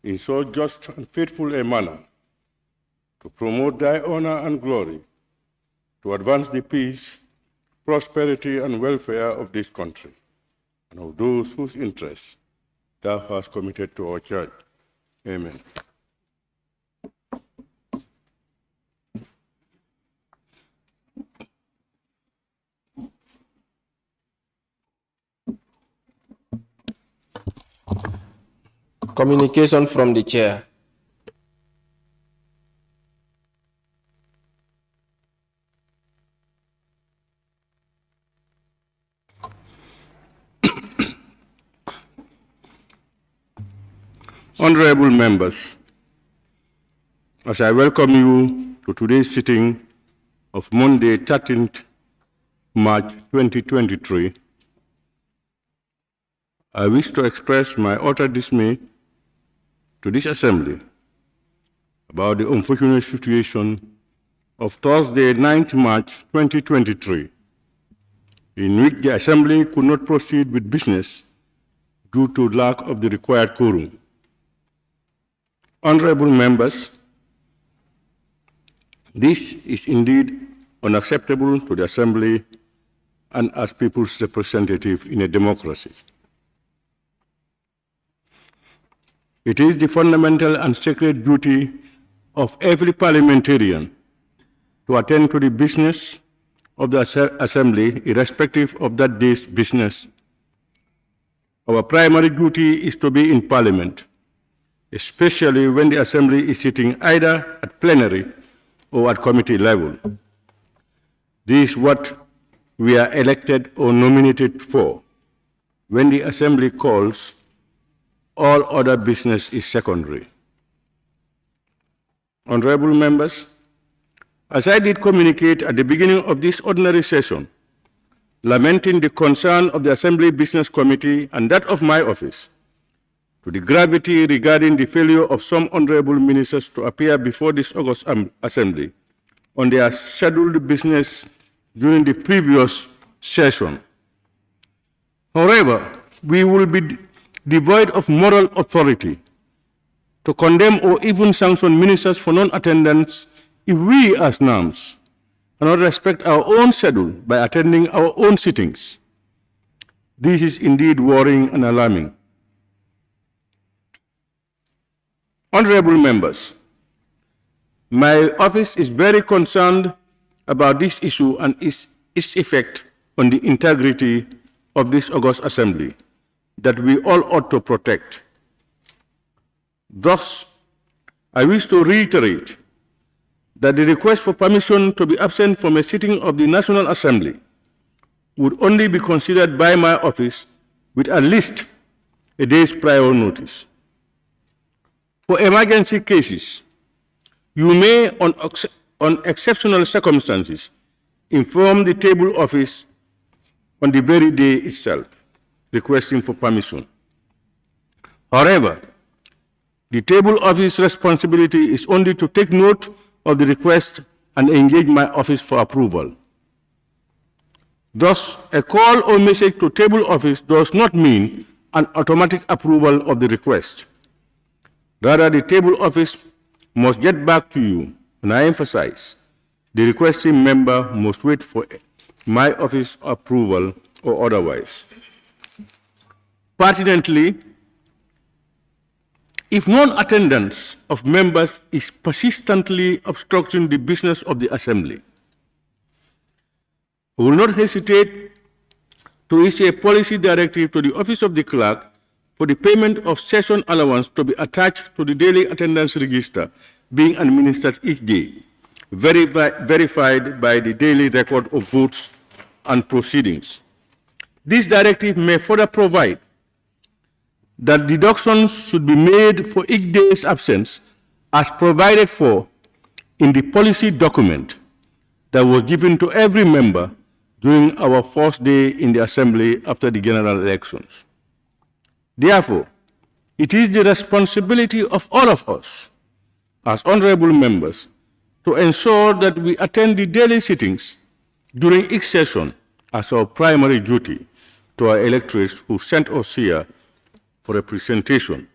in so just and faithful a manner to promote thy honor and glory, to advance the peace, prosperity, and welfare of this country, and of those whose interests thou hast committed to our church. Amen. Communication from the chair. Honorable members, as I welcome you to today's sitting of Monday, 13th March 2023, I wish to express my utter dismay to this Assembly about the unfortunate situation of Thursday, 9th March 2023, in which the Assembly could not proceed with business due to lack of the required quorum. Honorable members, this is indeed unacceptable to the Assembly and as people's representative in a democracy. It is the fundamental and sacred duty of every parliamentarian to attend to the business of the Assembly, irrespective of that day's business. Our primary duty is to be in Parliament, especially when the Assembly is sitting either at plenary or at committee level. This is what we are elected or nominated for. When the Assembly calls, all other business is secondary. Honorable members, as I did communicate at the beginning of this ordinary session, lamenting the concern of the Assembly Business Committee and that of my office, to the gravity regarding the failure of some honorable ministers to appear before this August Assembly on their scheduled business during the previous session. However, we will be devoid of moral authority to condemn or even sanction ministers for non-attendance if we as NAMS cannot respect our own schedule by attending our own sittings. This is indeed worrying and alarming. Honorable members, my office is very concerned about this issue and its effect on the integrity of this August Assembly that we all ought to protect. Thus, I wish to reiterate that the request for permission to be absent from a sitting of the National Assembly would only be considered by my office with at least a day's prior notice. For emergency cases, you may, on exceptional circumstances, inform the table office on the very day itself, requesting for permission. However, the table office responsibility is only to take note of the request and engage my office for approval. Thus, a call or message to table office does not mean an automatic approval of the request. Rather, the table office must get back to you, and I emphasize, the requesting member must wait for my office approval or otherwise. Pertinently, if non-attendance of members is persistently obstructing the business of the Assembly, we will not hesitate to issue a policy directive to the Office of the Clerk for the payment of session allowance to be attached to the daily attendance register being administered each day, verified by the daily record of votes and proceedings. This directive may further provide that deductions should be made for each day's absence as provided for in the policy document that was given to every member during our first day in the Assembly after the general elections. Therefore, it is the responsibility of all of us as honorable members to ensure that we attend the daily sittings during each session as our primary duty to our electors who sent us here for representation.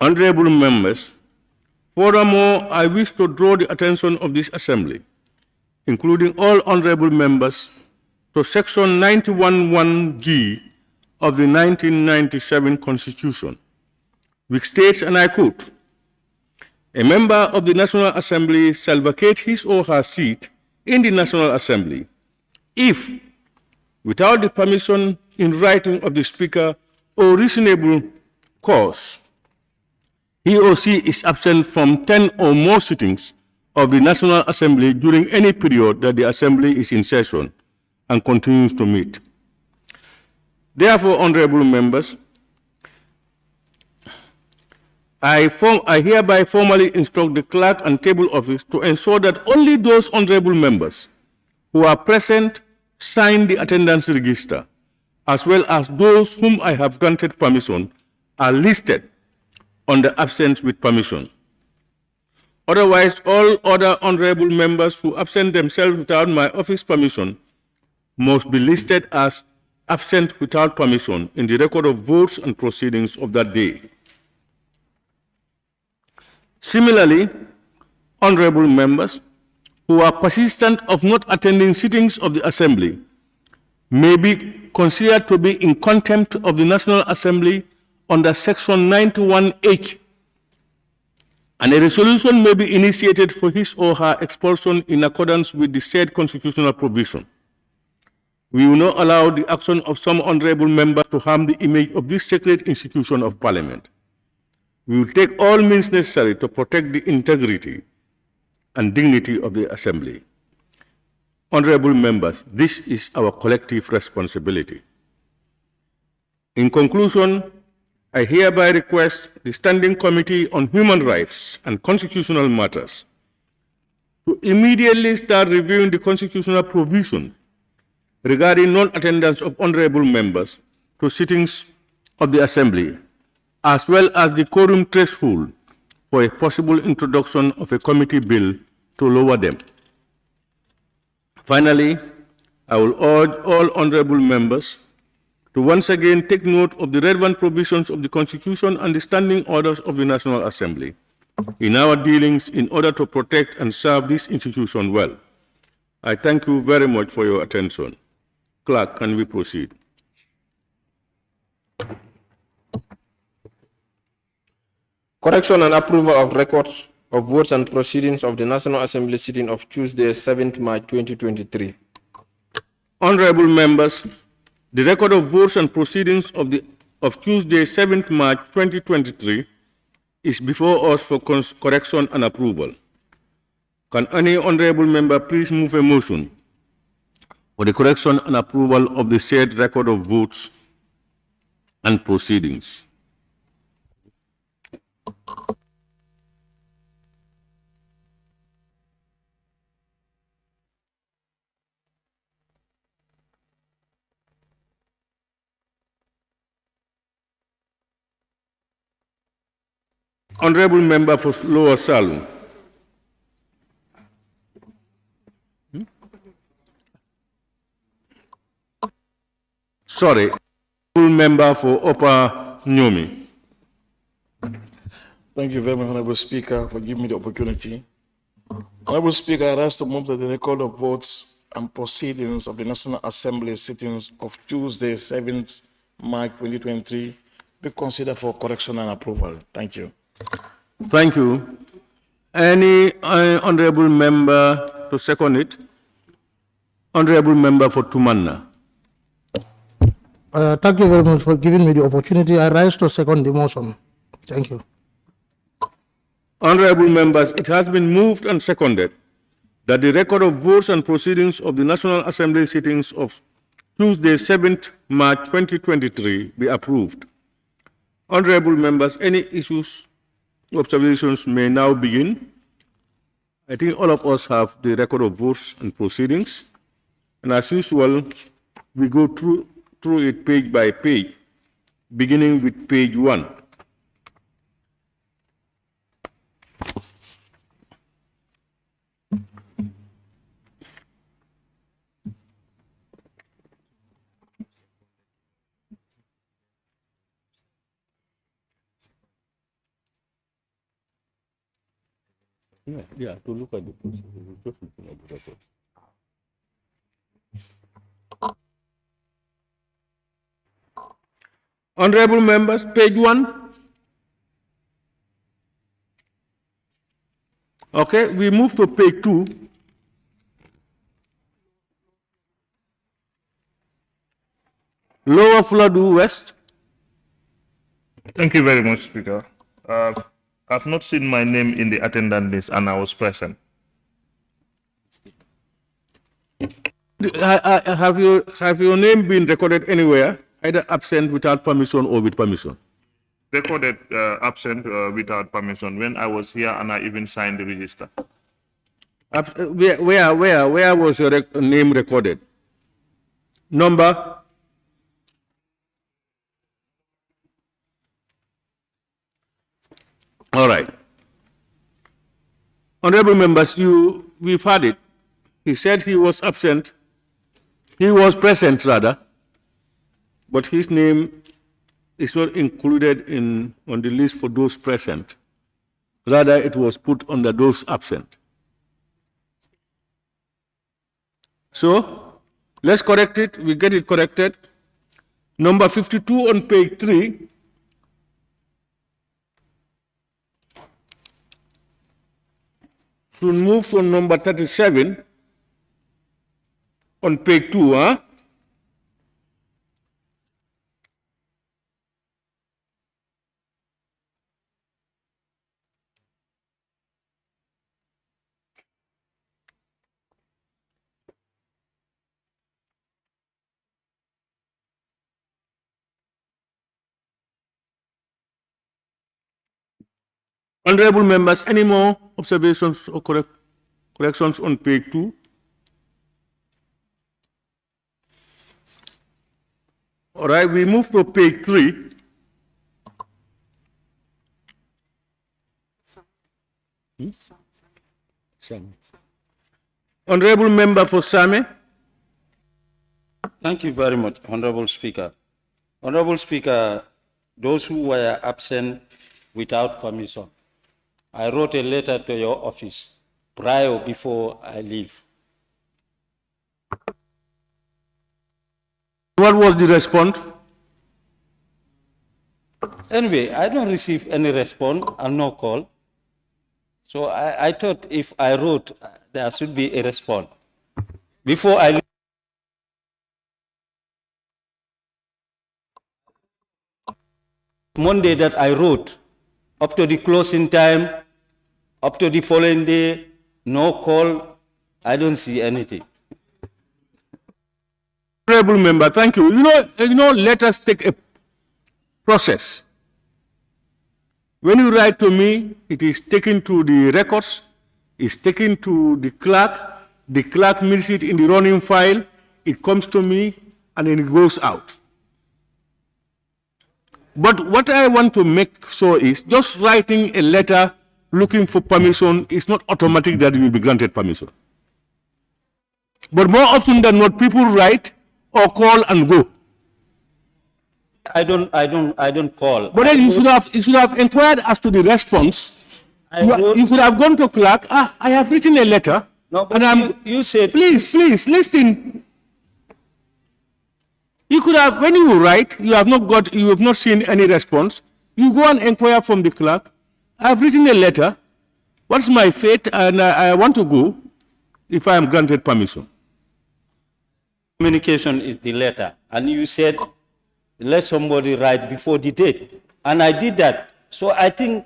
Honorable members, furthermore, I wish to draw the attention of this Assembly, including all honorable members, to Section 91(1)(g) of the 1997 Constitution, which states, and I quote, "A member of the National Assembly shall vacate his or her seat in the National Assembly if, without the permission in writing of the Speaker or reasonable cause, he or she is absent from 10 or more sittings of the National Assembly during any period that the Assembly is in session and continues to meet." Therefore, honorable members, I hereby formally instruct the clerk and table office to ensure that only those honorable members who are present sign the attendance register, as well as those whom I have granted permission are listed on the absence with permission. Otherwise, all other honorable members who absent themselves without my office permission must be listed as absent without permission in the record of votes and proceedings of that day. Similarly, honorable members who are persistent of not attending sittings of the Assembly may be considered to be in contempt of the National Assembly under Section 91(h), and a resolution may be initiated for his or her expulsion in accordance with the said constitutional provision. We will not allow the action of some honorable members to harm the image of this sacred institution of Parliament. We will take all means necessary to protect the integrity and dignity of the Assembly. Honorable members, this is our collective responsibility. In conclusion, I hereby request the Standing Committee on Human Rights and Constitutional Matters to immediately start reviewing the constitutional provision regarding non-attendance of honorable members to sittings of the Assembly, as well as the quorum threshold for a possible introduction of a committee bill to lower them. Finally, I will urge all honorable members to once again take note of the relevant provisions of the Constitution and the standing orders of the National Assembly in our dealings in order to protect and serve this institution well. I thank you very much for your attention. Clerk, can we proceed? Correction and approval of records of votes and proceedings of the National Assembly sitting of Tuesday, 7th March 2023. Honorable members, the record of votes and proceedings of Tuesday, 7th March 2023 is before us for correction and approval. Can any honorable member please move a motion for the correction and approval of the said record of votes and proceedings? Honorable member for Lower Salum. Sorry, honorable member for Upper Nyomi. Thank you very much, Honorable Speaker, for giving me the opportunity. Honorable Speaker, I ask to move that the record of votes and proceedings of the National Assembly sittings of Tuesday, 7th March 2023 be considered for correction and approval. Thank you. Thank you. Any honorable member to second it? Honorable member for Tumanna. Thank you very much for giving me the opportunity. I rise to second the motion. Thank you. Honorable members, it has been moved and seconded that the record of votes and proceedings of the National Assembly sittings of Tuesday, 7th March 2023 be approved. Honorable members, any issues, observations may now begin. I think all of us have the record of votes and proceedings. And as usual, we go through it page by page, beginning with page 1. Yeah, to look at the process. Just looking at the record. Honorable members, page 1. Okay, we move to page 2. Lower Flood West. Thank you very much, Speaker. I've not seen my name in the attendance list and I was present. Have your name been recorded anywhere, either absent, without permission, or with permission? Recorded absent without permission when I was here and I even signed the register. Where was your name recorded? Number? All right. Honorable members, we've had it. He said he was absent. He was present, rather, but his name is not included on the list for those present. Rather, it was put under those absent. So, let's correct it. We get it corrected. Number 52 on page 3. Should move from number 37 on page 2, huh? Honorable members, any more observations or corrections on page 2? All right, we move to page 3. Honorable member for Same. Thank you very much, Honorable Speaker. Honorable Speaker, those who were absent without permission, I wrote a letter to your office before I leave. What was the response? Anyway, I don't receive any response and no call. So I thought if I wrote, there should be a response. Before I leave, Monday that I wrote, up to the closing time, up to the following day, no call, I don't see anything. Honorable member, thank you. You know, let us take a process. When you write to me, it is taken to the records, it's taken to the clerk meets it in the running file, it comes to me, and then it goes out. But what I want to make sure is just writing a letter looking for permission is not automatic that you will be granted permission. But more often than not, people write or call and go. I don't call. But then you should have inquired as to the response. You could have gone to clerk. I have written a letter. No, but and you said. Please, listen. You could have, when you write, you have not seen any response. You go and inquire from the clerk. I have written a letter. What's my fate? And I want to go if I am granted permission. Communication is the letter. And you said, let somebody write before the date. And I did that. So I think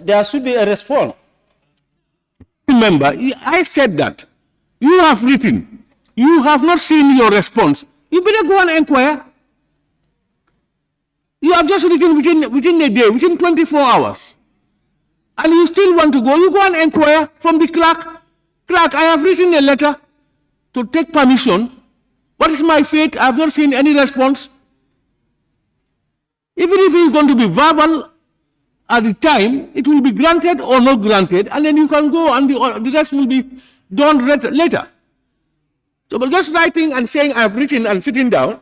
there should be a response. Remember, I said that. You have written. You have not seen your response. You better go and inquire. You have just written within a day, within 24 hours. And you still want to go. You go and inquire from the clerk. Clerk, I have written a letter to take permission. What is my fate? I have not seen any response. Even if it is going to be verbal at the time, it will be granted or not granted, and then you can go and the rest will be done later. So, but just writing and saying I have written and sitting down.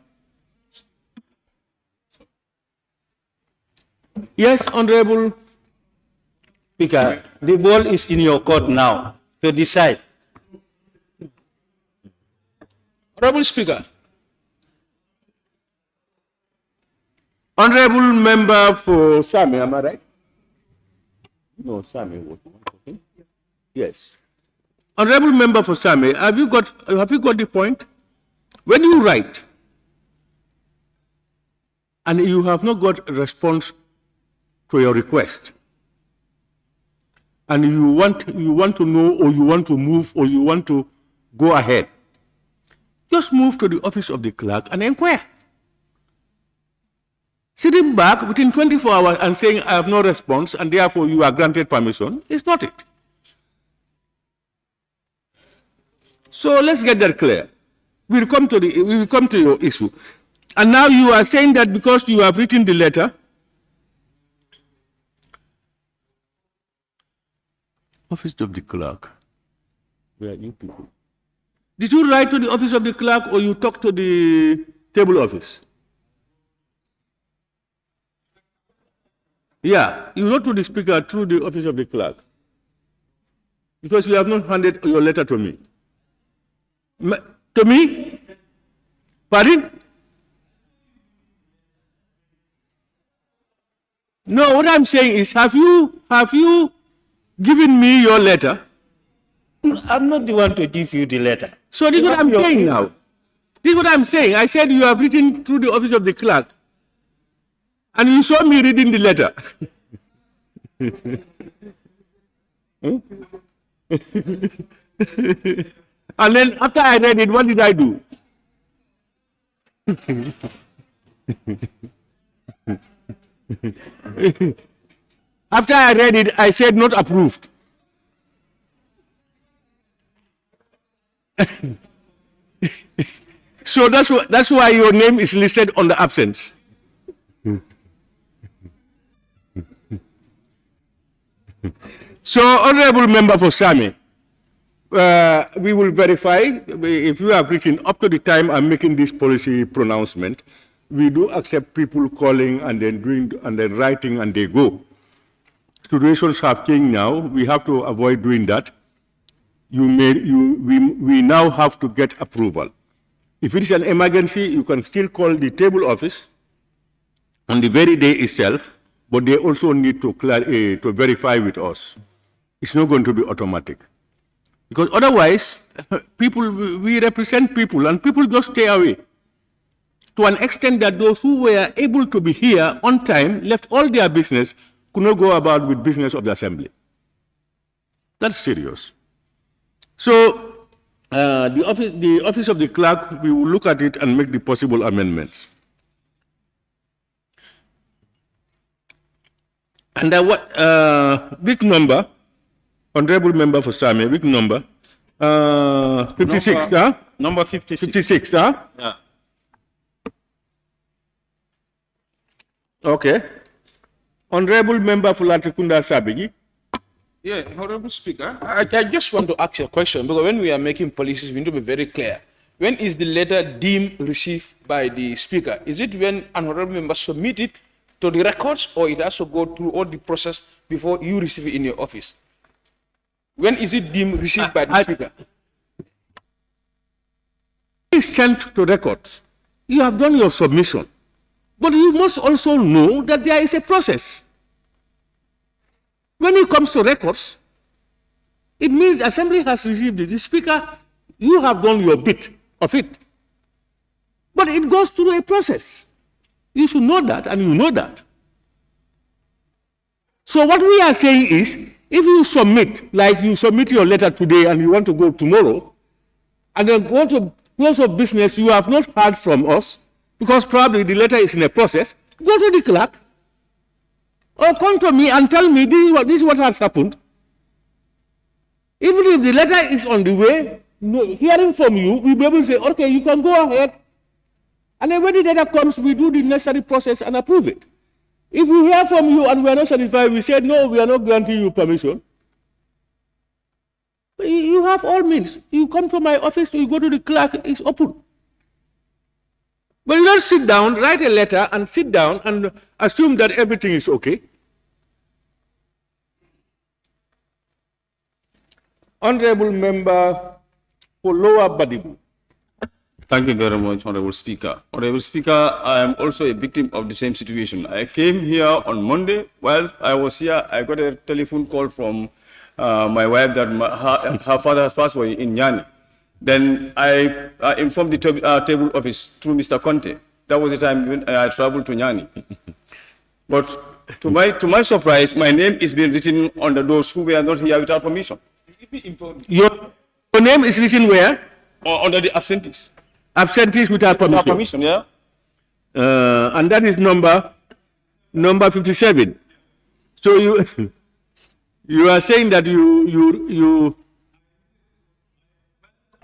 Yes, Honorable Speaker, the ball is in your court now to decide. Honorable Speaker, Honorable member for Sami, am I right? No, Sami. Yes. Honorable member for Sami, have you got the point? When you write and you have not got a response to your request, and you want to know, or you want to move, or you want to go ahead, just move to the office of the clerk and inquire. Sitting back within 24 hours and saying, I have no response, and therefore you are granted permission, is not it. So let's get that clear. We will come to your issue. And now you are saying that because you have written the letter, office of the clerk, where are you people? Did you write to the office of the clerk, or you talk to the table office? Yeah, you wrote to the speaker through the office of the clerk, because you have not handed your letter to me. To me? Pardon? No, what I'm saying is, have you given me your letter? I'm not the one to give you the letter. So this is what I'm saying now. This is what I'm saying. I said you have written through the office of the clerk, and you saw me reading the letter. And then after I read it, what did I do? After I read it, I said not approved. So that's why your name is listed on the absence. So, honorable member for Sami, we will verify if you have written up to the time I'm making this policy pronouncement. We do accept people calling and then writing and they go. Situations have changed now. We have to avoid doing that. We now have to get approval. If it is an emergency, you can still call the table office on the very day itself, but they also need to verify with us. It's not going to be automatic. Because otherwise, we represent people, and people just stay away. To an extent that those who were able to be here on time, left all their business, could not go about with business of the assembly. That's serious. So, the office of the clerk, we will look at it and make the possible amendments. And big number, honorable member for Sami, big number, 56, Number 56. 56, huh? Yeah. Okay. Honorable member for Latrikunda Sabigi. yeah, Honorable Speaker, I just want to ask a question, because when we are making policies, we need to be very clear. When is the letter deemed received by the Speaker? Is it when an honorable member submit it to the records, or it has to go through all the process before you receive it in your office? When is it deemed received by the Speaker? It's sent to records. You have done your submission. But you must also know that there is a process. When it comes to records, it means assembly has received it. The Speaker, you have done your bit of it. But it goes through a process. You should know that, and you know that. So what we are saying is, if you submit, like you submit your letter today and you want to go tomorrow, and then go to close of business, you have not heard from us, because probably the letter is in a process, go to the clerk, or come to me and tell me this is what has happened. Even if the letter is on the way, hearing from you, we'll be able to say, okay, you can go ahead. And then when the letter comes, we do the necessary process and approve it. If we hear from you and we are not satisfied, we say, no, we are not granting you permission. You have all means. You come to my office, you go to the clerk, it's open. But you don't sit down, write a letter, and sit down and assume that everything is okay. Honorable Member for Lower Badibu. Thank you very much, Honorable Speaker. Honorable Speaker, I am also a victim of the same situation. I came here on Monday. While I was here, I got a telephone call from my wife that her father has passed away in Nyani. Then I informed the table office through Mr. Conte. That was the time when I traveled to Nyani. But to my surprise, my name is being written under those who were not here without permission. Your name is written where? Or under the absentees. Absentees without permission. Without permission, yeah. And that is number 57. So you are saying that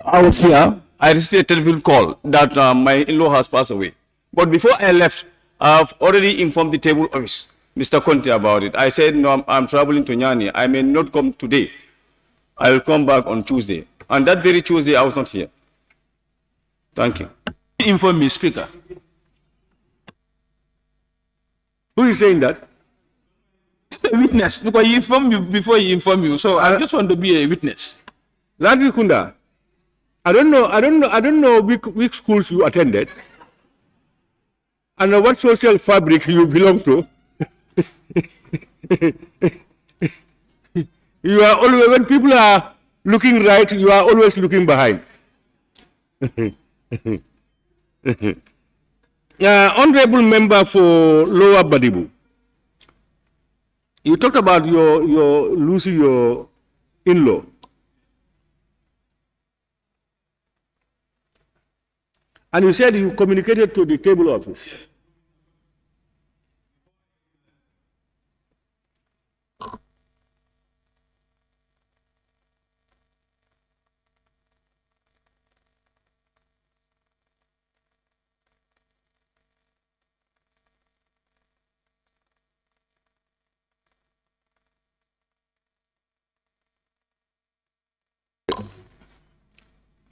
I was here. I received a telephone call that my in-law has passed away. But before I left, I've already informed the table office, Mr. Conte, about it. I said, no, I'm traveling to Nyani. I may not come today. I'll come back on Tuesday. And that very Tuesday, I was not here. Thank you. Inform me, Speaker. Who is saying that? It's a witness, because he informed you before he informed you. So I just want to be a witness. Lati Kunda, I don't know which schools you attended and what social fabric you belong to. You are always, when people are looking right, you are always looking behind. Honorable Member for Lower Badibu, you talked about your losing your in-law. And you said you communicated to the table office.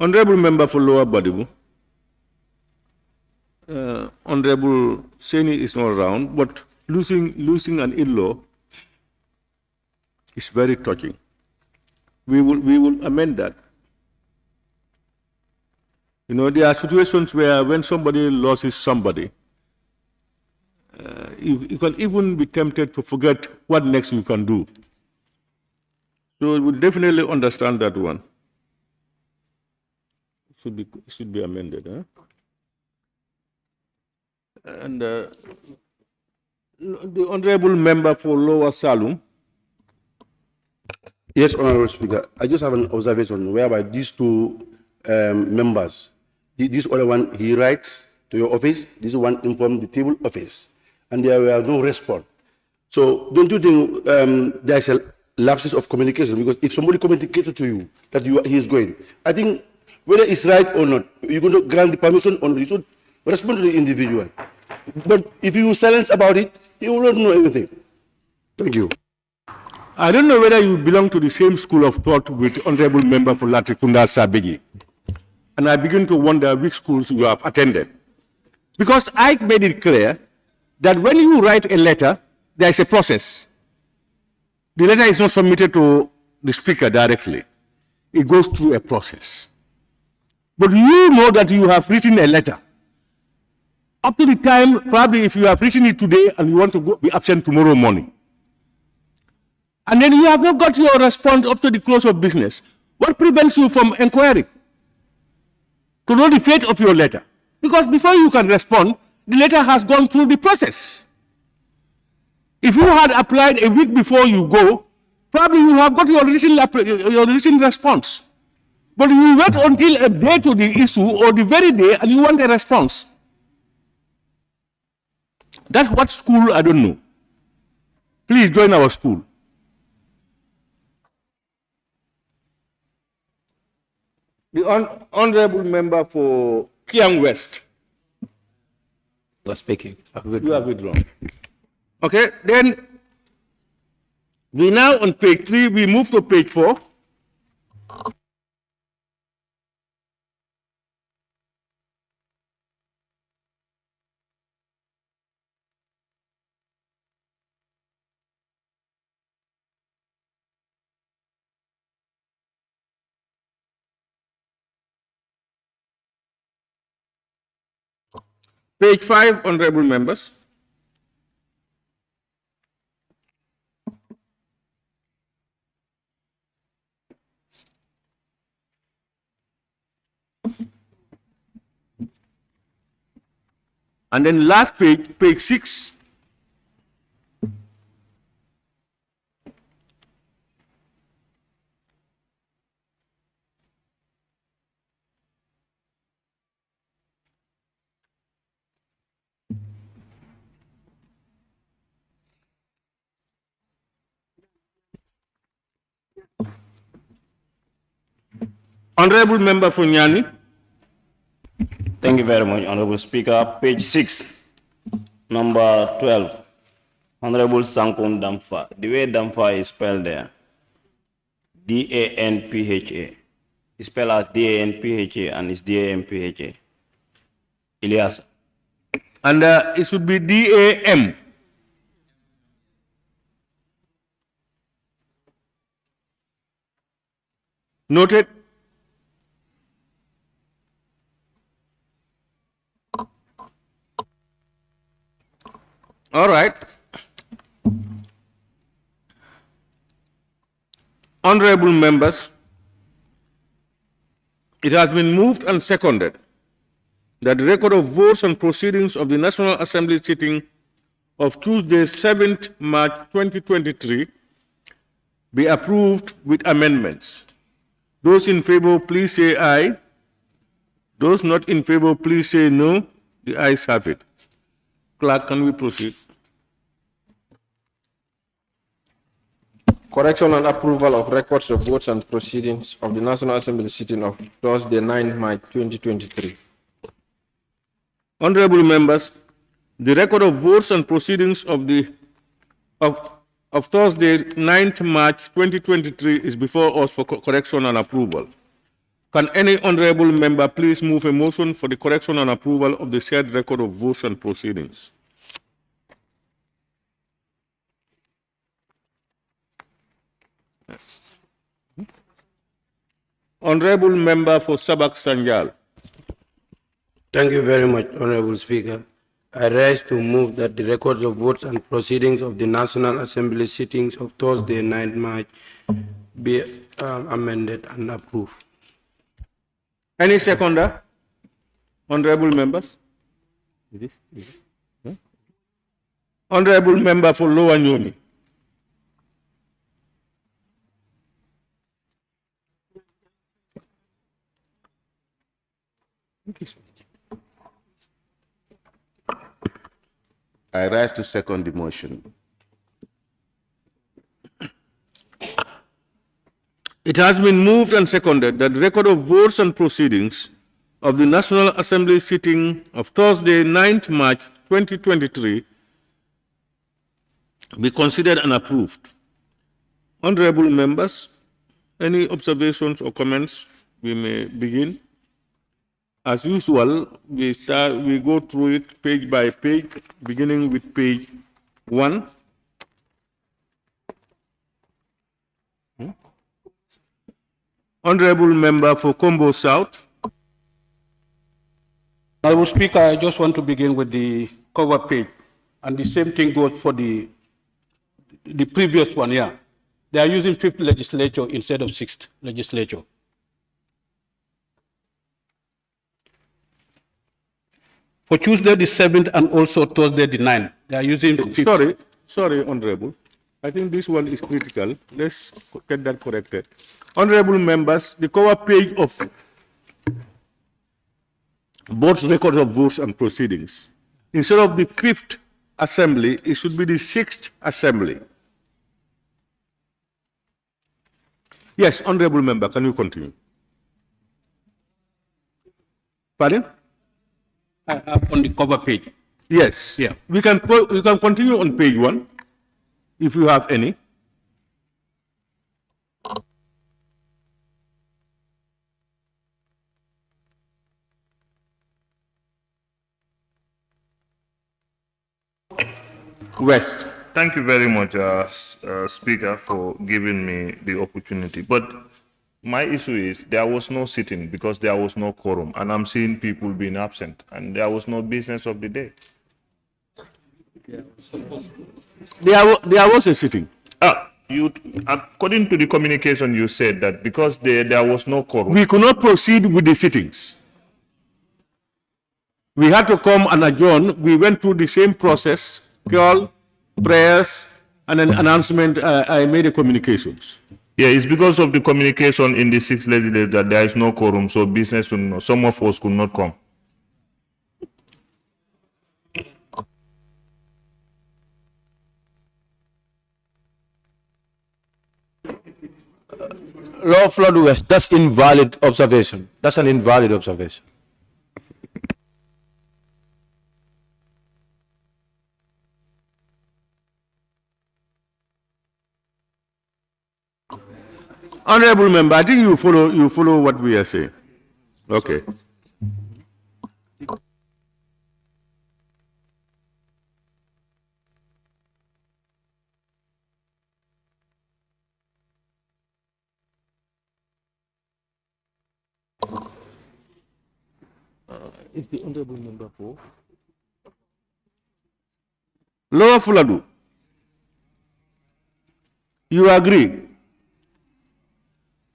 Honorable Member for Lower Badibu, Honorable Seni is not around, but losing an in-law is very touching. We will amend that. You know, there are situations where when somebody loses somebody, you can even be tempted to forget what next you can do. So we will definitely understand that one. Should be amended, huh? And the Honorable Member for Lower Salum. Yes, Honorable Speaker. I just have an observation whereby these two members, this other one, he writes to your office, this one informed the table office, and there were no response. So don't you think there's a lapses of communication? Because if somebody communicated to you that he is going, I think whether it's right or not, you're going to grant the permission or not, you should respond to the individual. But if you silence about it, you will not know anything. Thank you. I don't know whether you belong to the same school of thought with Honorable Member for Latrikunda Sabigi. And I begin to wonder which schools you have attended. Because I made it clear that when you write a letter, there is a process. The letter is not submitted to the speaker directly. It goes through a process. But you know that you have written a letter. Up to the time, probably if you have written it today and you want to be absent tomorrow morning, and then you have not got your response up to the close of business, what prevents you from inquiring to know the fate of your letter? Because before you can respond, the letter has gone through the process. If you had applied a week before you go, probably you have got your written response. But you wait until a day to the issue or the very day and you want a response. That's what school, I don't know. Please join our school. The Honorable Member for Kiang West. You are speaking. You have withdrawn. Okay, then we now on page 3, we move to page 4. Page 5, honorable members. And then last page, page 6. Honorable Member for Nyani. Thank you very much, Honorable Speaker. Page 6, number 12. Honorable Sankun Damfa. The way Damfa is spelled there, D-A-N-P-H-A. It's spelled as D-A-N-P-H-A and it's D-A-N-P-H-A. Ilyas. And it should be D-A-M. Noted. All right. Honorable members, it has been moved and seconded that the record of votes and proceedings of the National Assembly sitting of Tuesday, 7th March 2023 be approved with amendments. Those in favor, please say aye. Those not in favor, please say no. The ayes have it. Clerk, can we proceed? Correction and approval of records of votes and proceedings of the National Assembly sitting of Thursday, 9 March 2023. Honorable members, the record of votes and proceedings of Thursday, 9th March 2023 is before us for correction and approval. Can any honorable member please move a motion for the correction and approval of the said record of votes and proceedings? Honorable member for Sabak Sanjal. Thank you very much, Honorable Speaker. I rise to move that the records of votes and proceedings of the National Assembly sittings of Thursday, 9th March be amended and approved. Any seconder? Honorable members? Honorable member for Lower Nyoni. I rise to second the motion. It has been moved and seconded that the record of votes and proceedings of the National Assembly sitting of Thursday, 9th March 2023 be considered and approved. Honorable members, any observations or comments? We may begin. As usual, we go through it page by page, beginning with page 1. Honorable member for Combo South. Honorable Speaker, I just want to begin with the cover page, and the same thing goes for the previous one. Yeah, they are using 5th legislature instead of 6th legislature. For Tuesday the 7th and also Thursday the 9th, they are using 5th. Sorry, Honorable. I think this one is critical. Let's get that corrected. Honorable members, the cover page of both records of votes and proceedings, instead of the 5th assembly, it should be the 6th assembly. Yes, Honorable member, can you continue? Pardon? On the cover page. Yes. Yeah. We can continue on page 1, if you have any. West. Thank you very much, Speaker, for giving me the opportunity. But My issue is there was no sitting because there was no quorum, and I'm seeing people being absent, and there was no business of the day. There was a sitting. According to the communication, you said that because there was no quorum. We could not proceed with the sittings. We had to come and adjourn. We went through the same process, call, prayers, and an announcement. I made the communications. Yeah, it's because of the communication in the 6th legislature that there is no quorum, so business, some of us could not come. Law of Flood West, that's invalid observation. That's an invalid observation. Honorable member, I think you follow what we are saying. Okay. Is the honorable member for? Lower Fuladu, you agree?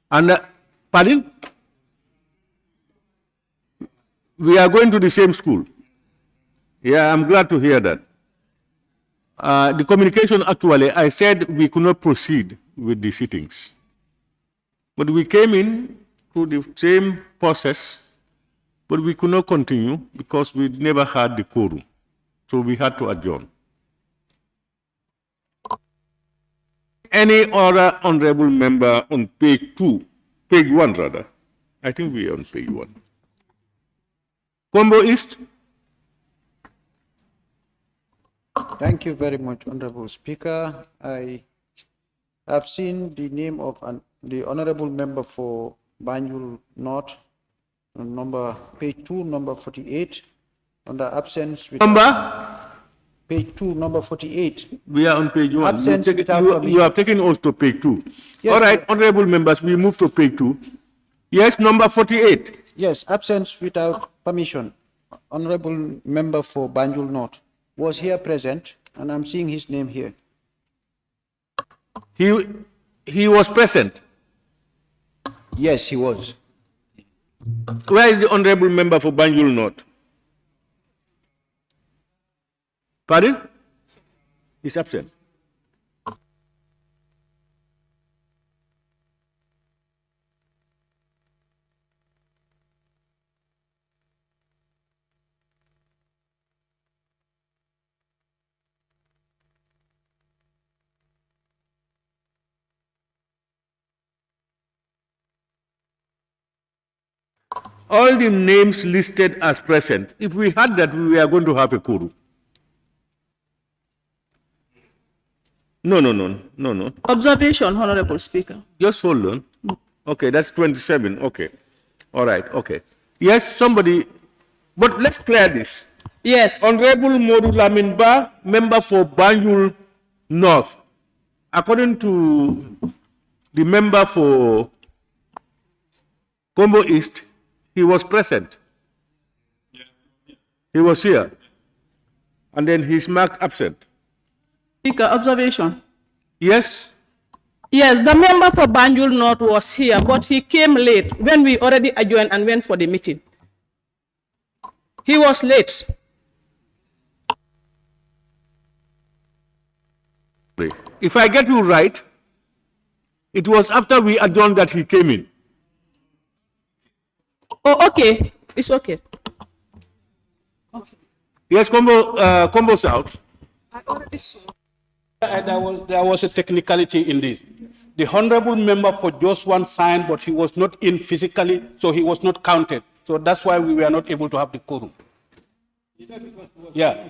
And pardon? We are going to the same school. Yeah, I'm glad to hear that. The communication actually, I said we could not proceed with the sittings. But we came in through the same process, but we could not continue because we never had the quorum. So we had to adjourn. Any other honorable member on page 1 rather. I think we are on page 1. Combo East. Thank you very much, Honorable Speaker. I have seen the name of the honorable member for Banjul North, page 2, number 48, under absence. Page 2, number 48. We are on page 1. Absence You have taken us to page 2. Yes, all right, honorable members, we move to page 2. Yes, number 48. Yes, absence without permission. Honorable member for Banjul North was here present, and I'm seeing his name here. He was present? Yes, he was. Where is the honorable member for Banjul North? Pardon? He's absent. All the names listed as present, if we had that, we were going to have a quorum. No. Observation, Honorable Speaker. Just hold on. Okay, that's 27. Okay. All right. Okay. Yes, somebody. But let's clear this. Yes. Honorable Modu Laminba, member for Banjul North. According to the member for Combo East, he was present. He was here. And then he's marked absent. Speaker, observation. Yes? Yes, the member for Banjul North was here, but he came late when we already adjourned and went for the meeting. He was late. If I get you right, it was after we adjourned that he came in. Oh, okay. It's okay. Yes, Combo South. I already saw. There was a technicality in this. The honorable member for just one signed, but he was not in physically, so he was not counted. So that's why we were not able to have the quorum. Yeah.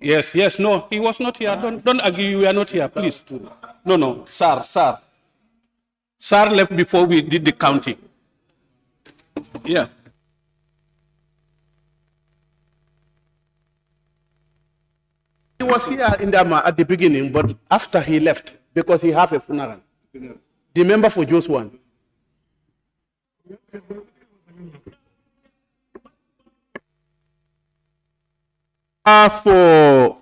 Yes, no, he was not here. Don't argue, you were not here, please. No, sir. Sir left before we did the counting. Yeah. He was here in Dama at the beginning, but after he left, because he had a funeral. The member for Jos one. For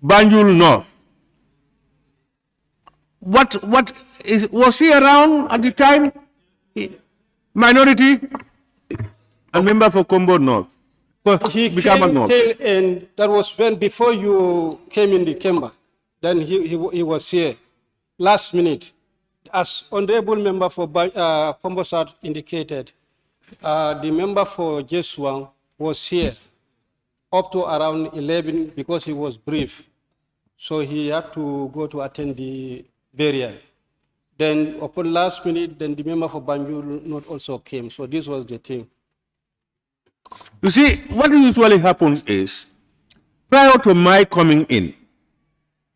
Banjul North. Was he around at the time? Minority and member for Combo North. He Brikama came North. till and that was when before you came in the chamber. Then he was here last minute. As honorable member for Combo South indicated, the member for Jeswang was here up to around 11 because he was brief. So he had to go to attend the burial. Then upon last minute, then the member for Banjul not also came. So this was the thing. You see, what usually happens is, prior to my coming in,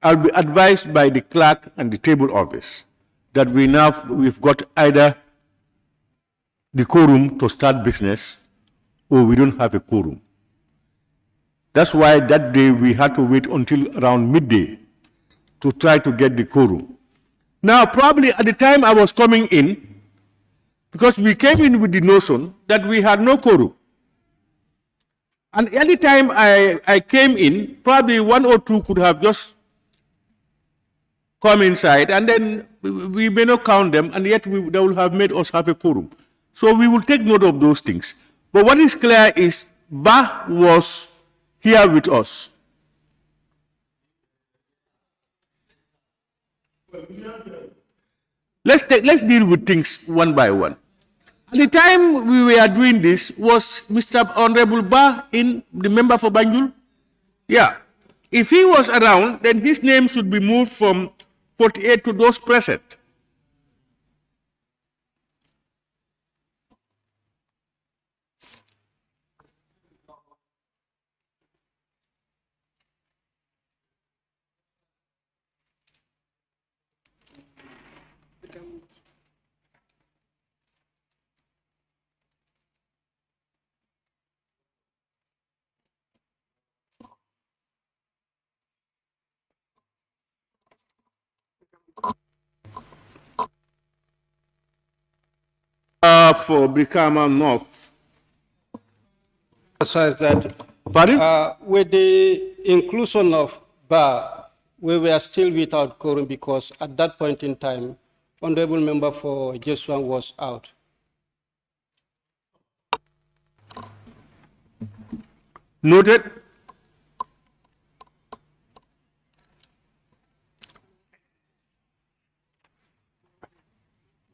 I'll be advised by the clerk and the table office that we've got either the quorum to start business or we don't have a quorum. That's why that day we had to wait until around midday to try to get the quorum. Now, probably at the time I was coming in, because we came in with the notion that we had no quorum. And any time I came in, probably one or two could have just come inside, and then we may not count them, and yet they will have made us have a quorum. So we will take note of those things. But what is clear is Ba was here with us. Let's deal with things one by one. At the time we were doing this, was Mr. Honorable Ba in the member for Banjul? Yeah. If he was around, then his name should be moved from 48 to those present. For Brikama North. Besides that, pardon? With the inclusion of Ba, we were still without quorum because at that point in time, honorable member for Jeswang was out. Noted.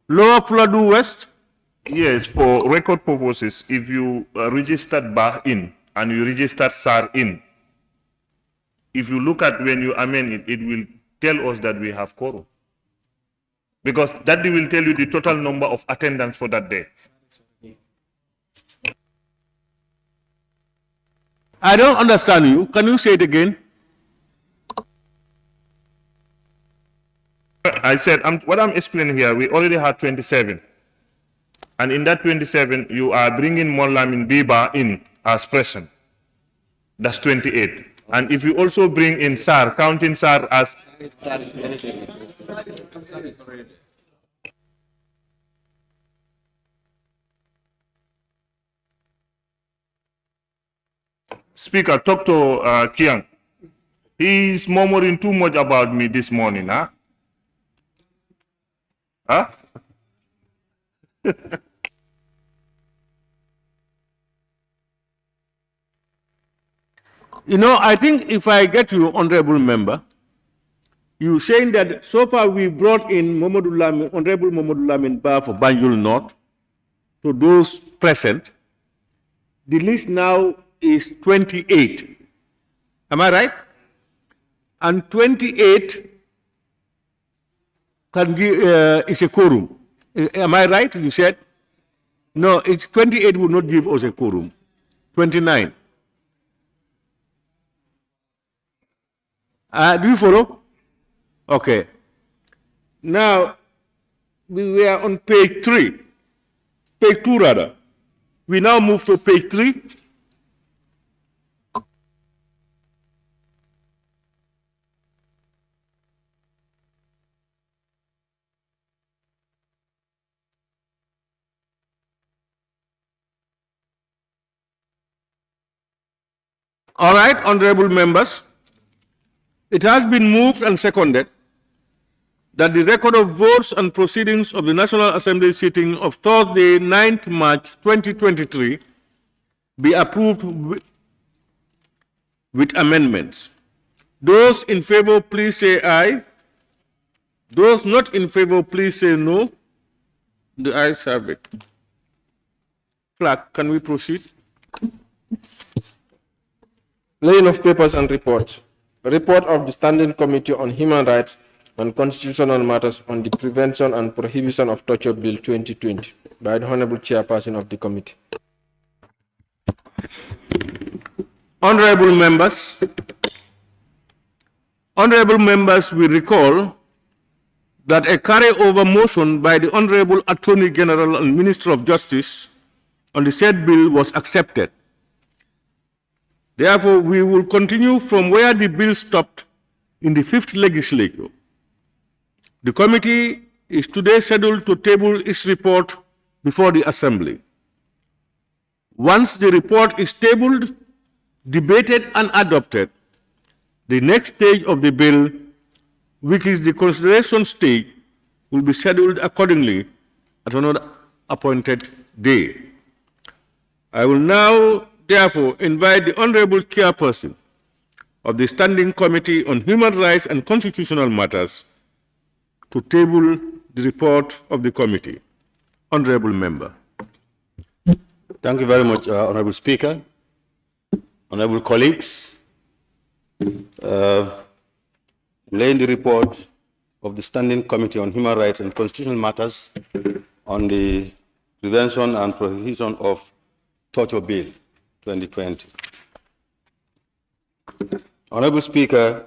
Lower Fladu West. Yes, for record purposes, if you registered Ba in and you registered SAR in, if you look at when you amend it, it will tell us that we have quorum. Because that will tell you the total number of attendance for that day. I don't understand you. Can you say it again? I said, what I'm explaining here, we already had 27. And in that 27, you are bringing Molamin Biba in as present. That's 28. And if you also bring in SAR, counting SAR as... Speaker, talk to Kiang. He's murmuring too much about me this morning, huh? Huh? You know, I think if I get you, honorable member, you saying that so far we brought in Honorable Mohamed Lamin Ba for Banjul North, to those present. The list now is 28. Am I right? And 28 can give, is a quorum. Am I right? You said? No, 28 will not give us a quorum. 29. Do you follow? Okay. Now, we were on page 3. Page 2 rather. We now move to page 3. All right, honorable members, it has been moved and seconded that the record of votes and proceedings of the National Assembly sitting of Thursday, 9th March 2023 be approved with amendments. Those in favor, please say aye. Those not in favor, please say no. The ayes have it. Clerk, can we proceed? Laying of papers and reports. A report of the Standing Committee on Human Rights and Constitutional Matters on the Prevention and Prohibition of Torture Bill 2020 by the Honorable Chairperson of the Committee. Honorable members, we recall that a carryover motion by the Honorable Attorney General and Minister of Justice on the said bill was accepted. Therefore, we will continue from where the bill stopped in the 5th legislature. The committee is today scheduled to table its report before the Assembly. Once the report is tabled, debated and adopted, the next stage of the bill, which is the consideration stage, will be scheduled accordingly at another appointed day. I will now therefore invite the Honorable Chairperson of the Standing Committee on Human Rights and Constitutional Matters to table the report of the committee. Honorable Member. Thank you very much, Honorable Speaker. Honorable colleagues, laying the report of the Standing Committee on Human Rights and Constitutional Matters on the Prevention and Prohibition of Torture Bill 2020. Honorable Speaker,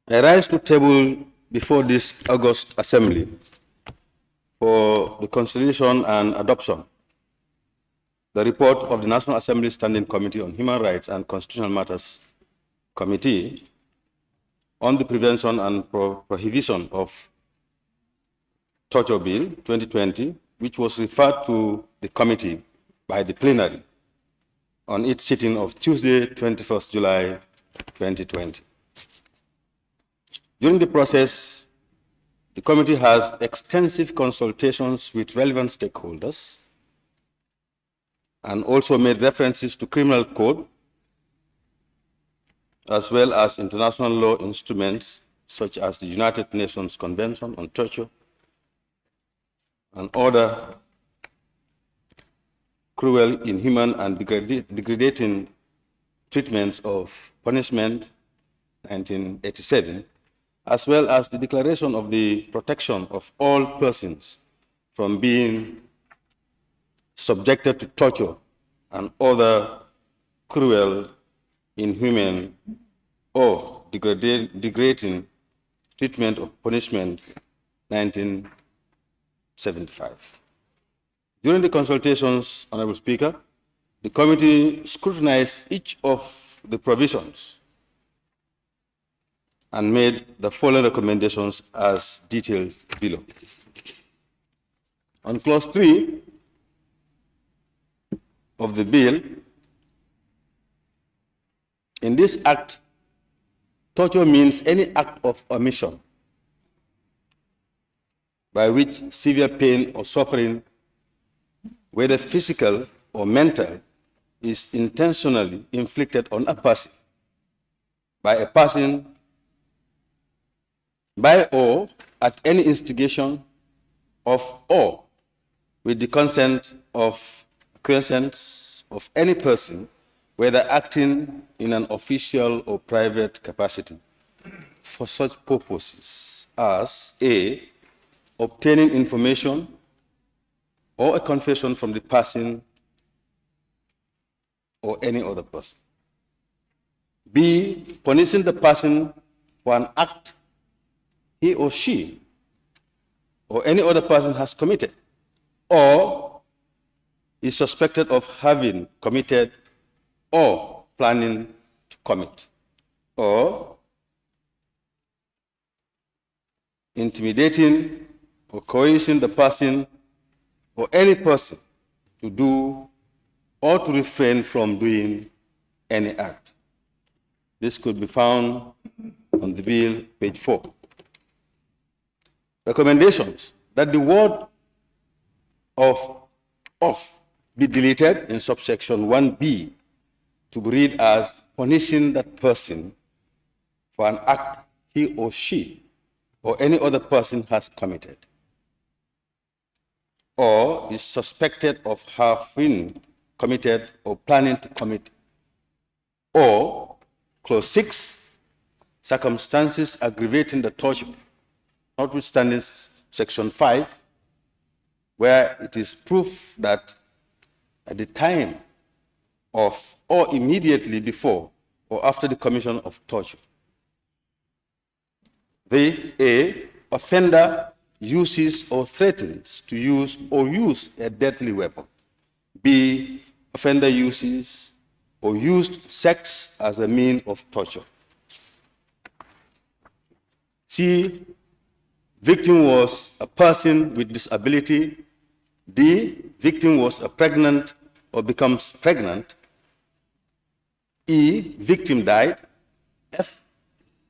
I rise to table before this August Assembly for the consideration and adoption the report of the National Assembly Standing Committee on Human Rights and Constitutional Matters Committee on the Prevention and Prohibition of Torture Bill 2020, which was referred to the committee by the plenary on its sitting of Tuesday, 21st July 2020. During the process, the committee has extensive consultations with relevant stakeholders and also made references to criminal code as well as international law instruments such as the United Nations Convention on Torture and other cruel, inhuman, and degrading treatments of punishment, 1987, as well as the Declaration of the Protection of All Persons from being subjected to torture and other cruel, inhuman, or degrading treatment of punishment, 1975. During the consultations, Honorable Speaker, the committee scrutinized each of the provisions and made the following recommendations as detailed below. On clause 3 of the bill, in this act, torture means any act of omission by which severe pain or suffering, whether physical or mental, is intentionally inflicted on a person by or at any instigation of or with the consent of acquiescence of any person, whether acting in an official or private capacity, for such purposes as A, obtaining information or a confession from the person or any other person. B, punishing the person for an act he or she or any other person has committed or is suspected of having committed or planning to commit, or intimidating or coercing the person or any person to do or to refrain from doing any act. This could be found on the bill, page 4. Recommendations that the word of be deleted in subsection 1B to be read as punishing that person for an act he or she or any other person has committed or is suspected of having committed or planning to commit, or clause 6, circumstances aggravating the torture, notwithstanding section 5, where it is proof that at the time of or immediately before or after the commission of torture, the offender uses or threatens to use or use a deadly weapon. B, offender uses or used sex as a means of torture. C, victim was a person with disability. D, victim was a pregnant or becomes pregnant. E, victim died. F,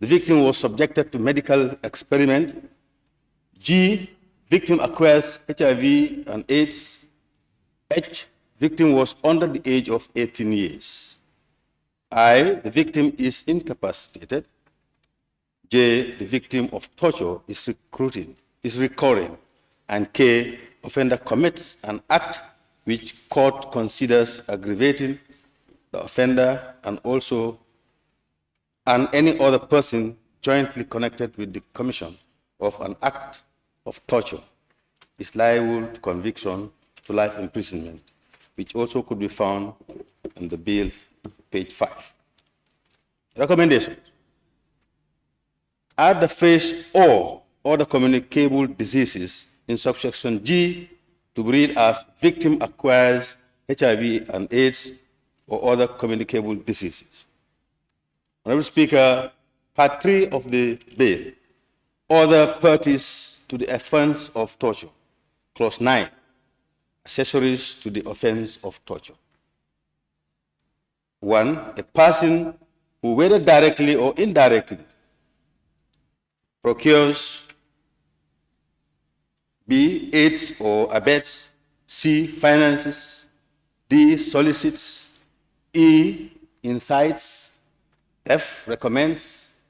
the victim was subjected to medical experiment. G, victim acquires HIV and AIDS. H, victim was under the age of 18 years. I, the victim is incapacitated. J, the victim of torture is recurring. And K, offender commits an act which court considers aggravating the offender and any other person jointly connected with the commission of an act of torture is liable to conviction to life imprisonment, which also could be found in the bill, page 5. Recommendations. Add the phrase or other communicable diseases in subsection G to be read as victim acquires HIV and AIDS or other communicable diseases. Honorable Speaker, part 3 of the bill, other parties to the offense of torture, clause 9, accessories to the offense of torture. 1, a person who whether directly or indirectly procures, B, aids or abets, C, finances, D, solicits, E, incites, F, recommends,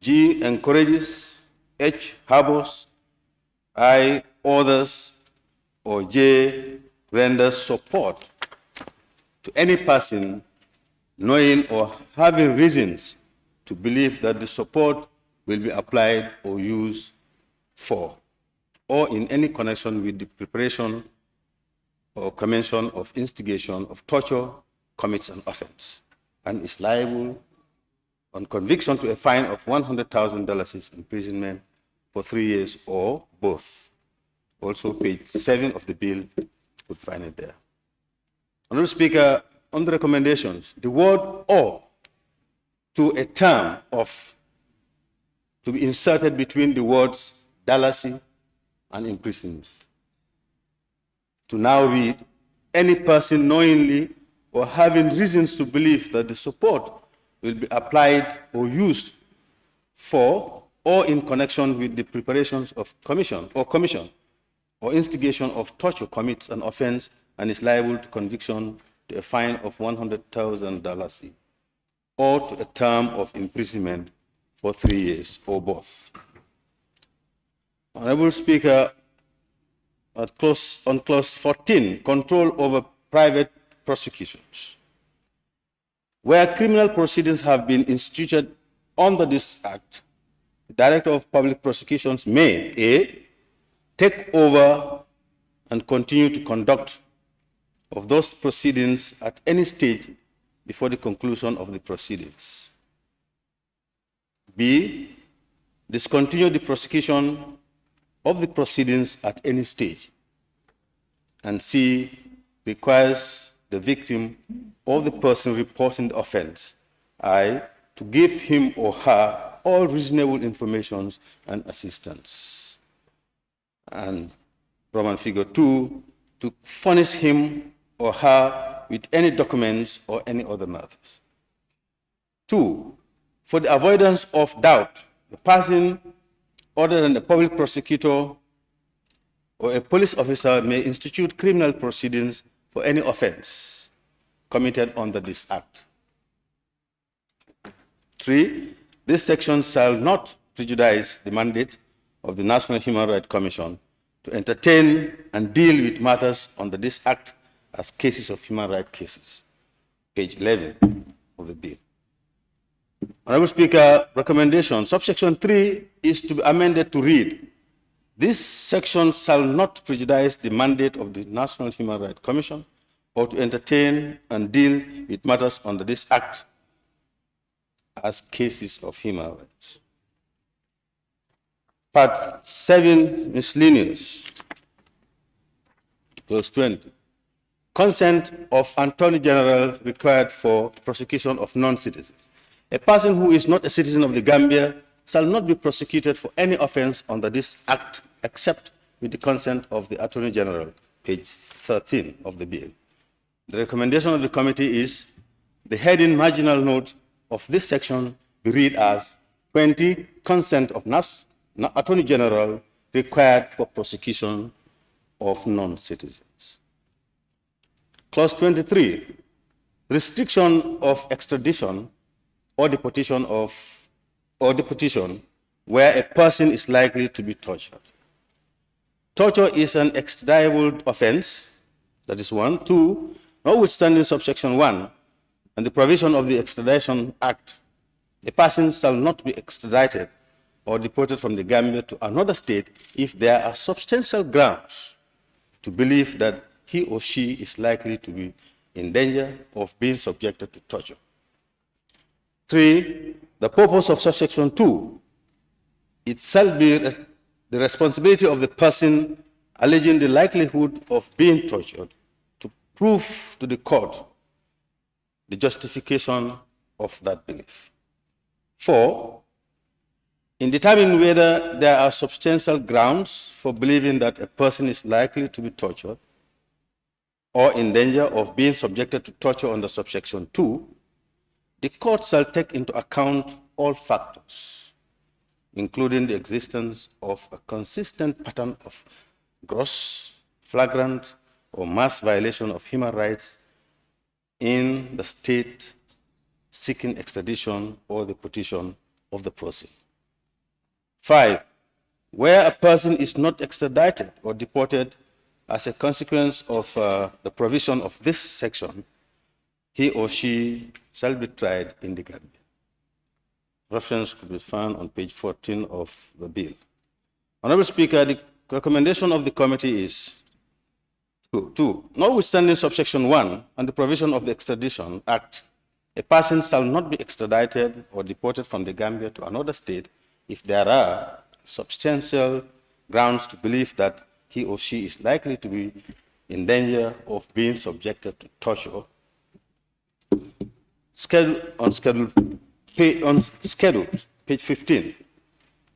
G, encourages, H, harbors, I, orders, or J, renders support to any person knowing or having reasons to believe that the support will be applied or used for, or in any connection with the preparation or commission of instigation of torture, commits an offense, and is liable on conviction to a fine of $100,000 imprisonment for 3 years or both. Also, page 7 of the bill would find it there. Honorable Speaker, on the recommendations, the word or to a term of to be inserted between the words Dalasi and imprisonment. To now read, any person knowingly or having reasons to believe that the support will be applied or used for or in connection with the preparations of commission or instigation of torture commits an offense and is liable to conviction to a fine of $100,000 or to a term of imprisonment for 3 years or both. Honorable Speaker, on clause 14, control over private prosecutions. Where criminal proceedings have been instituted under this Act, the Director of Public Prosecutions may A, take over and continue to conduct of those proceedings at any stage before the conclusion of the proceedings. B, discontinue the prosecution of the proceedings at any stage. And C, requires the victim or the person reporting the offense, I, to give him or her all reasonable information and assistance. And Roman figure 2, to furnish him or her with any documents or any other methods. 2, for the avoidance of doubt, the person other than the public prosecutor or a police officer may institute criminal proceedings for any offense committed under this Act. 3, this section shall not prejudice the mandate of the National Human Rights Commission to entertain and deal with matters under this Act as cases of human rights cases. Page 11 of the bill. Honorable Speaker, recommendation, subsection 3 is to be amended to read, this section shall not prejudice the mandate of the National Human Rights Commission or to entertain and deal with matters under this Act as cases of human rights. Part 7, miscellaneous, verse 20. Consent of Attorney General required for prosecution of non-citizens. A person who is not a citizen of the Gambia shall not be prosecuted for any offense under this Act except with the consent of the Attorney General, page 13 of the bill. The recommendation of the committee is the heading marginal note of this section be read as 20, consent of Attorney General required for prosecution of non-citizens. Clause 23, restriction of extradition or deportation where a person is likely to be tortured. Torture is an extraditable offense, that is 1. 2, notwithstanding subsection 1 and the provision of the Extradition Act, a person shall not be extradited or deported from the Gambia to another state if there are substantial grounds to believe that he or she is likely to be in danger of being subjected to torture. 3, the purpose of subsection 2, it shall be the responsibility of the person alleging the likelihood of being tortured to prove to the court the justification of that belief. 4, in determining whether there are substantial grounds for believing that a person is likely to be tortured or in danger of being subjected to torture under subsection 2, the court shall take into account all factors, including the existence of a consistent pattern of gross, flagrant, or mass violation of human rights in the state seeking extradition or the deportation of the person. 5, where a person is not extradited or deported as a consequence of the provision of this section, he or she shall be tried in the Gambia. Reference could be found on page 14 of the bill. Honorable Speaker, the recommendation of the committee is 2, notwithstanding subsection 1 and the provision of the Extradition Act, a person shall not be extradited or deported from the Gambia to another state if there are substantial grounds to believe that he or she is likely to be in danger of being subjected to torture. Scheduled, page 15,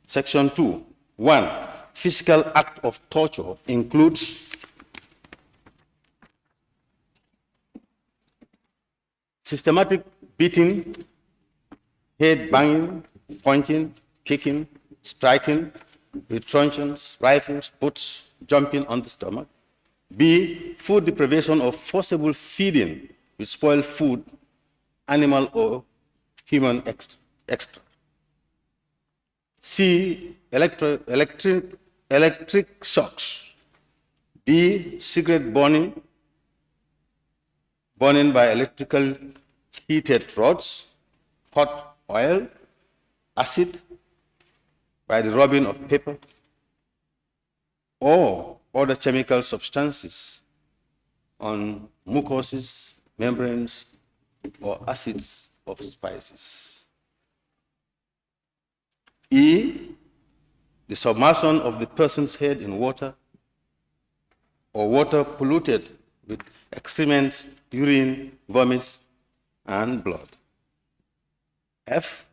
section 2, 1, physical act of torture includes systematic beating, head banging, punching, kicking, striking with truncheons, rifles, boots, jumping on the stomach. B, food deprivation or forcible feeding with spoiled food, animal or human extra. C, electric shocks. D, cigarette burning by electrical heated rods, hot oil, acid by the rubbing of paper, or other chemical substances on mucoses, membranes, or acids of spices. E, the submersion of the person's head in water or water polluted with excrement, urine, vomits, and blood. F,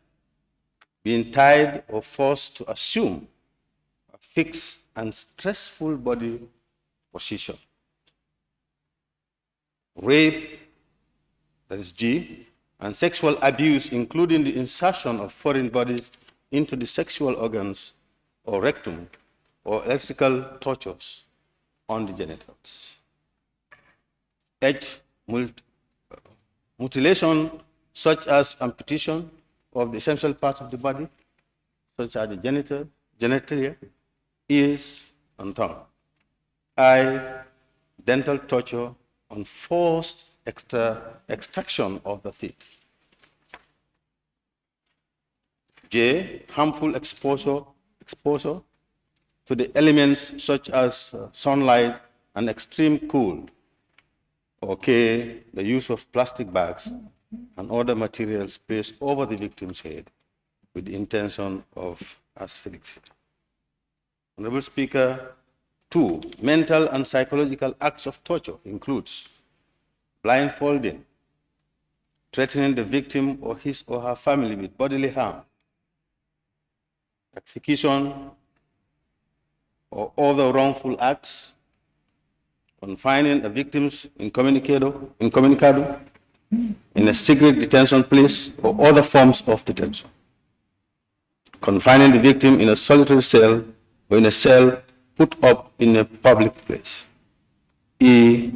being tied or forced to assume a fixed and stressful body position. Rape, that is G, and sexual abuse, including the insertion of foreign bodies into the sexual organs or rectum, or electrical tortures on the genitals. H, mutilation such as amputation of the essential parts of the body, such as the genitalia, ears, and tongue. I, dental torture and forced extraction of the teeth. J, harmful exposure to the elements such as sunlight and extreme cold. Or K, the use of plastic bags and other materials placed over the victim's head with the intention of asphyxiation. Honorable Speaker, 2, mental and psychological acts of torture includes blindfolding, threatening the victim or his or her family with bodily harm, execution or other wrongful acts, confining the victims incommunicado in a secret detention place or other forms of detention, confining the victim in a solitary cell or in a cell put up in a public place. E,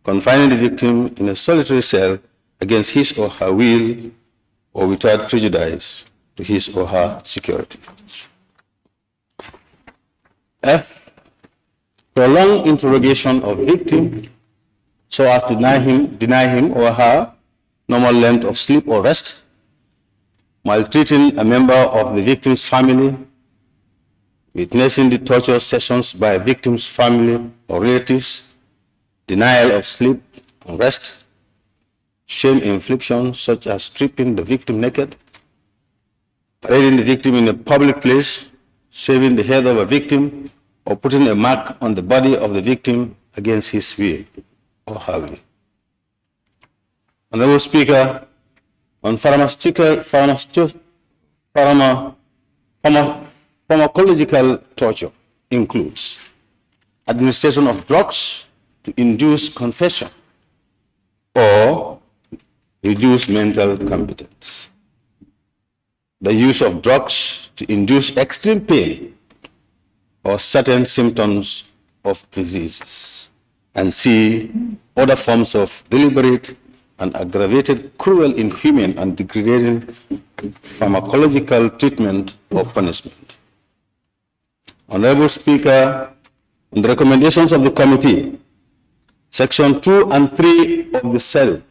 confining the victim in a solitary cell against his or her will or without prejudice to his or her security. F, prolonged interrogation of victim so as to deny him or her normal length of sleep or rest, maltreating a member of the victim's family, witnessing the torture sessions by a victim's family or relatives, denial of sleep and rest, shame infliction such as stripping the victim naked, parading the victim in a public place, shaving the head of a victim, or putting a mark on the body of the victim against his will or her will. Honorable Speaker, on pharmacological torture includes administration of drugs to induce confession or reduce mental competence, the use of drugs to induce extreme pain or certain symptoms of diseases, and C, other forms of deliberate and aggravated, cruel, inhuman, and degrading pharmacological treatment or punishment. Honorable Speaker, on the recommendations of the committee, Section 2 and 3 of the cell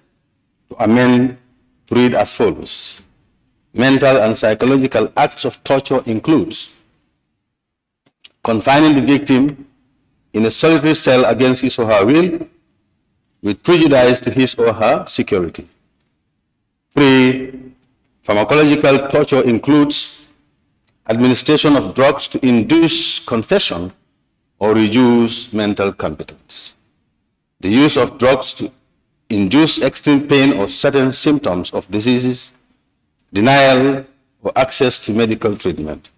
to amend to read as follows. Mental and psychological acts of torture includes confining the victim in a solitary cell against his or her will with prejudice to his or her security. 3, pharmacological torture includes administration of drugs to induce confession or reduce mental competence, the use of drugs to induce extreme pain or certain symptoms of diseases, denial or access to medical treatment,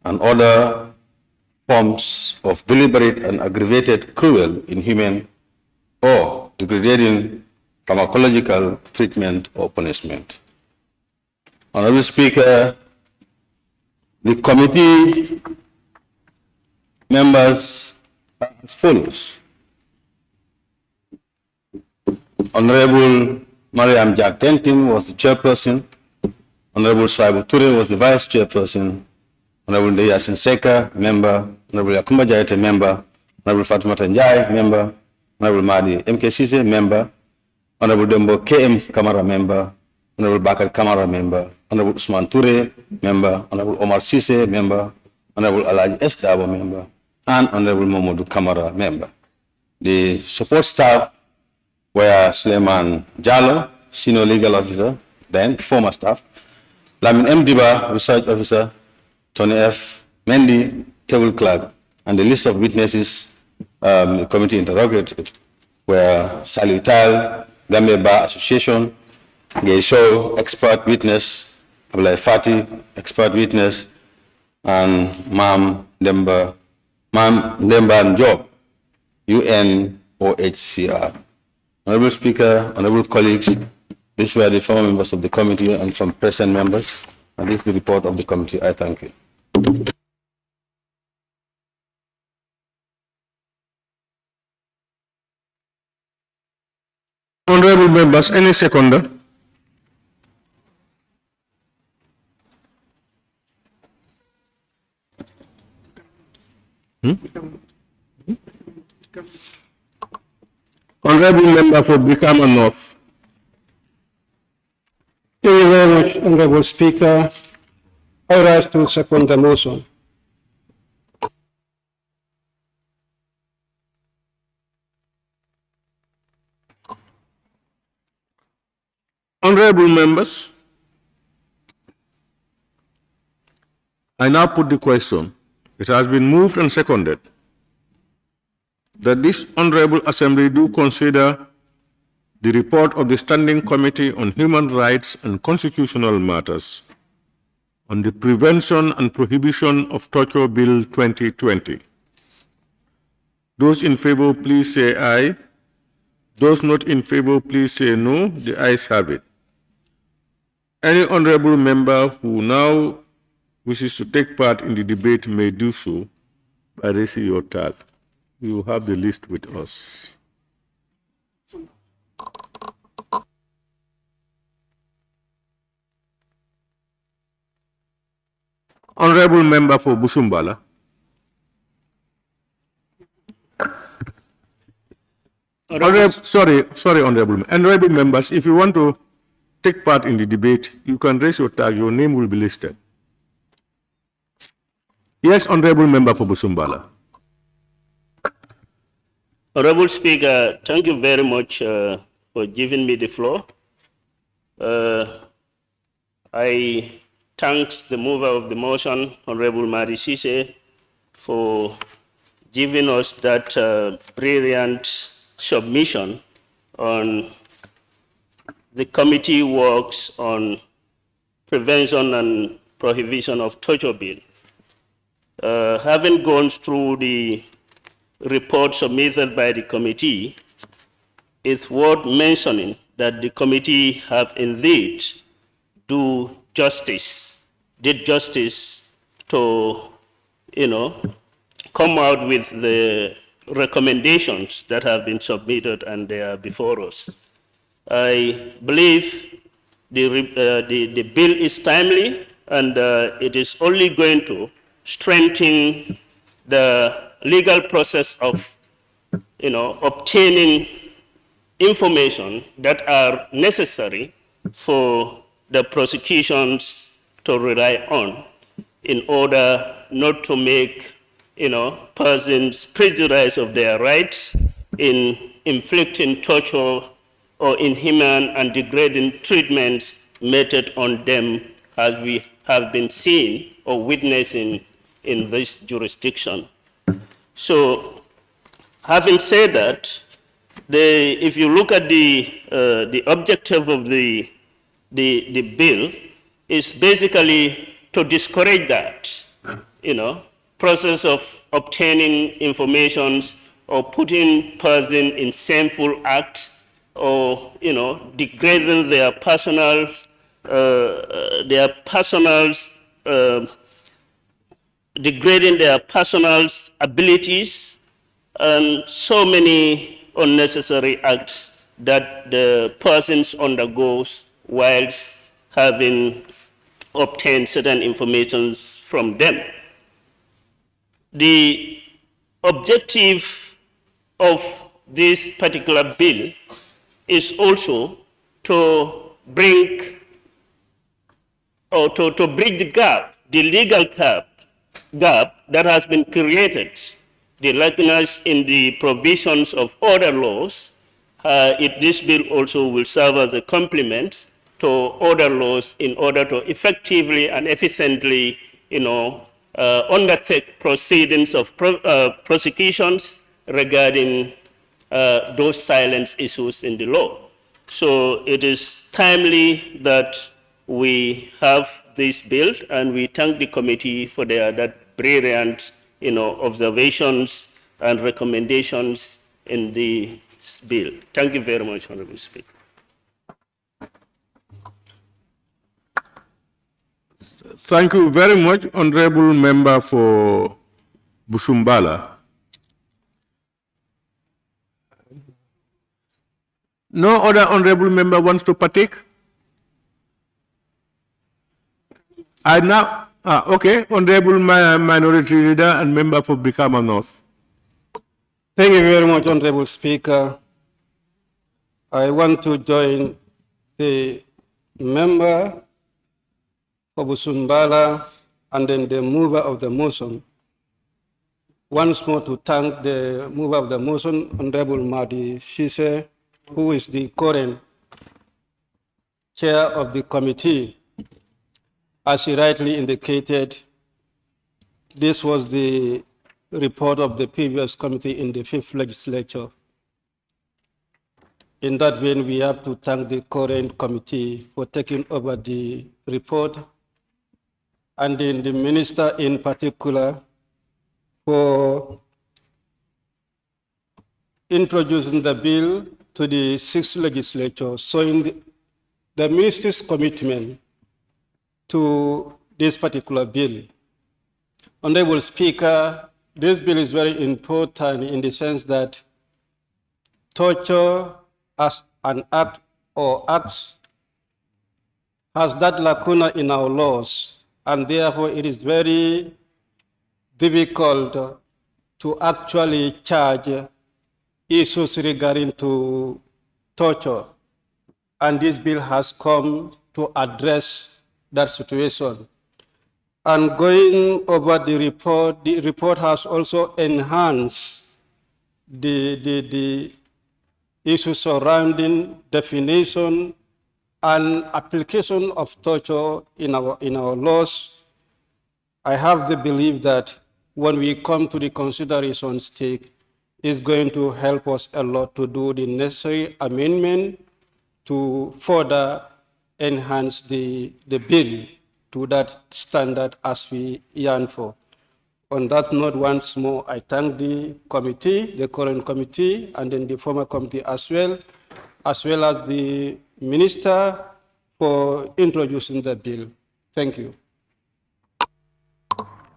and other forms of deliberate and aggravated, cruel, inhuman, or degrading pharmacological treatment or punishment. Honorable Speaker, the committee members are as follows. Honorable Mariam Jack Denton was the chairperson. Honorable Shaibu Ture was the vice chairperson. Honorable Ndeyasin Seka, member. Honorable Yakumba Jayate, member. Honorable Fatimata Njai, member. Honorable Mahdi MK Sise, member. Honorable Dembo KM Kamara, member. Honorable Bakar Kamara, member. Honorable Usman Ture, member. Honorable Omar Sise, member. Honorable Alhagie S. Darbo, member. And Honorable Momodu Kamara, member. The support staff were Suleiman Jallo, senior legal officer, then former staff. Lamin M. Diba, research officer. Tony F. Mendy, table clerk, and the list of witnesses the committee interrogated were Sally Tal, Gambia Bar Association, Gay Show, expert witness, Abulai Fati, expert witness, and Mam Demba Njob, UNOHCR. Honorable Speaker, honorable colleagues, these were the former members of the committee and some present members, and this is the report of the committee. I thank you. Honorable members, any seconder? Honorable member for Brikama North. Thank you very much, Honorable Speaker. I rise to second the motion. Honorable members, I now put the question. It has been moved and seconded that this Honorable Assembly do consider the report of the Standing Committee on Human Rights and Constitutional Matters on the Prevention and Prohibition of Torture Bill 2020. Those in favor, please say aye. Those not in favor, please say no. The ayes have it. Any honorable member who now wishes to take part in the debate may do so by raising your tag. You have the list with us. Honorable member for Busumbala. Honorable members, if you want to take part in the debate, you can raise your tag, your name will be listed. Yes, honorable member for Busumbala. Honorable Speaker, thank you very much for giving me the floor. I thank the mover of the motion, Honorable Mari Sise, for giving us that brilliant submission on the committee works on prevention and prohibition of torture bill. Having gone through the report submitted by the committee, it's worth mentioning that the committee have indeed did justice to, come out with the recommendations that have been submitted and they are before us. I believe the bill is timely and it is only going to strengthen the legal process of obtaining information that are necessary for the prosecutions to rely on in order not to make persons prejudice of their rights in inflicting torture or inhuman and degrading treatments meted on them as we have been seeing or witnessing in this jurisdiction. So, having said that, if you look at the objective of the bill, is basically to discourage that, process of obtaining information or putting person in shameful acts or degrading their personal abilities and so many unnecessary acts that the persons undergoes whilst having obtained certain information from them. The objective of this particular bill is also to bring or to bridge the gap, the legal gap that has been created, the lacunas in the provisions of other laws. This bill also will serve as a complement to other laws in order to effectively and efficiently, undertake proceedings of prosecutions regarding those silence issues in the law. So it is timely that we have this bill, and we thank the committee for that brilliant, observations and recommendations in the bill. Thank you very much, Honorable Speaker. Thank you very much, Honorable Member for Busumbala. No other honorable member wants to partake? I now, okay, Honorable Minority Leader and Member for Brikama North. Thank you very much, Honorable Speaker. I want to join the member for Busumbala and then the mover of the motion. Once more to thank the mover of the motion, Honorable Madi Sise, who is the current chair of the committee. As he rightly indicated, this was the report of the previous committee in the 5th legislature. In that vein, we have to thank the current committee for taking over the report, and then the minister in particular for introducing the bill to the 6th legislature, showing the minister's commitment to this particular bill. Honorable Speaker, this bill is very important in the sense that torture as an act or acts has that lacuna in our laws, and therefore it is very difficult to actually charge issues regarding to torture. And this bill has come to address that situation. And going over the report has also enhanced the issues surrounding definition and application of torture in our laws. I have the belief that when we come to the consideration stage, it's going to help us a lot to do the necessary amendment to further enhance the bill to that standard as we yearn for. On that note, once more, I thank the committee, the current committee, and then the former committee as well as the minister for introducing the bill. Thank you.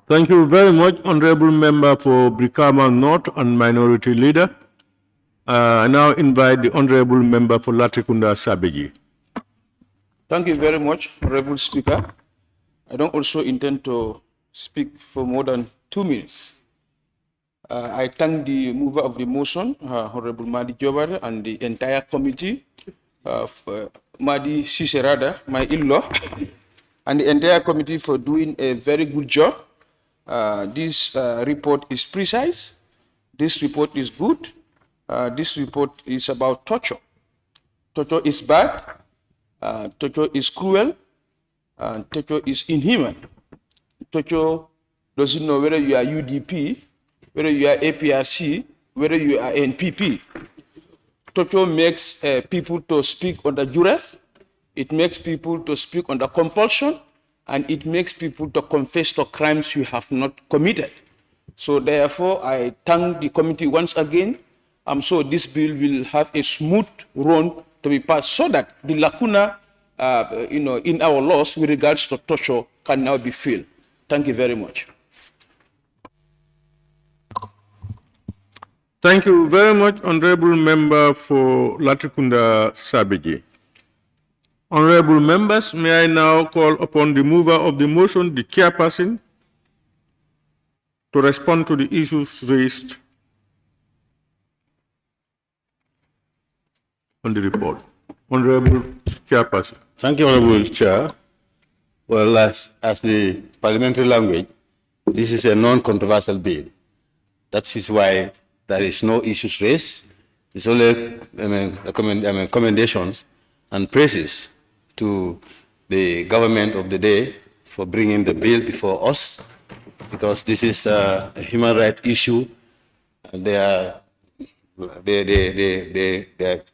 Thank you very much, Honorable Member for Brikama North and Minority Leader. I now invite the Honorable Member for Latrikunda Sabiji. Thank you very much, Honorable Speaker. I don't also intend to speak for more than 2 minutes. I thank the mover of the motion, Honorable Madi Jobare, and the entire committee, Madi Siserada, my in-law, and the entire committee for doing a very good job. This report is precise. This report is good. This report is about torture. Torture is bad. Torture is cruel. Torture is inhuman. Torture doesn't know whether you are UDP, whether you are APRC, whether you are NPP. Torture makes people to speak under duress. It makes people to speak under compulsion, and it makes people to confess to crimes you have not committed. So therefore, I thank the committee once again. I'm sure this bill will have a smooth run to be passed so that the lacuna in our laws with regards to torture can now be filled. Thank you very much. Thank you very much, Honorable Member for Latrikunda Sabiji. Honorable members, may I now call upon the mover of the motion, the chairperson, to respond to the issues raised on the report. Honorable Chairperson. Thank you, Honorable Chair. Well, as the parliamentary language, this is a non-controversial bill. That is why there is no issues raised. It's only commendations and praises to the government of the day for bringing the bill before us, because this is a human rights issue. They are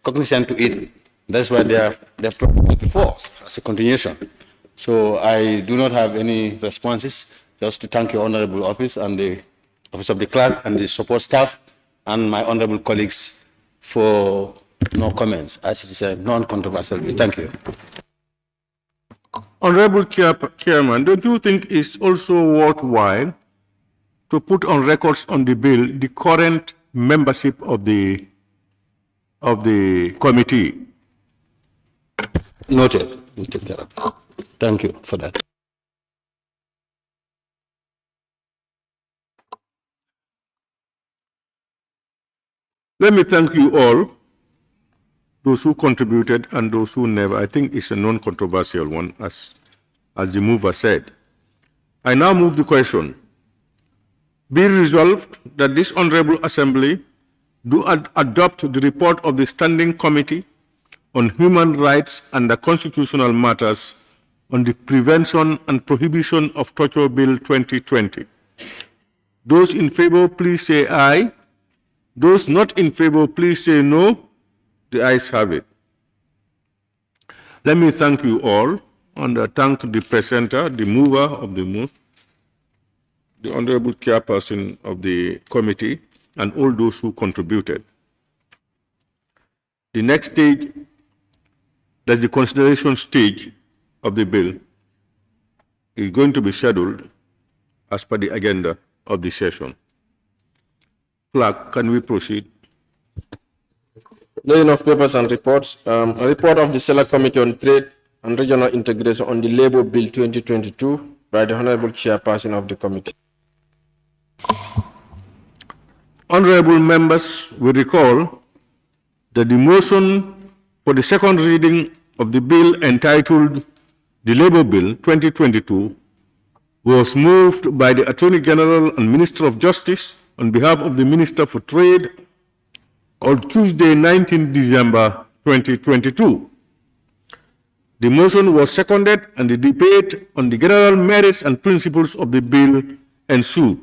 cognizant to it. That's why they have brought it before us as a continuation. So I do not have any responses, just to thank your honorable office and the office of the clerk and the support staff and my honorable colleagues for no comments, as it is a non-controversial bill. Thank you. Honorable Chairman, don't you think it's also worthwhile to put on records on the bill the current membership of the committee? Noted. We'll take care of that. Thank you for that. Let me thank you all, those who contributed and those who never. I think it's a non-controversial one, as the mover said. I now move the question. Be resolved that this Honorable Assembly do adopt the report of the Standing Committee on Human Rights and the Constitutional Matters on the Prevention and Prohibition of Torture Bill 2020. Those in favor, please say aye. Those not in favor, please say no. The ayes have it. Let me thank you all and thank the presenter, the mover of the move, the Honorable Chairperson of the committee, and all those who contributed. The next stage, that's the consideration stage of the bill, is going to be scheduled as per the agenda of the session. Clerk, can we proceed? Laying of papers and reports. A report of the Select Committee on Trade and Regional Integration on the Labour Bill 2022 by the Honorable Chairperson of the committee. Honorable members will recall that the motion for the second reading of the bill entitled the Labour Bill 2022 was moved by the Attorney General and Minister of Justice on behalf of the Minister for Trade on Tuesday, 19 December 2022. The motion was seconded and the debate on the general merits and principles of the bill ensued.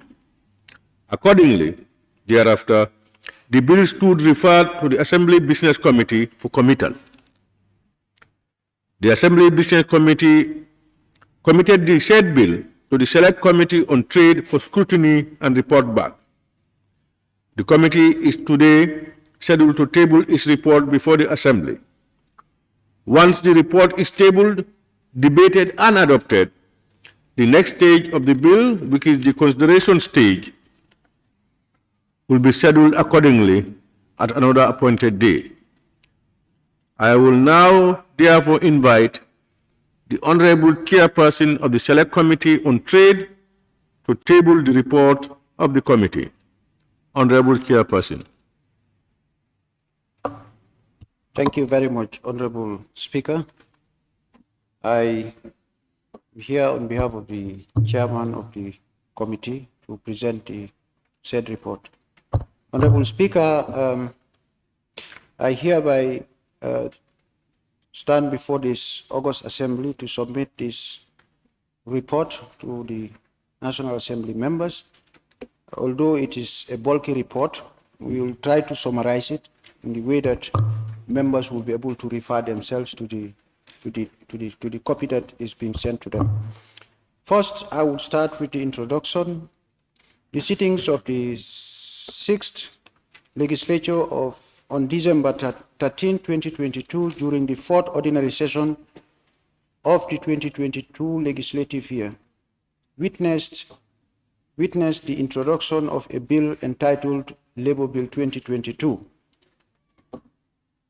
Accordingly, thereafter, the bill stood referred to the Assembly Business Committee for committal. The Assembly Business Committee committed the said bill to the Select Committee on Trade for scrutiny and report back. The committee is today scheduled to table its report before the Assembly. Once the report is tabled, debated and adopted, the next stage of the bill, which is the consideration stage, will be scheduled accordingly at another appointed day. I will now therefore invite the Honorable Chairperson of the Select Committee on Trade to table the report of the committee. Honorable Chairperson. Thank you very much, Honorable Speaker. I am here on behalf of the Chairman of the committee to present the said report. Honorable Speaker, I hereby stand before this August Assembly to submit this report to the National Assembly members. Although it is a bulky report, we will try to summarize it in the way that members will be able to refer themselves to the copy that is being sent to them. First, I will start with the introduction. The sittings of the 6th legislature on December 13, 2022, during the 4th ordinary session of the 2022 legislative year, witnessed the introduction of a bill entitled Labour Bill 2022.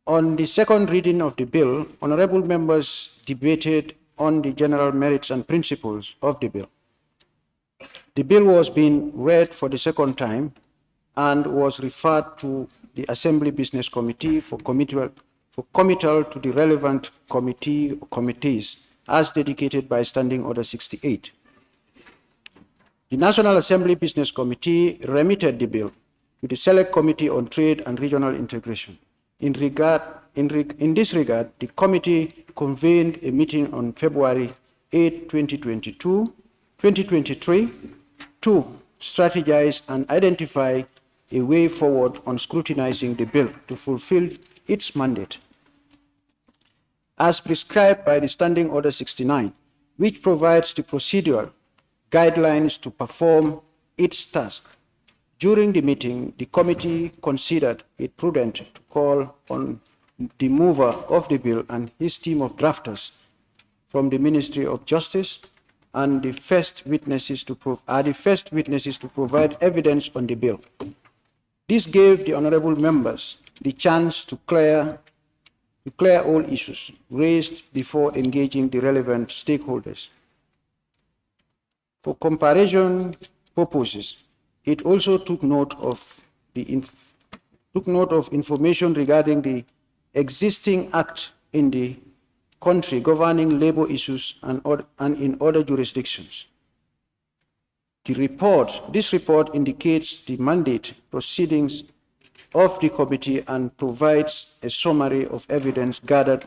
On the second reading of the bill, honorable members debated on the general merits and principles of the bill. The bill was being read for the second time and was referred to the Assembly Business Committee for committal to the relevant committee or committees as dedicated by Standing Order 68. The National Assembly Business Committee remitted the bill to the Select Committee on Trade and Regional Integration. In this regard, the committee convened a meeting on February 8, 2023 to strategize and identify a way forward on scrutinizing the bill to fulfill its mandate, as prescribed by the Standing Order 69, which provides the procedural guidelines to perform its task. During the meeting, the committee considered it prudent to call on the mover of the bill and his team of drafters from the Ministry of Justice and the first witnesses to provide evidence on the bill. This gave the honorable members the chance to clear all issues raised before engaging the relevant stakeholders. For comparison purposes, it also took note of information regarding the existing act in the country governing labor issues and in other jurisdictions. This report indicates the mandate proceedings of the committee and provides a summary of evidence gathered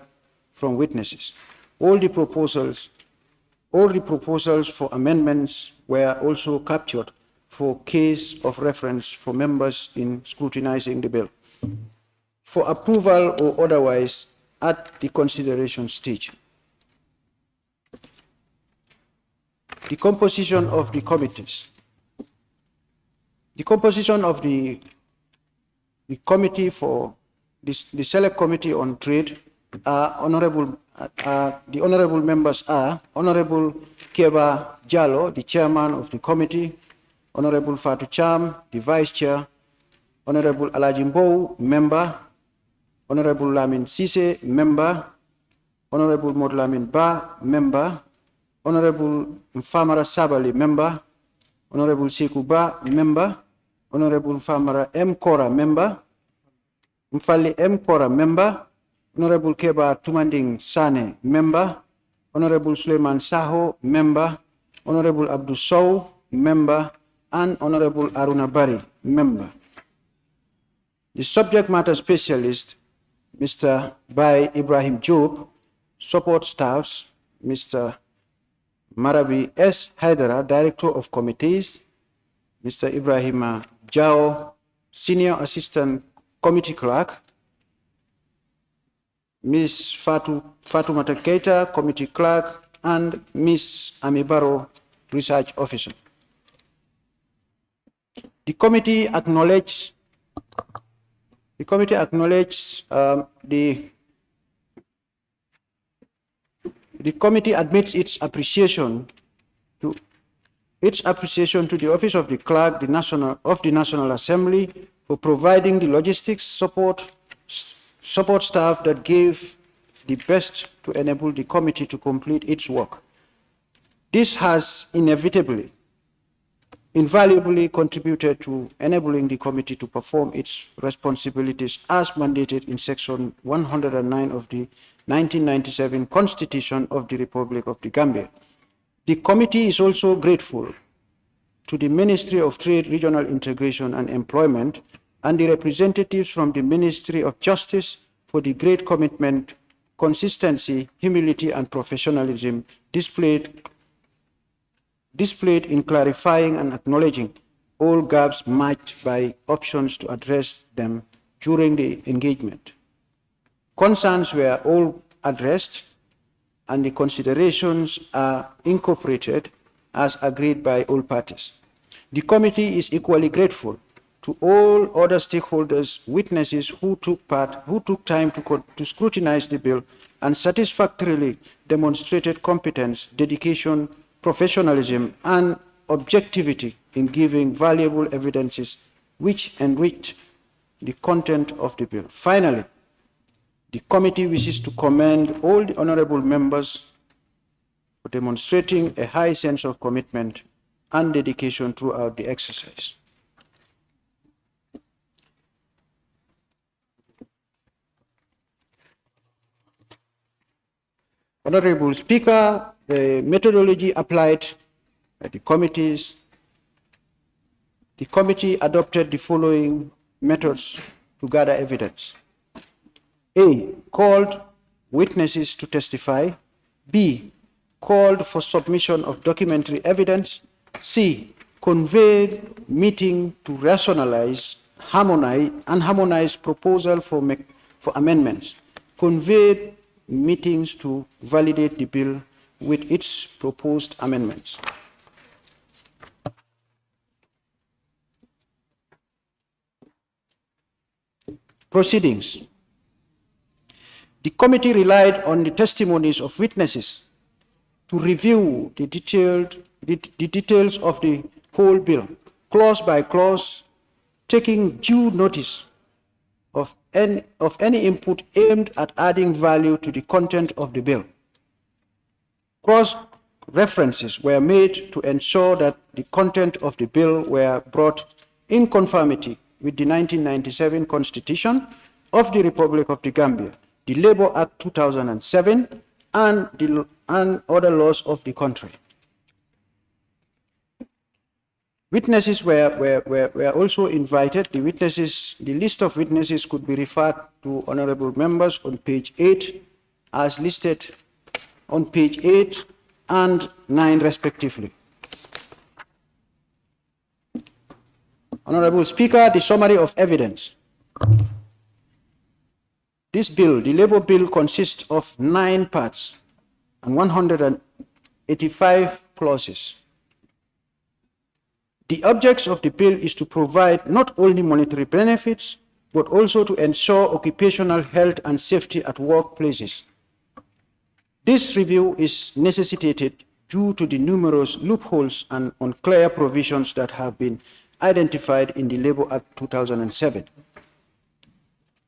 from witnesses. All the proposals for amendments were also captured for case of reference for members in scrutinizing the bill, for approval or otherwise at the consideration stage. The composition of the committees. The composition of the committee for the Select Committee on Trade the honorable members are Honorable Keba Jallo, the chairman of the committee, Honorable Fatu Cham, the vice chair, Honorable Alhagie Mbow, member, Honorable Lamin Sise, member, Honorable Modlamin Ba, member, Honorable Mfamara Sabali, member, Honorable Sekou Ba, member, Honorable Mfamara M. Kora, member, Mfali M. Kora, member, Honorable Keba Tumanding Sane, member, Honorable Suleiman Saho, member, Honorable Abdul Sow, member, and Honorable Aruna Bari, member. The subject matter specialist, Mr. Bai Ibrahim Job, support staffs, Mr. Marabi S. Haidara, Director of Committees, Mr. Ibrahim Jao, Senior Assistant Committee Clerk, Ms. Fatumata Keita, Committee Clerk, and Ms. Amibaro, Research Officer. The committee acknowledged the committee admits its appreciation to the Office of the Clerk of the National Assembly for providing the logistics support staff that gave the best to enable the committee to complete its work. This has invaluably contributed to enabling the committee to perform its responsibilities as mandated in Section 109 of the 1997 Constitution of the Republic of the Gambia. The committee is also grateful to the Ministry of Trade, Regional Integration and Employment and the representatives from the Ministry of Justice for the great commitment, consistency, humility, and professionalism displayed in clarifying and acknowledging all gaps marked by options to address them during the engagement. Concerns were all addressed and the considerations are incorporated as agreed by all parties. The committee is equally grateful to all other stakeholders, witnesses who took time to scrutinize the bill and satisfactorily demonstrated competence, dedication, professionalism, and objectivity in giving valuable evidences which enriched the content of the bill. Finally, the committee wishes to commend all the honorable members for demonstrating a high sense of commitment and dedication throughout the exercise. Honorable Speaker, the methodology applied by the committees. The committee adopted the following methods to gather evidence. A, called witnesses to testify. B, called for submission of documentary evidence. C, convened meeting to rationalize, harmonize proposal for amendments. Convened meetings to validate the bill with its proposed amendments. proceedings. The committee relied on the testimonies of witnesses to review the details of the whole bill, clause by clause, taking due notice of any input aimed at adding value to the content of the bill. Cross-references were made to ensure that the content of the bill were brought in conformity with the 1997 Constitution of the Republic of the Gambia, the Labour Act 2007, and other laws of the country. Witnesses were also invited. The list of witnesses could be referred to honorable members on page 8, as listed on page 8 and 9 respectively. Honorable Speaker, the summary of evidence. This bill, the Labour Bill, consists of 9 parts and 185 clauses. The objects of the bill is to provide not only monetary benefits, but also to ensure occupational health and safety at workplaces. This review is necessitated due to the numerous loopholes and unclear provisions that have been identified in the Labour Act 2007.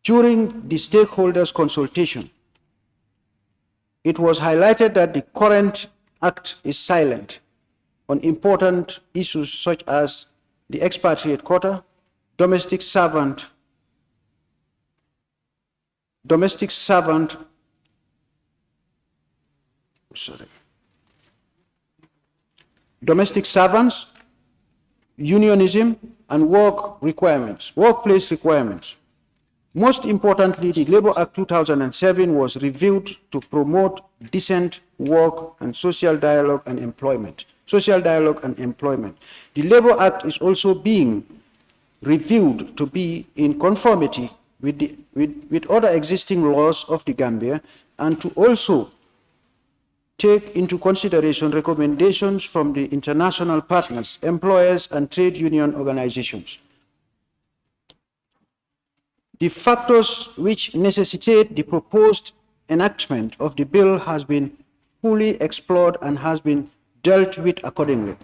During the stakeholders' consultation, it was highlighted that the current Act is silent on important issues such as the expatriate quota, domestic servants, unionism, and workplace requirements. Most importantly, the Labour Act 2007 was reviewed to promote decent work and social dialogue and employment. The Labour Act is also being reviewed to be in conformity with other existing laws of the Gambia, and to also take into consideration recommendations from the international partners, employers, and trade union organizations. The factors which necessitate the proposed enactment of the bill has been fully explored and has been dealt with accordingly.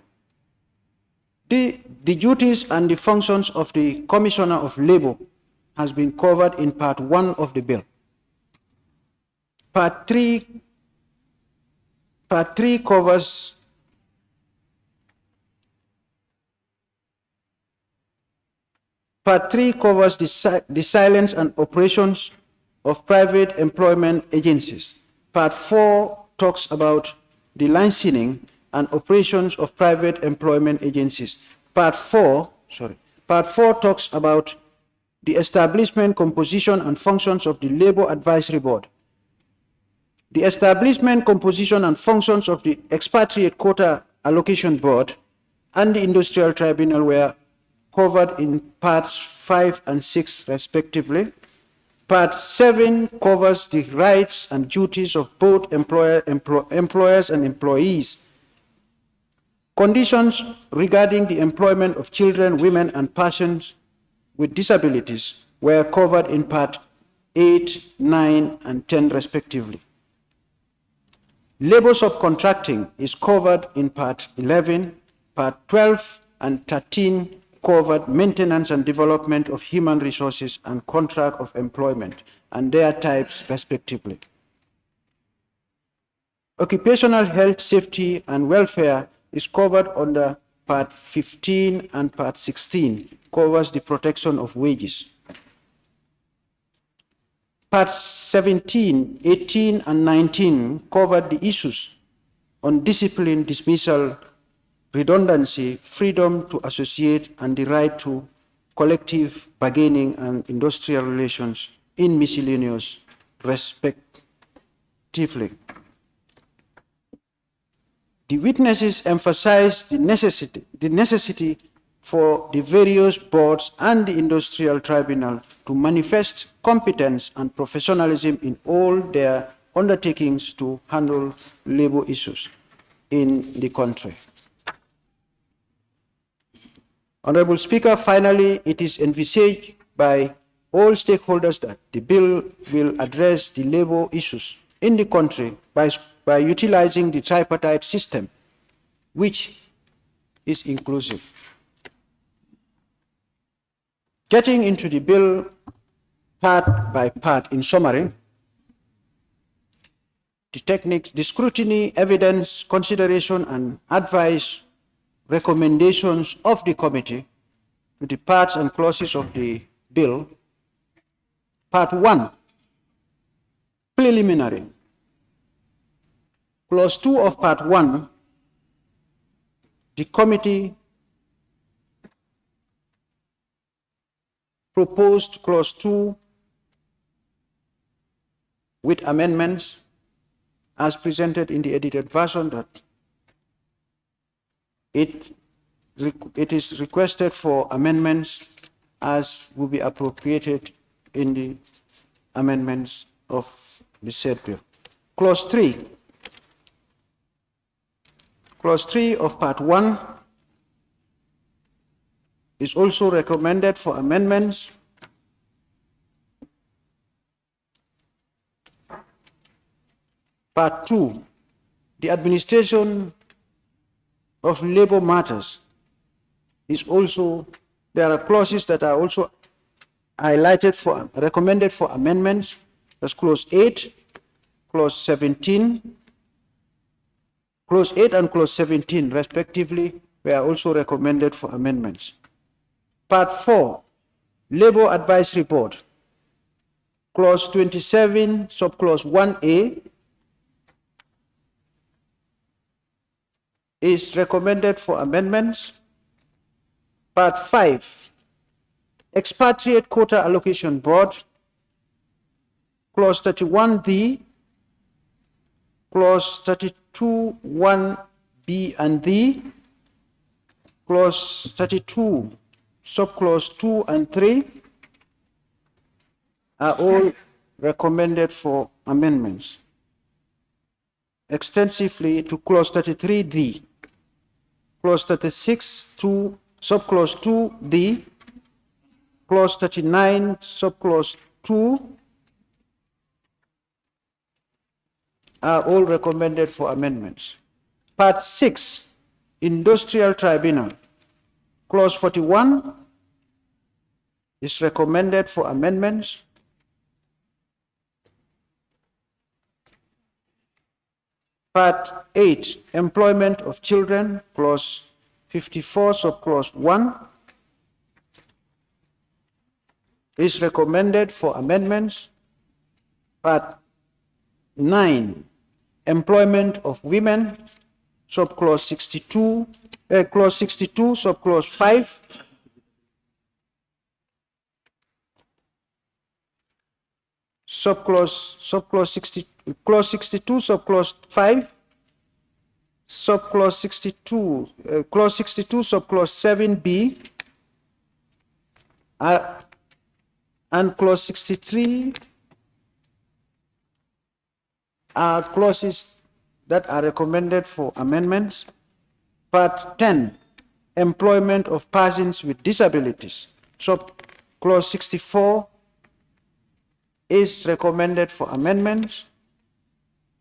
The duties and the functions of the Commissioner of Labour has been covered in Part 1 of the bill. Part 3 covers the silence and operations of private employment agencies. Part 4 talks about the licensing and operations of private employment agencies. Part 4 talks about the establishment, composition, and functions of the Labour Advisory Board. The establishment, composition, and functions of the Expatriate Quota Allocation Board and the Industrial Tribunal were covered in Parts 5 and 6 respectively. Part 7 covers the rights and duties of both employers and employees. Conditions regarding the employment of children, women, and persons with disabilities were covered in Part 8, 9, and 10 respectively. Labor subcontracting is covered in Part 11, Part 12 and 13 covered maintenance and development of human resources and contract of employment and their types respectively. Occupational health, safety, and welfare is covered under Part 15, and Part 16 covers the protection of wages. Parts 17, 18, and 19 covered the issues on discipline, dismissal, redundancy, freedom to associate, and the right to collective bargaining and industrial relations in miscellaneous respectively. The witnesses emphasized the necessity for the various boards and the industrial tribunal to manifest competence and professionalism in all their undertakings to handle labor issues in the country. Honorable Speaker, finally, it is envisaged by all stakeholders that the bill will address the labor issues in the country by utilizing the tripartite system, which is inclusive. Getting into the bill part by part, in summary, the techniques, the scrutiny, evidence, consideration, and advice recommendations of the committee to the parts and clauses of the bill. Part 1, preliminary. Clause 2 of Part 1, the committee proposed Clause 2 with amendments as presented in the edited version, that it is requested for amendments as will be appropriated in the amendments of the said bill. Clause 3. Clause 3 of Part 1 is also recommended for amendments. Part 2, the administration of labor matters is also, there are clauses that are also highlighted for, recommended for amendments. That's Clause 8, Clause 17. Clause 8 and Clause 17, respectively, were also recommended for amendments. Part 4, Labor Advisory Board. Clause 27, Subclause 1A, is recommended for amendments. Part 5, Expatriate Quota Allocation Board. Clause 31D, Clause 32, 1B and D, Clause 32, Subclause 2 and 3 are all recommended for amendments. Extensively to Clause 33D, Clause 36 to Subclause 2D, Clause 39, Subclause 2 are all recommended for amendments. Part 6, Industrial Tribunal. Clause 41 is recommended for amendments. Part 8, Employment of Children. Clause 54, Subclause 1 is recommended for amendments. Part 9, Employment of Women, Subclause 62, Clause 62, Subclause 5. Subclause 60, Clause 62, Subclause 5, Subclause 62, Clause 62, Subclause 7B, and Clause 63 are clauses that are recommended for amendments. Part 10, Employment of Persons with Disabilities. Subclause 64 is recommended for amendments.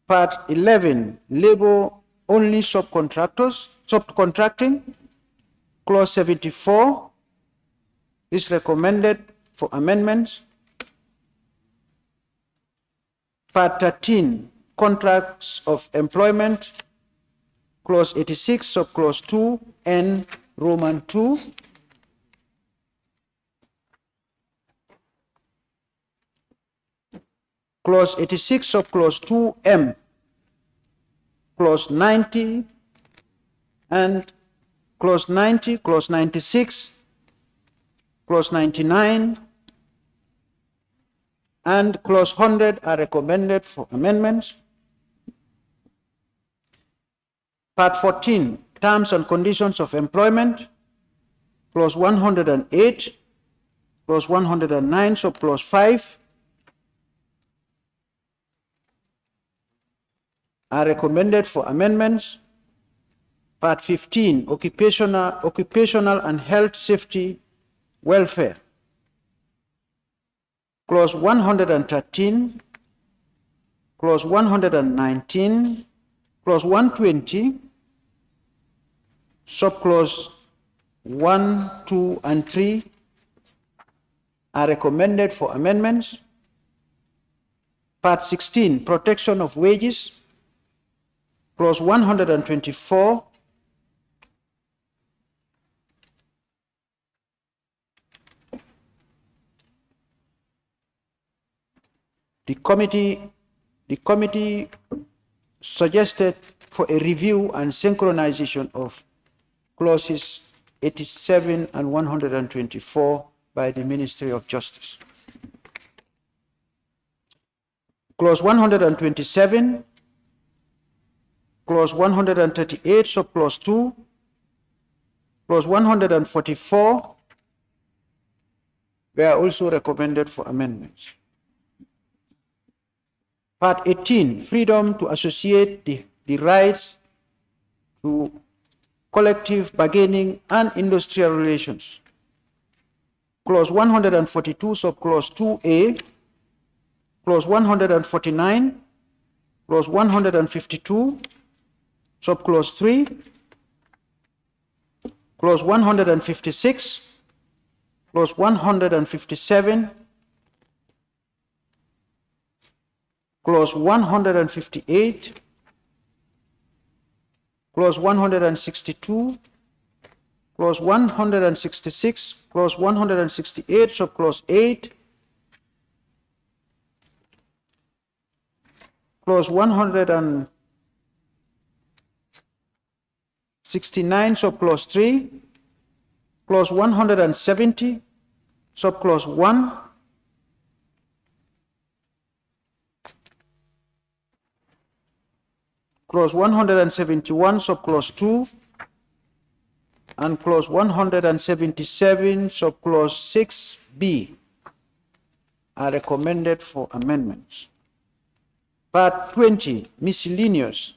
Part 11, Labor-only subcontracting. Clause 74 is recommended for amendments. Part 13, Contracts of Employment. Clause 86, Subclause 2 and Roman 2. Clause 86, Subclause 2M, Clause 90, and Clause 90, Clause 96, Clause 99, and Clause 100 are recommended for amendments. Part 14, Terms and Conditions of Employment. Clause 108, Clause 109, Subclause 5, are recommended for amendments. Part 15, Occupational and Health Safety Welfare. Clause 113, Clause 119, Clause 120, Subclause 1, 2, and 3 are recommended for amendments. Part 16, protection of wages, Clause 124, the committee suggested for a review and synchronization of clauses 87 and 124 by the Ministry of Justice. Clause 127, Clause 138, Subclause 2, Clause 144 were also recommended for amendments. Part 18, freedom to associate, the rights to collective bargaining and industrial relations. Clause 142, Subclause 2A, Clause 149, Clause 152, Subclause 3, Clause 156, Clause 157, Clause 158, Clause 162, Clause 166, Clause 168, Subclause 8, Clause 169, Subclause 3, Clause 170, Subclause 1, Clause 171, Subclause 2, and Clause 177, Subclause 6B are recommended for amendments. Part 20, miscellaneous.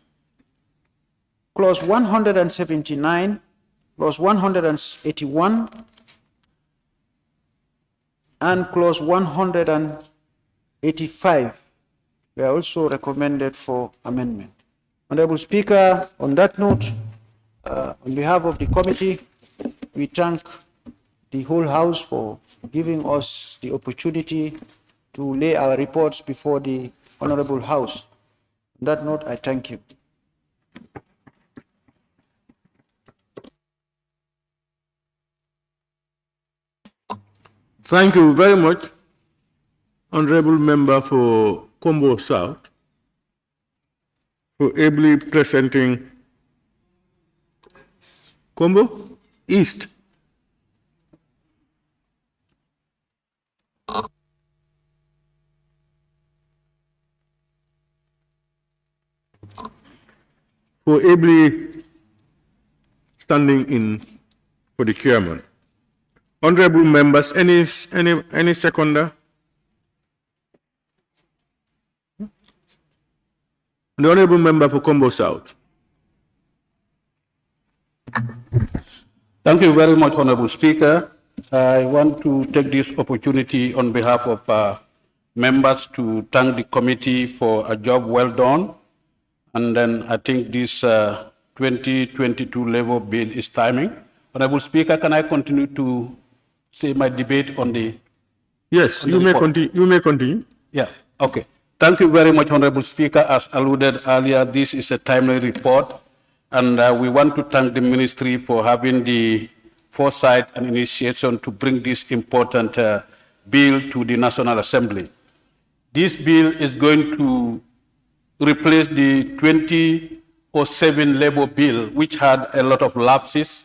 Clause 179, Clause 181, and Clause 185 were also recommended for amendment. Honorable Speaker, on that note, on behalf of the committee, we thank the whole House for giving us the opportunity to lay our reports before the Honorable House. On that note, I thank you. Thank you very much, Honorable Member for Combo South, for ably presenting Combo East. For ably standing in for the chairman. Honorable members, any seconder? The honorable member for Combo South. Thank you very much, Honorable Speaker. I want to take this opportunity on behalf of members to thank the committee for a job well done. And then I think this 2022 Labour Bill is timing. Honorable Speaker, can I continue to say my debate on the... Yes, you may continue. You may continue. Yeah, okay. Thank you very much, Honorable Speaker. As alluded earlier, this is a timely report, and we want to thank the Ministry for having the foresight and initiation to bring this important bill to the National Assembly. This bill is going to replace the 2007 Labour Bill, which had a lot of lapses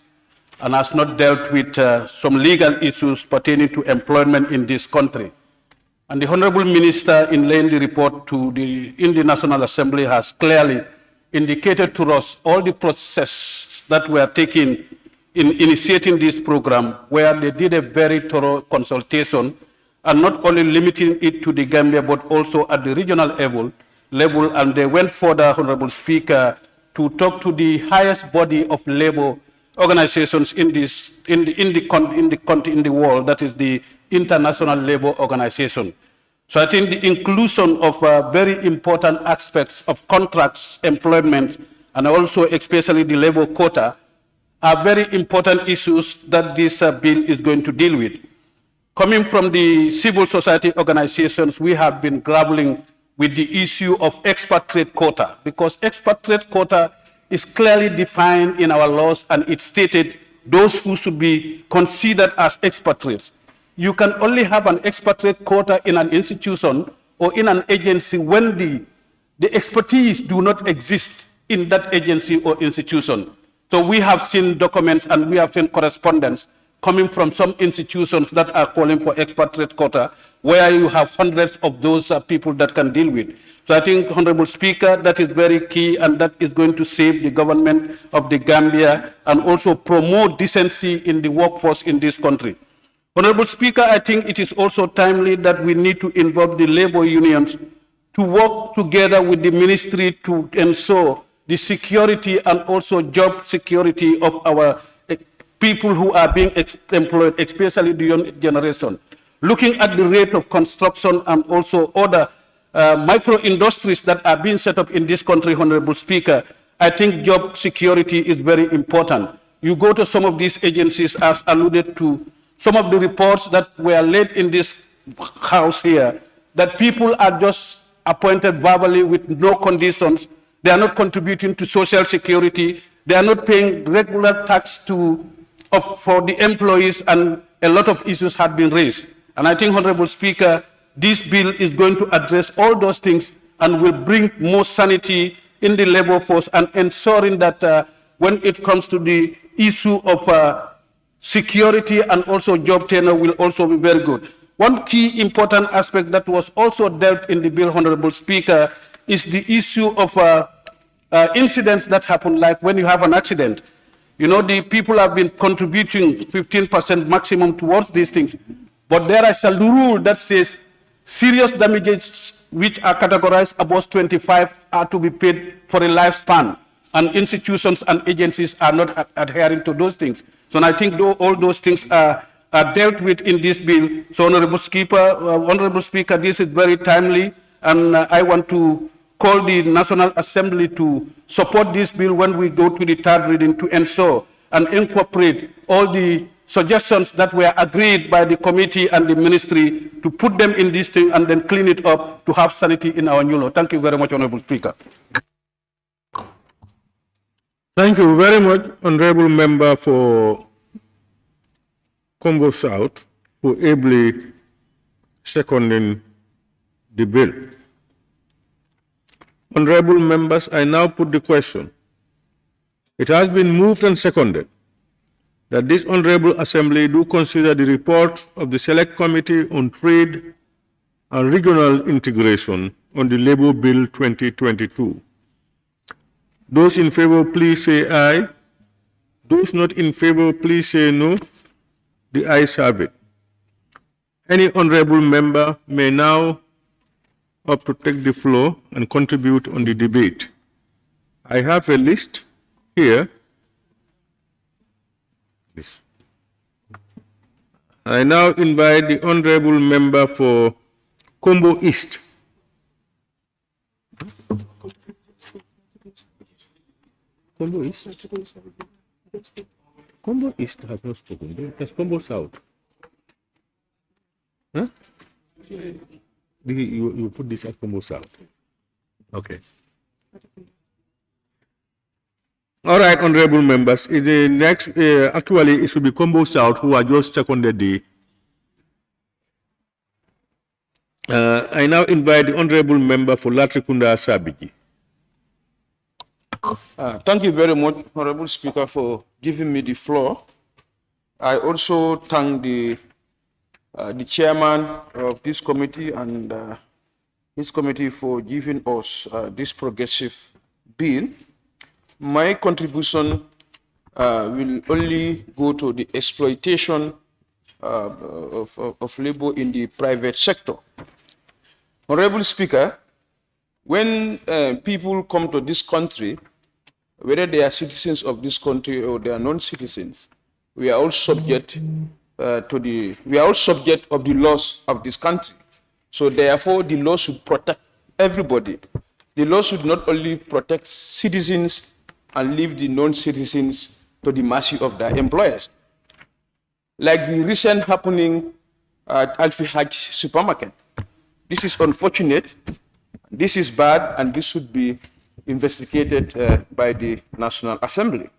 and has not dealt with some legal issues pertaining to employment in this country. And the Honorable Minister, in laying the report in the National Assembly, has clearly indicated to us all the processes that were taken in initiating this program, where they did a very thorough consultation, and not only limiting it to the Gambia, but also at the regional level, and they went further, Honorable Speaker, to talk to the highest body of labor organizations in the world, that is the International Labour Organization. So I think the inclusion of very important aspects of contracts, employment, and also especially the labor quota are very important issues that this bill is going to deal with. Coming from the civil society organizations, we have been grappling with the issue of expatriate quota, because expatriate quota is clearly defined in our laws, and it stated those who should be considered as expatriates. You can only have an expatriate quota in an institution or in an agency when the expertise do not exist in that agency or institution. So we have seen documents and we have seen correspondence coming from some institutions that are calling for expatriate quota, where you have hundreds of those people that can deal with. So I think, Honorable Speaker, that is very key, and that is going to save the government of the Gambia and also promote decency in the workforce in this country. Honorable Speaker, I think it is also timely that we need to involve the labor unions to work together with the ministry to ensure the security and also job security of our people who are being employed, especially the young generation. Looking at the rate of construction and also other micro industries that are being set up in this country, Honorable Speaker, I think job security is very important. You go to some of these agencies, as alluded to, some of the reports that were laid in this house here, that people are just appointed verbally with no conditions. They are not contributing to social security. They are not paying regular tax for the employees, and a lot of issues have been raised. And I think, Honorable Speaker, this bill is going to address all those things and will bring more sanity in the labor force, and ensuring that when it comes to the issue of security and also job tenure will also be very good. One key important aspect that was also dealt in the bill, Honorable Speaker, is the issue of incidents that happen, like when you have an accident. You know, the people have been contributing 15% maximum towards these things, but there is a rule that says serious damages which are categorized above 25 are to be paid for a lifespan, and institutions and agencies are not adhering to those things. So I think all those things are dealt with in this bill. So Honorable Speaker, this is very timely, and I want to call the National Assembly to support this bill when we go to the third reading, to ensure and incorporate all the suggestions that were agreed by the committee and the ministry, to put them in this thing and then clean it up to have sanity in our new law. Thank you very much, Honorable Speaker. Thank you very much, Honorable Member for Combo South, for ably seconding the bill. Honorable members, I now put the question. It has been moved and seconded that this Honorable Assembly do consider the report of the Select Committee on Trade and Regional Integration on the Labour Bill 2022. Those in favor, please say aye. Those not in favor, please say no. The ayes have it. Any honorable member may now opt to take the floor and contribute on the debate. I have a list here. I now invite the honorable member for Combo East. Combo East? Combo East has not spoken. There's Combo South. Huh? You put this at Combo South. Okay. All right, honorable members. Is the next, actually, it should be Combo South who are just seconded the. I now invite the honorable member for Latrikunda Sabiji. Thank you very much, Honorable Speaker, for giving me the floor. I also thank the chairman of this committee and his committee for giving us this progressive bill. My contribution will only go to the exploitation of labor in the private sector. Honorable Speaker, when people come to this country, whether they are citizens of this country or they are non-citizens, we are all subject of the laws of this country. So therefore, the law should protect everybody. The law should not only protect citizens and leave the non-citizens to the mercy of their employers. Like the recent happening at Alhagie supermarket. This is unfortunate, this is bad, and this should be investigated by the National Assembly.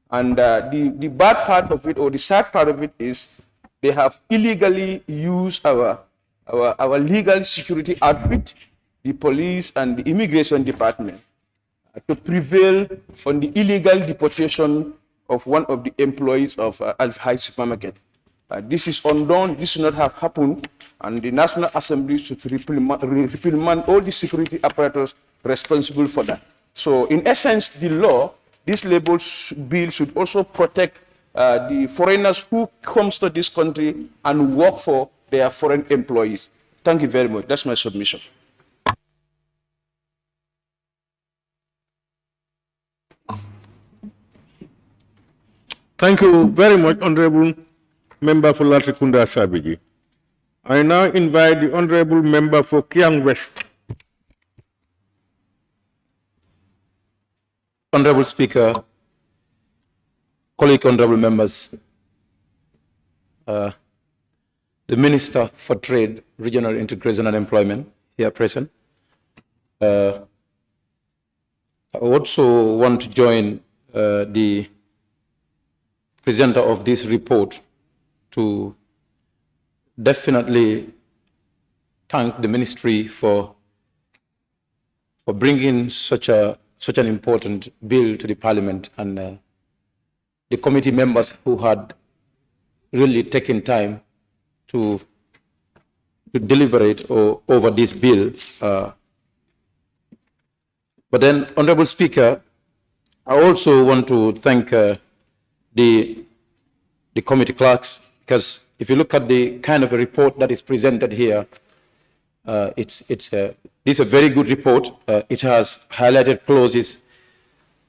And the bad part of it, or the sad part of it, is they have illegally used our legal security outfit, the police and the immigration department, to prevail on the illegal deportation of one of the employees of Alhagie supermarket. This is undone, this should not have happened, and the National Assembly should reprimand all the security apparatus responsible for that. So in essence, the law, this label bill should also protect the foreigners who comes to this country and work for their foreign employees. Thank you very much. That's my submission. Thank you very much, Honorable Member for Latrikunda Sabiji. I now invite the Honorable Member for Kiang West. Honorable Speaker, colleague honorable members, the Minister for Trade, Regional Integration and Employment here present. I also want to join the presenter of this report to definitely thank the ministry for bringing such an important bill to the Parliament, and the committee members who had really taken time to deliberate over this bill. But then, Honorable Speaker, I also want to thank the committee clerks, because if you look at the kind of a report that is presented here, this is a very good report. It has highlighted clauses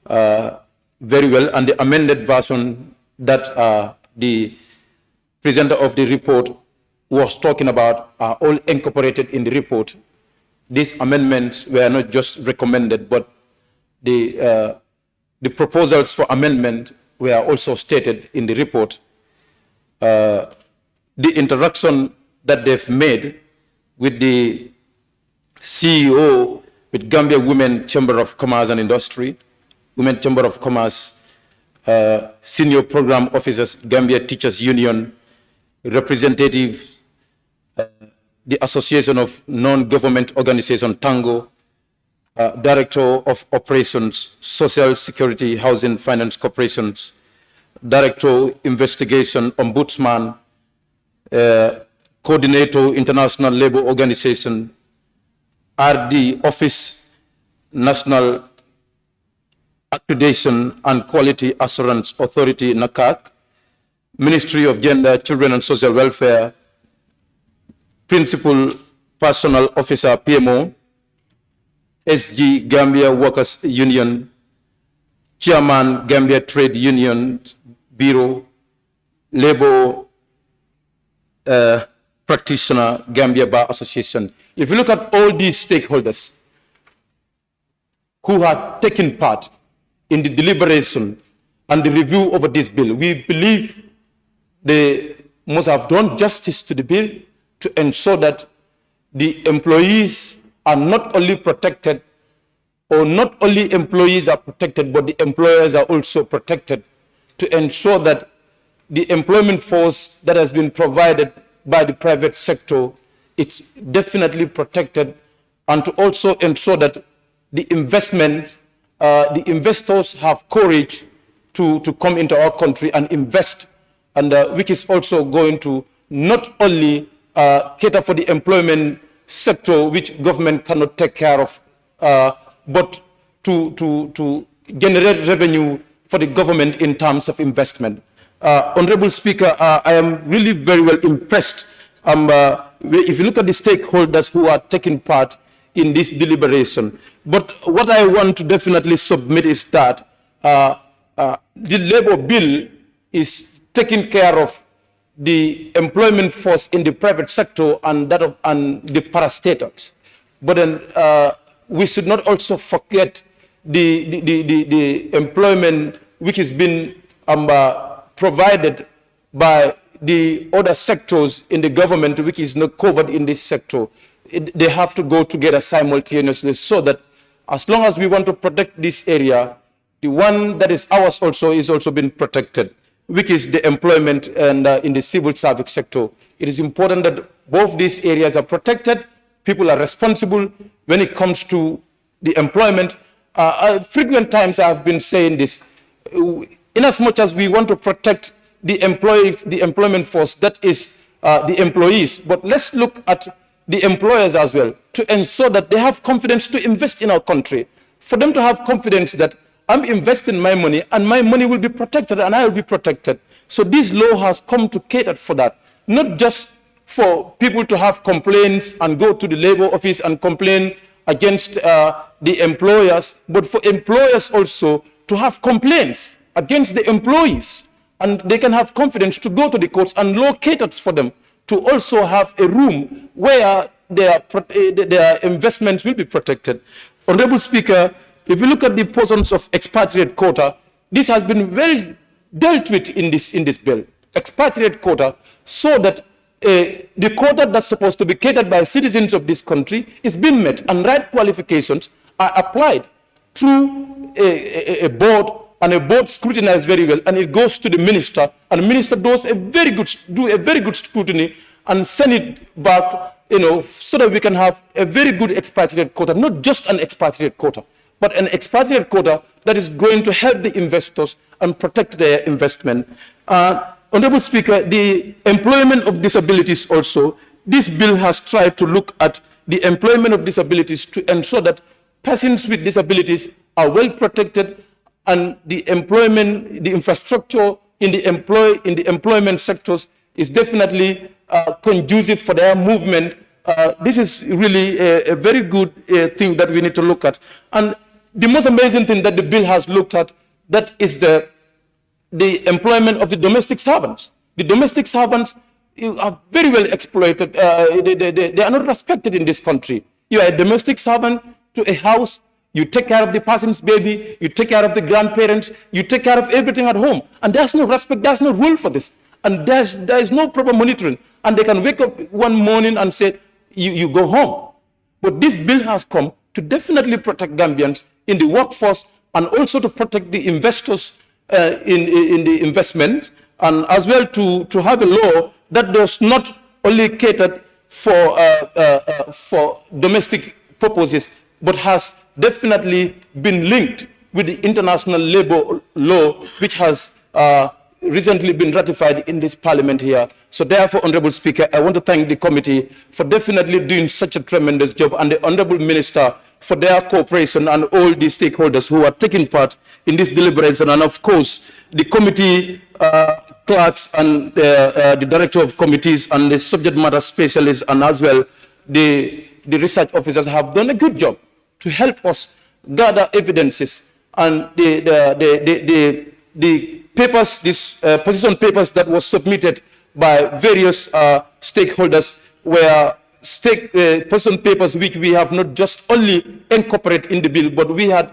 very well, and the amended version that the presenter of the report was talking about are all incorporated in the report. These amendments were not just recommended, but the proposals for amendment were also stated in the report. The interaction that they've made with the CEO, with Gambia Women Chamber of Commerce and Industry, Women Chamber of Commerce, Senior Program Officers, Gambia Teachers Union, representatives, the Association of Non-Government Organization, Tango, Director of Operations, Social Security Housing Finance Corporations, Director Investigation, Ombudsman, Coordinator International Labour Organization, RD Office National Accreditation and Quality Assurance Authority, NACAC, Ministry of Gender, Children and Social Welfare, Principal Personal Officer, PMO, SG Gambia Workers Union, Chairman Gambia Trade Union Bureau, Labor Practitioner, Gambia Bar Association. If you look at all these stakeholders who have taken part in the deliberation and the review over this bill, we believe they must have done justice to the bill to ensure that the employees are not only protected, or not only employees are protected, but the employers are also protected, to ensure that the employment force that has been provided by the private sector, it's definitely protected, and to also ensure that the investment, the investors have courage to come into our country and invest, and which is also going to not only cater for the employment sector, which government cannot take care of, but to generate revenue for the government in terms of investment. Honorable Speaker, I am really very well impressed. If you look at the stakeholders who are taking part in this deliberation, but what I want to definitely submit is that the labor bill is taking care of the employment force in the private sector and that of and the parastatals. But then we should not also forget the employment which has been provided by the other sectors in the government which is not covered in this sector. They have to go together simultaneously so that as long as we want to protect this area, the one that is ours also is also being protected, which is the employment and in the civil service sector. It is important that both these areas are protected. People are responsible when it comes to the employment. Frequent times I have been saying this. In as much as we want to protect the employment force, that is the employees, but let's look at the employers as well to ensure that they have confidence to invest in our country. For them to have confidence that I'm investing my money and my money will be protected and I will be protected. So this law has come to cater for that, not just for people to have complaints and go to the labor office and complain against the employers, but for employers also to have complaints against the employees. And they can have confidence to go to the courts and law caters for them to also have a room where their investments will be protected. Honorable Speaker, if you look at the portions of expatriate quota, this has been well dealt with in this bill. Expatriate quota, so that the quota that's supposed to be catered by citizens of this country is being met, and right qualifications are applied through a board, and a board scrutinizes very well, and it goes to the minister, and the minister does a very good scrutiny and send it back, so that we can have a very good expatriate quota, not just an expatriate quota, but an expatriate quota that is going to help the investors and protect their investment. Honorable Speaker, the employment of disabilities also, this bill has tried to look at the employment of disabilities to ensure that persons with disabilities are well protected, and the employment, the infrastructure in the employment sectors is definitely conducive for their movement. This is really a very good thing that we need to look at. And the most amazing thing that the bill has looked at, that is the employment of the domestic servants. The domestic servants are very well exploited. They are not respected in this country. You are a domestic servant to a house, you take care of the person's baby, you take care of the grandparents, you take care of everything at home. And there's no respect, there's no rule for this. And there is no proper monitoring. And they can wake up one morning and say, you go home. But this bill has come to definitely protect Gambians in the workforce, and also to protect the investors in the investment, and as well to have a law that does not only cater for domestic purposes, but has definitely been linked with the international labor law, which has recently been ratified in this parliament here. So therefore, Honorable Speaker, I want to thank the committee for definitely doing such a tremendous job, and the Honorable Minister for their cooperation, and all the stakeholders who are taking part in this deliberation, and of course, the committee clerks and the director of committees and the subject matter specialists, and as well the research officers have done a good job to help us gather evidences, and the papers, these position papers that was submitted by various stakeholders were position papers which we have not just only incorporated in the bill, but we had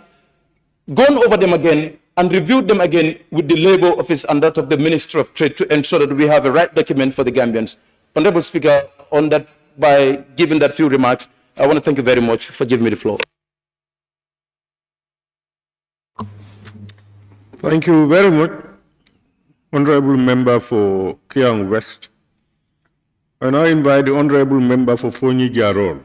gone over them again and reviewed them again with the Labour Office and that of the Ministry of Trade to ensure that we have a right document for the Gambians. Honourable Speaker, on that, by giving that few remarks, I want to thank you very much for giving me the floor. Thank you very much, Honourable Member for Kiang West. I now invite the Honourable Member for Fonyi Jarol.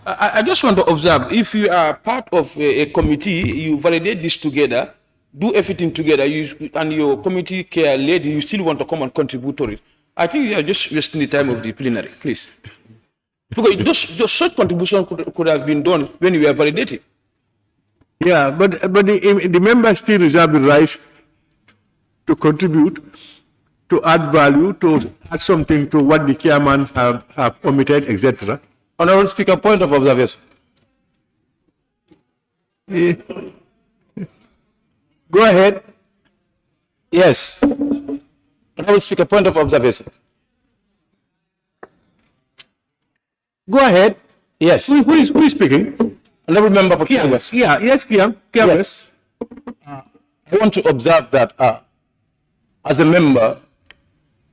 I just want to observe, if you are part of a committee, you validate this together, do everything together, and your committee care lady, you still want to come and contribute to it. I think you are just wasting the time of the plenary, please. Because just such contribution could have been done when we were validated. Yeah, but the members still reserve the right to contribute, to add value, to add something to what the chairman have omitted, etc. Honorable Speaker, point of observation. Go ahead. Yes. Honorable Speaker, point of observation. Go ahead. Yes. Who is speaking? Honorable Member for Kiang West. Yeah, yes, Kiang West. I want to observe that as a member,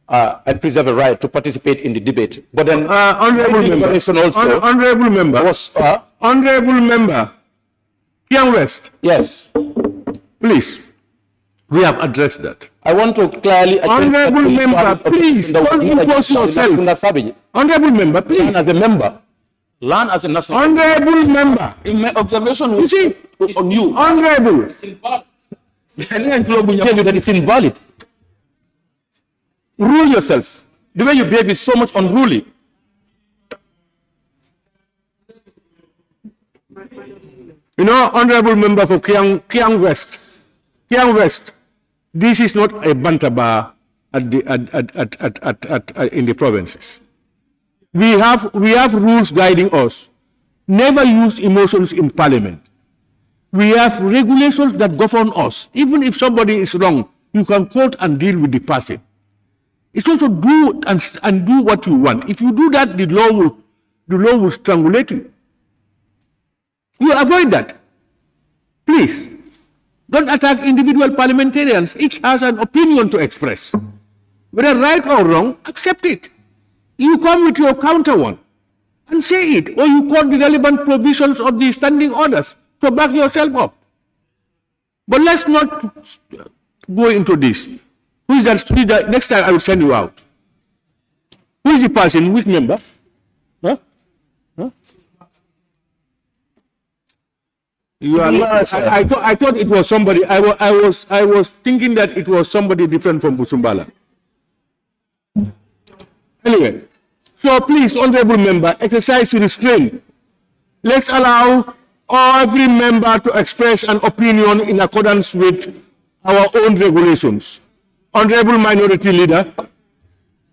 I preserve a right to participate in the debate. But then, honorable member, honorable member, honorable member, Kiang West. Yes. Please, we have addressed that. I want to clearly. Honorable member, please don't impose yourself. Honorable member, please. As a member, learn as a national. Honorable member, in my observation, you see, on you. honorable. Tell you that it's invalid. Rule yourself. The way you behave is so much unruly. You know, honorable member for Kiang West, this is not a bantaba in the provinces. We have rules guiding us. Never use emotions in parliament. We have regulations that govern us. Even if somebody is wrong, you can quote and deal with the person. It's also do and do what you want. If you do that, the law will strangulate you. You avoid that. Please, don't attack individual parliamentarians. Each has an opinion to express. Whether right or wrong, accept it. You come with your counter one and say it, or you quote the relevant provisions of the standing orders to back yourself up. But let's not go into this. Who is that? Next time I will send you out. Who is the person? Which member? Huh? You are. I thought it was somebody. I was thinking that it was somebody different from Busumbala. Anyway, so please, honorable member, exercise restraint. Let's allow every member to express an opinion in accordance with our own regulations. Honorable Minority Leader,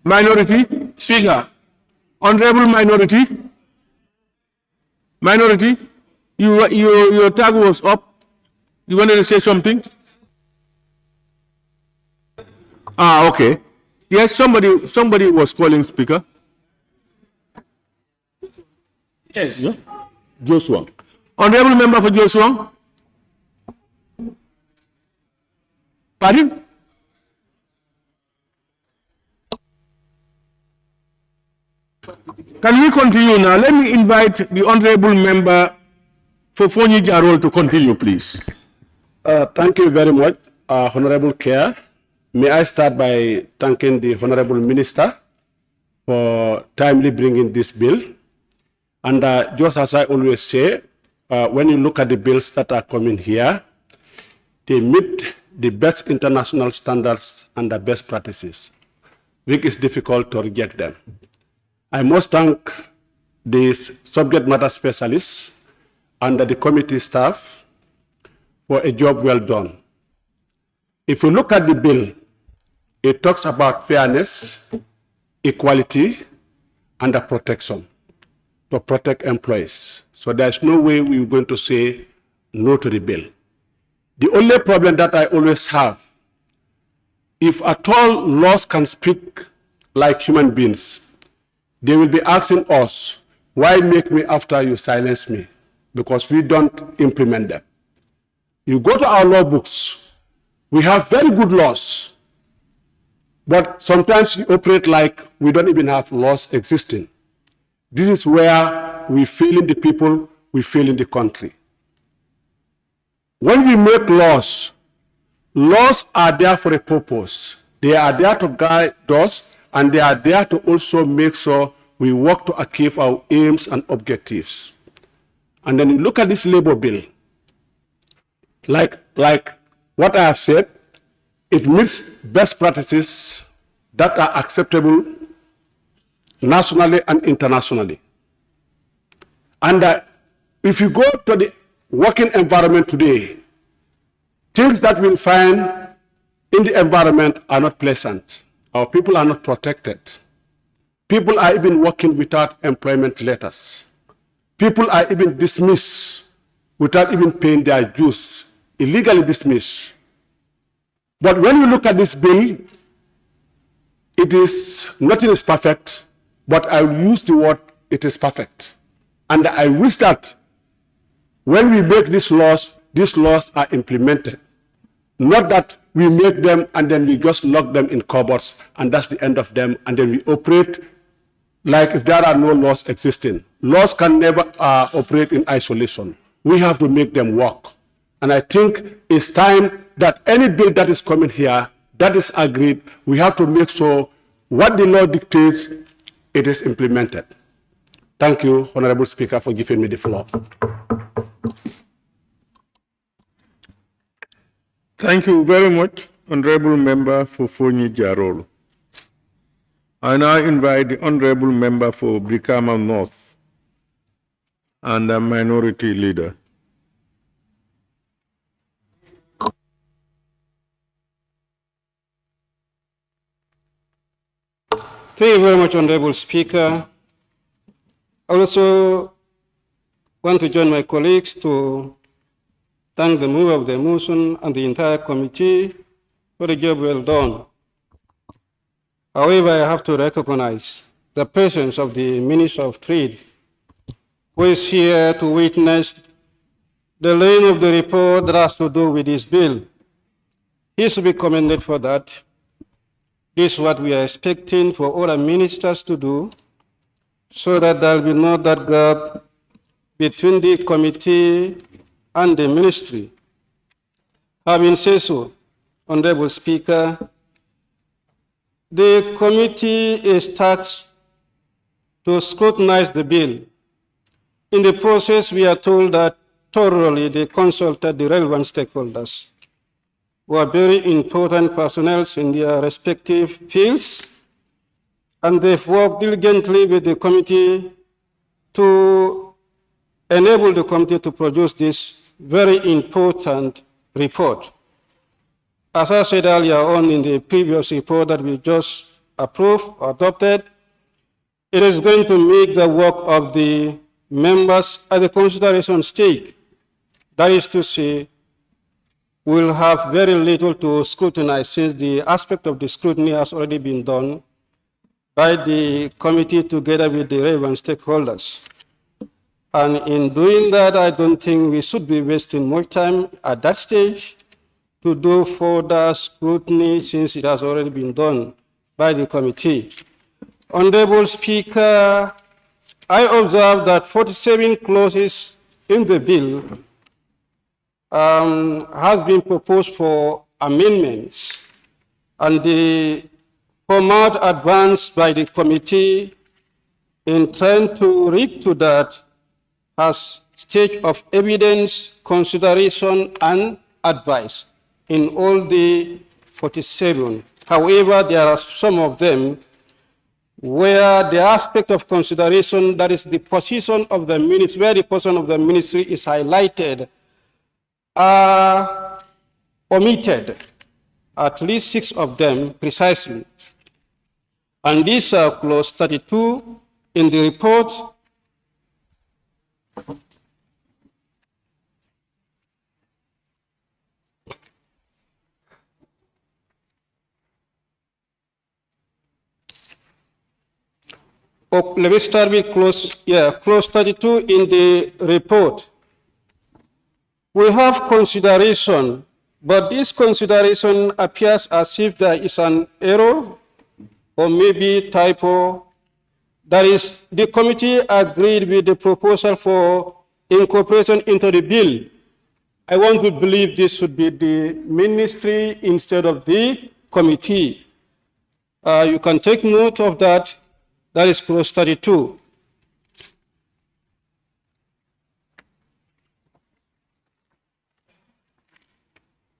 Minority Speaker, Honorable Minority, your tag was up. You wanted to say something? Okay. Yes, somebody was calling Speaker. Yes. Yeah? Joshua. Honorable member for Joshua. Pardon? Can we continue now? Let me invite the honorable member for Fonyi Jarol to continue, please. Thank you very much, Honorable Chair. May I start by thanking the Honorable Minister for timely bringing this bill. And just as I always say, when you look at the bills that are coming here, they meet the best international standards and the best practices, which is difficult to reject them. I must thank the subject matter specialists and the committee staff for a job well done. If you look at the bill, it talks about fairness, equality, and the protection to protect employees. So there's no way we're going to say no to the bill. The only problem that I always have, if at all laws can speak like human beings, they will be asking us, why make me after you silence me? Because we don't implement them. You go to our law books, we have very good laws, but sometimes we operate like we don't even have laws existing. This is where we fail in the people, we fail in the country. When we make laws, laws are there for a purpose. They are there to guide us, and they are there to also make sure we work to achieve our aims and objectives. And then you look at this labor bill, like what I have said, it meets best practices that are acceptable nationally and internationally. And if you go to the working environment today, things that we'll find in the environment are not pleasant. Our people are not protected. People are even working without employment letters. People are even dismissed without even paying their dues, illegally dismissed. But when you look at this bill, nothing is perfect, but I will use the word it is perfect. And I wish that when we make these laws are implemented. Not that we make them and then we just lock them in cupboards and that's the end of them, and then we operate like if there are no laws existing. Laws can never operate in isolation. We have to make them work. And I think it's time that any bill that is coming here, that is agreed, we have to make sure what the law dictates, it is implemented. Thank you, Honorable Speaker, for giving me the floor. Thank you very much, Honorable Member for Fonyi Jarol. I now invite the Honorable Member for Brikama North and the Minority Leader. Thank you very much, Honorable Speaker. I also want to join my colleagues to thank the mover of the motion and the entire committee for the job well done. However, I have to recognize the presence of the Minister of Trade, who is here to witness the laying of the report that has to do with this bill. He should be commended for that. This is what we are expecting for other ministers to do, so that there will be no that gap between the committee and the ministry. Having said so, Honorable Speaker, the committee is tasked to scrutinize the bill. In the process, we are told that thoroughly they consulted the relevant stakeholders, who are very important personnel in their respective fields, and they've worked diligently with the committee to enable the committee to produce this very important report. As I said earlier on in the previous report that we just approved or adopted, it is going to make the work of the members at the consideration stage. That is to say, we'll have very little to scrutinize since the aspect of the scrutiny has already been done by the committee together with the relevant stakeholders. And in doing that, I don't think we should be wasting more time at that stage to do further scrutiny since it has already been done by the committee. Honorable Speaker, I observe that 47 clauses in the bill has been proposed for amendments, and the format advanced by the committee in trying to read to that has stage of evidence, consideration, and advice in all the 47. However, there are some of them where the aspect of consideration, that is the position of the ministry, where the position of the ministry is highlighted, are omitted, at least 6 of them precisely. And these are clause 32 in the report, let me start with clause 32 in the report. We have consideration, but this consideration appears as if there is an error or maybe typo. That is, the committee agreed with the proposal for incorporation into the bill. I want to believe this should be the ministry instead of the committee. You can take note of that. That is clause 32.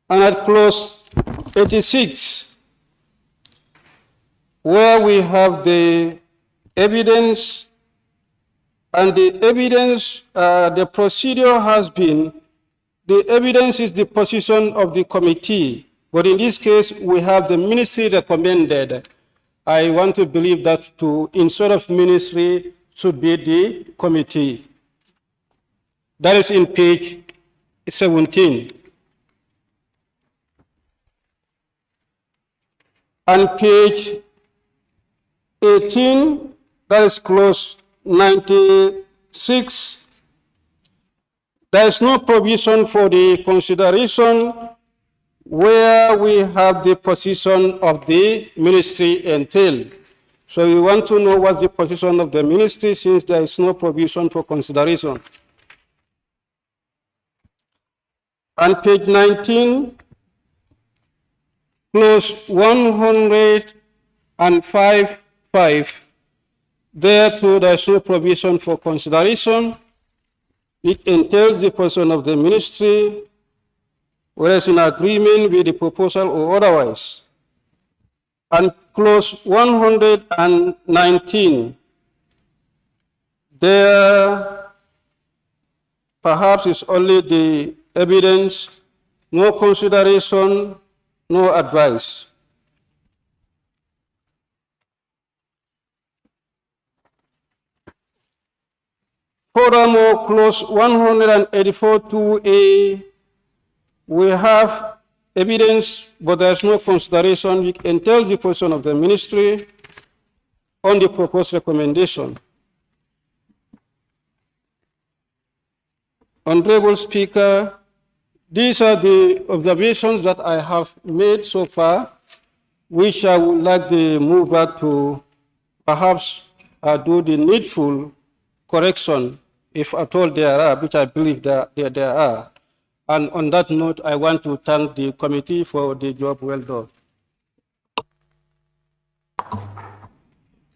And at clause 86, where we have the evidence, and the evidence, the procedure has been, the evidence is the position of the committee, but in this case, we have the ministry recommended I want to believe that instead of ministry should be the committee. That is in page 17. And page 18, that is clause 96. There is no provision for the consideration where we have the position of the ministry entailed. So we want to know what the position of the ministry, since there is no provision for consideration. On page 19, clause 105.5, there too there is no provision for consideration. It entails the position of the ministry, whether it's in agreement with the proposal or otherwise. And clause 119, there perhaps is only the evidence, no consideration, no advice. Furthermore, clause 184.2a, we have evidence, but there's no consideration. It entails the position of the ministry on the proposed recommendation. Honorable Speaker, these are the observations that I have made so far, which I would like the mover to perhaps do the needful correction, if at all there are, which I believe there are. And on that note, I want to thank the committee for the job well done.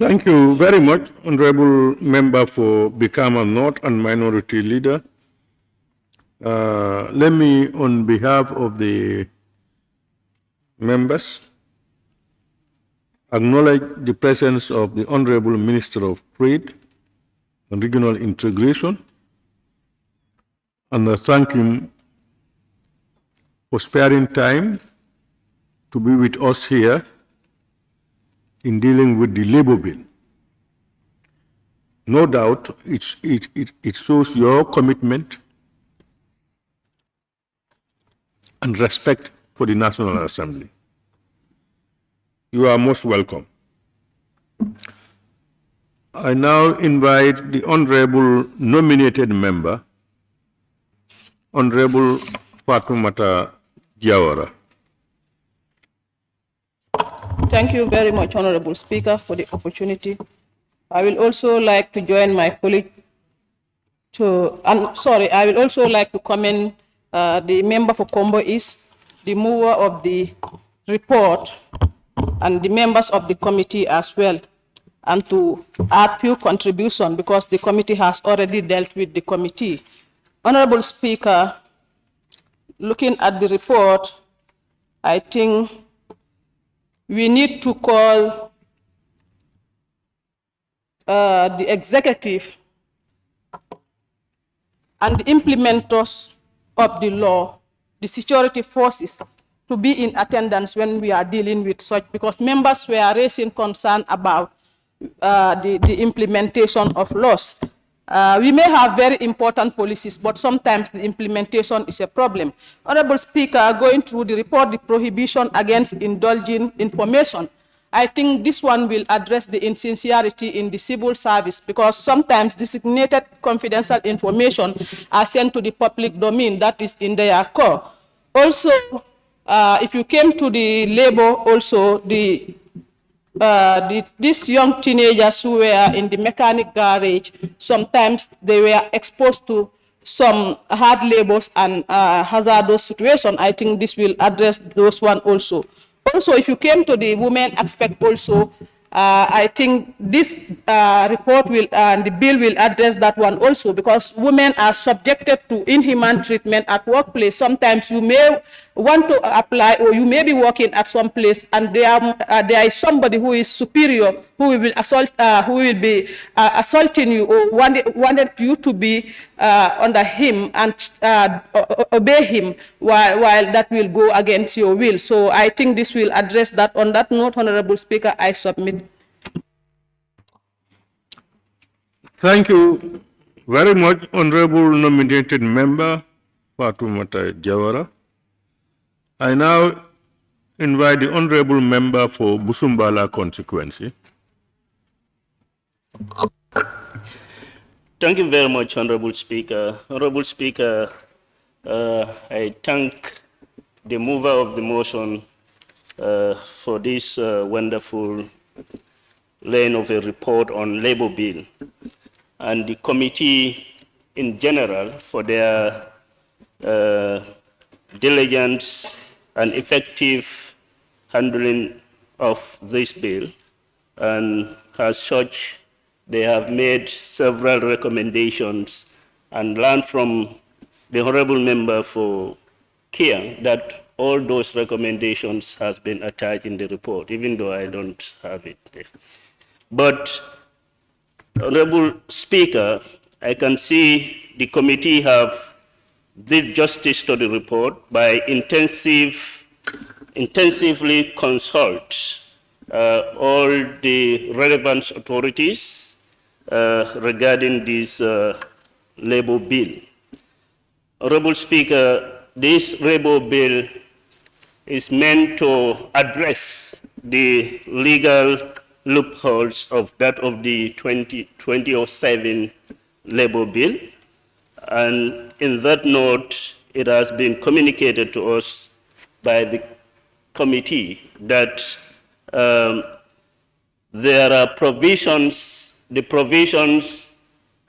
Thank you very much, Honorable Member for Brikama North and Minority Leader. Let me, on behalf of the members, acknowledge the presence of the Honorable Minister of Trade and Regional Integration, and thank him for sparing time to be with us here in dealing with the labor bill. No doubt it shows your commitment and respect for the National Assembly. You are most welcome. I now invite the Honorable nominated member, Honorable Fatoumata Diawara. Thank you very much, Honorable Speaker, for the opportunity. I will also like to join my colleague I will also like to commend the member for Combo East, the mover of the report, and the members of the committee as well, and to add few contributions because the committee has already dealt with the committee. Honorable Speaker, looking at the report, I think we need to call the executive and the implementers of the law, the security forces, to be in attendance when we are dealing with such, because members were raising concern about the implementation of laws. We may have very important policies, but sometimes the implementation is a problem. Honorable Speaker, going through the report, the prohibition against indulging information, I think this one will address the insincerity in the civil service, because sometimes designated confidential information are sent to the public domain that is in their core. Also, if you came to the labor, also these young teenagers who were in the mechanic garage, sometimes they were exposed to some hard labors and hazardous situations. I think this will address those one also. Also, if you came to the women aspect also, I think this report will, the bill will address that one also, because women are subjected to inhuman treatment at workplace. Sometimes you may want to apply, or you may be working at some place, and there is somebody who is superior who will be assaulting you or wanted you to be under him and obey him, while that will go against your will. So I think this will address that. On that note, Honorable Speaker, I submit. Thank you very much, Honorable Nominated Member Fatoumata Jawara. I now invite the Honorable Member for Busumbala constituency. Thank you very much, Honorable Speaker. Honorable Speaker, I thank the mover of the motion for this wonderful laying of a report on Labour Bill, and the committee in general for their diligence and effective handling of this bill. And as such, they have made several recommendations and learned from the honorable member for Kiang that all those recommendations has been attached in the report, even though I don't have it there. But, Honorable Speaker, I can see the committee have did justice to the report by intensively consult all the relevant authorities regarding this Labour Bill. Honorable Speaker, this Labour Bill is meant to address the legal loopholes of that of the 2007 Labour Bill. And in that note, it has been communicated to us by the committee that there are provisions, the provisions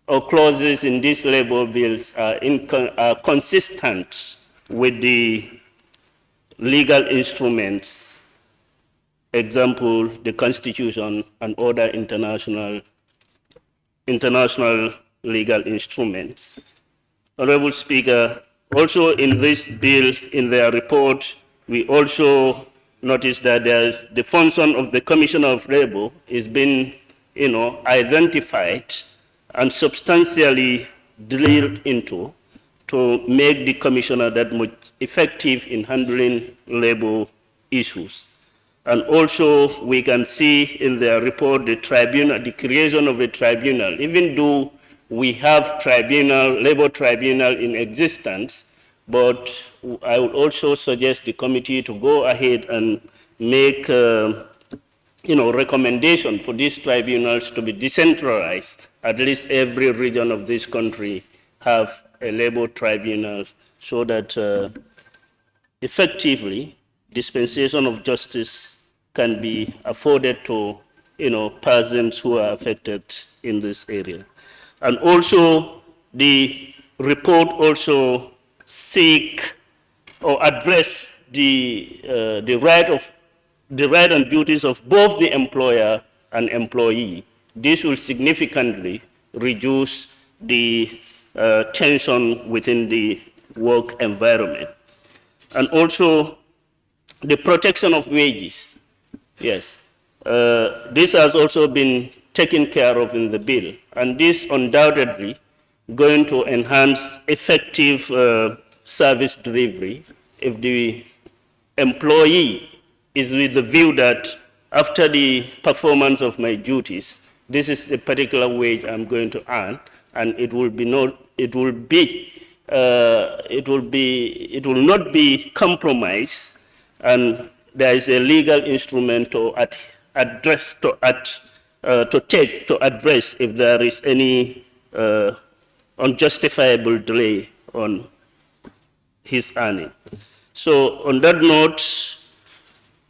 or clauses in these Labour Bills are consistent with the legal instruments, example, the Constitution and other international legal instruments. Honorable Speaker, also in this bill, in their report, we also noticed that there's the function of the Commissioner of Labour is being, identified and substantially drilled into to make the Commissioner that much effective in handling labor issues. And also, we can see in their report the tribunal, the creation of a tribunal, even though we have labor tribunal in existence, but I would also suggest the committee to go ahead and make, recommendation for these tribunals to be decentralized. At least every region of this country have a labor tribunal so that effectively dispensation of justice can be afforded to, persons who are affected in this area. And also, the report also seek or address the right and duties of both the employer and employee. This will significantly reduce the tension within the work environment. And also, the protection of wages. Yes, this has also been taken care of in the bill, and this undoubtedly going to enhance effective service delivery if the employee is with the view that after the performance of my duties, this is a particular wage I'm going to earn, and it will not be compromised, and there is a legal instrument to address if there is any unjustifiable delay on his earning. So on that note,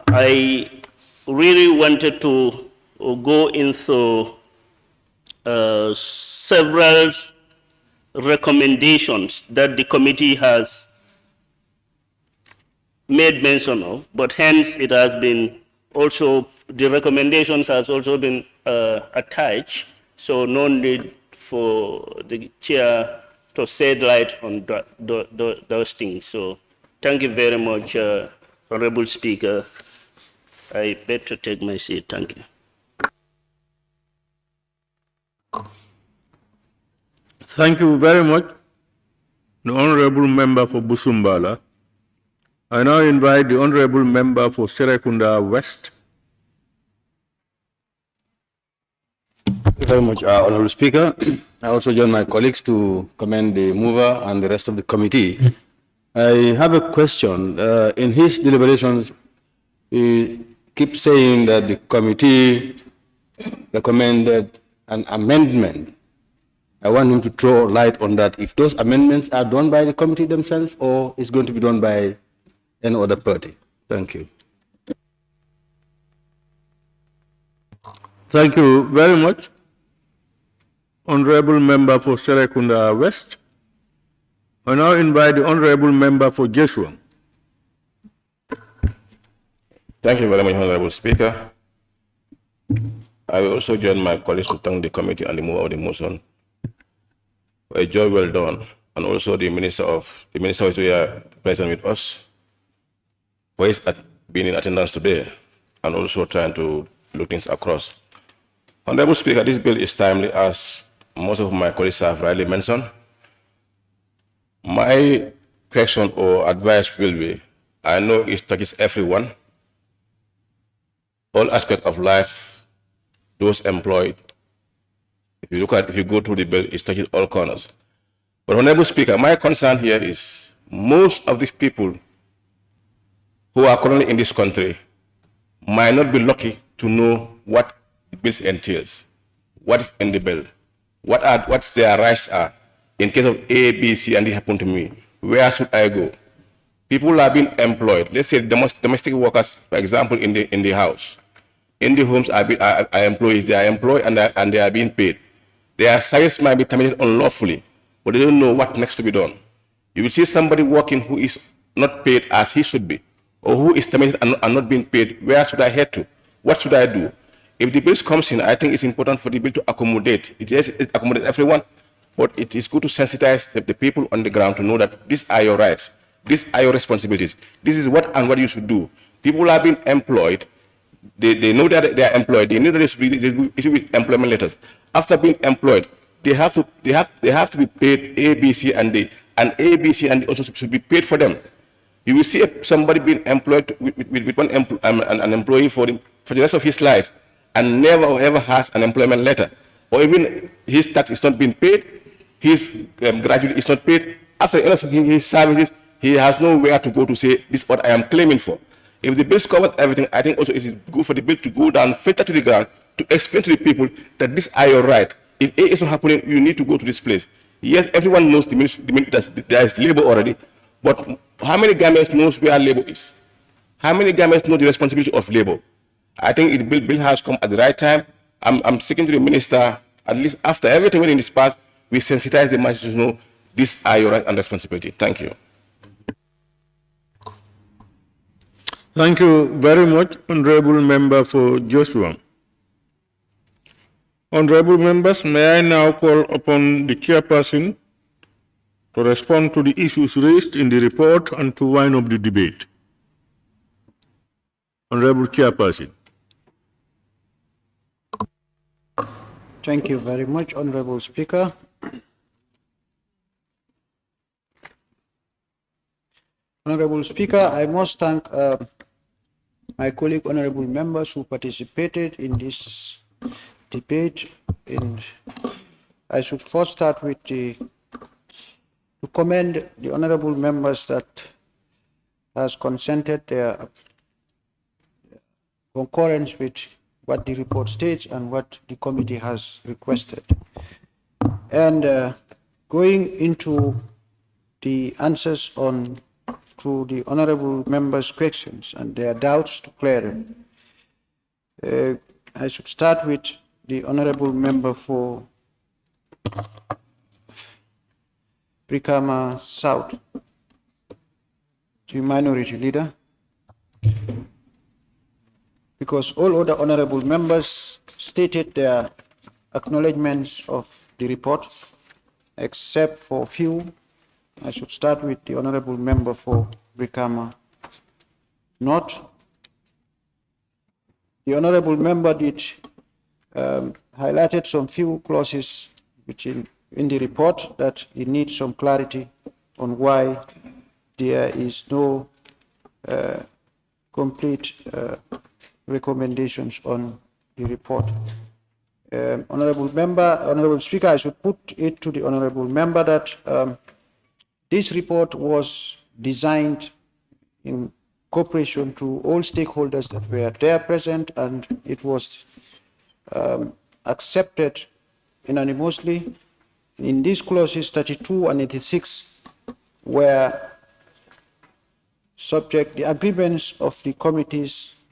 I really wanted to go into several recommendations that the committee has made mention of, but hence it has been also, the recommendations has also been attached, so no need for the chair to shed light on those things. So thank you very much, Honorable Speaker. I beg to take my seat. Thank you. Thank you very much, the Honorable Member for Busumbala. I now invite the Honorable Member for Serekunda West. Thank you very much, Honorable Speaker. I also join my colleagues to commend the mover and the rest of the committee. I have a question. In his deliberations, he keeps saying that the committee recommended an amendment. I want him to throw light on that, if those amendments are done by the committee themselves or is going to be done by any other party. Thank you. Thank you very much, Honorable Member for Serekunda West. I now invite the Honorable Member for Joshua. Thank you very much, Honorable Speaker. I will also join my colleagues to thank the committee and the mover of the motion for a job well done, and also the Minister who is here present with us for his being in attendance today and also trying to look things across. Honorable Speaker, this bill is timely, as most of my colleagues have rightly mentioned. My question or advice will be, I know it touches everyone, all aspects of life, those employed. If you go through the bill, it touches all corners. But Honorable Speaker, my concern here is most of these people who are currently in this country might not be lucky to know what the bill entails, what is in the bill, what their rights are. In case of A, B, C, and it happened to me, where should I go? People are being employed. Let's say domestic workers, for example, in the house. In the homes are employees. They are employed and they are being paid. Their service might be terminated unlawfully, but they don't know what next to be done. You will see somebody working who is not paid as he should be, or who is terminated and not being paid. Where should I head to? What should I do? If the bill comes in, I think it's important for the bill to accommodate. It accommodates everyone, but it is good to sensitize the people on the ground to know that these are your rights, these are your responsibilities, this is what you should do. People are being employed. They know that they are employed. They know that they should be employment letters. After being employed, they have to be paid A, B, C, and D, and A, B, C, and D also should be paid for them. You will see somebody being employed with an employee for the rest of his life, and never or ever has an employment letter, or even his tax is not being paid, his gratuity is not paid. After the end of his services, he has nowhere to go to say, this is what I am claiming for. If the bill covers everything, I think also it is good for the bill to go down, filter to the ground, to explain to the people that these are your rights. If A is not happening, you need to go to this place. Yes, everyone knows that there is labor already, but how many Gambians knows where labor is? How many Gambians know the responsibility of labor? I think the bill has come at the right time. I'm speaking to the minister, at least after everything in this part, we sensitize the masses to know these are your rights and responsibility. Thank you. Thank you very much, Honorable Member for Joshua. Honorable members, may I now call upon the Chairperson to respond to the issues raised in the report and to wind up the debate. Honorable Chairperson. Thank you very much, Honorable Speaker. Honorable Speaker, I must thank my colleague honorable members who participated in this debate. And I should first start with to commend the honorable members that has consented their concurrence with what the report states and what the committee has requested. And going into the answers to the honorable members' questions and their doubts to clear them. I should start with the honorable member for Brikama South, the minority leader, because all other honorable members stated their acknowledgements of the report, except for few. I should start with the honorable member for Brikama North. The honorable member did highlighted some few clauses which in the report that it needs some clarity on why there is no complete recommendations on the report. Honorable Speaker, I should put it to the Honorable Member that this report was designed in cooperation to all stakeholders that were there present, and it was accepted unanimously. In these clauses 32 and 86 were subject, the agreements of the committees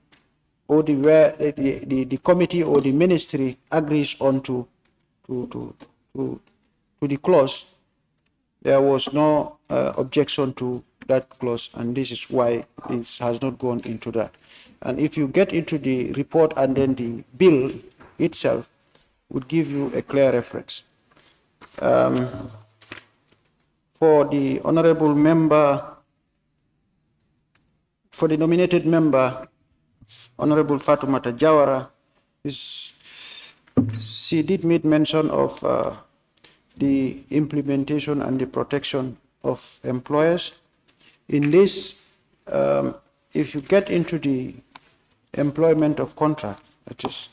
or the committee or the ministry agrees on to the clause. There was no objection to that clause, and this is why it has not gone into that. And if you get into the report and then the bill itself would give you a clear reference. For the honorable member, for the nominated member, Honorable Fatoumata Jawara, she did make mention of the implementation and the protection of employers. In this, if you get into the employment of contract, that is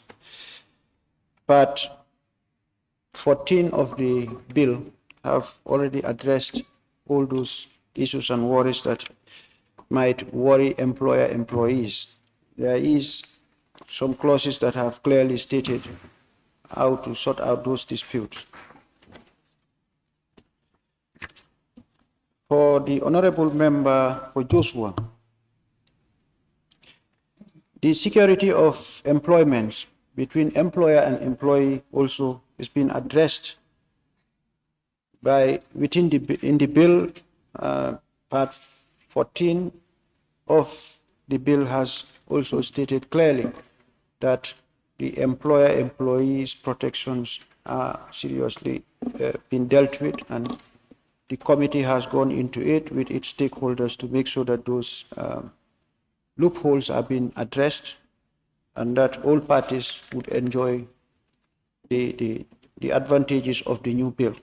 part 14 of the bill have already addressed all those issues and worries that might worry employees. There is some clauses that have clearly stated how to sort out those disputes. For the honorable member for Joshua, the security of employment between employer and employee also is being addressed by in the bill. Part 14 of the bill has also stated clearly that the employer-employees protections are seriously being dealt with, and the committee has gone into it with its stakeholders to make sure that those loopholes are being addressed and that all parties would enjoy the advantages of the new bill.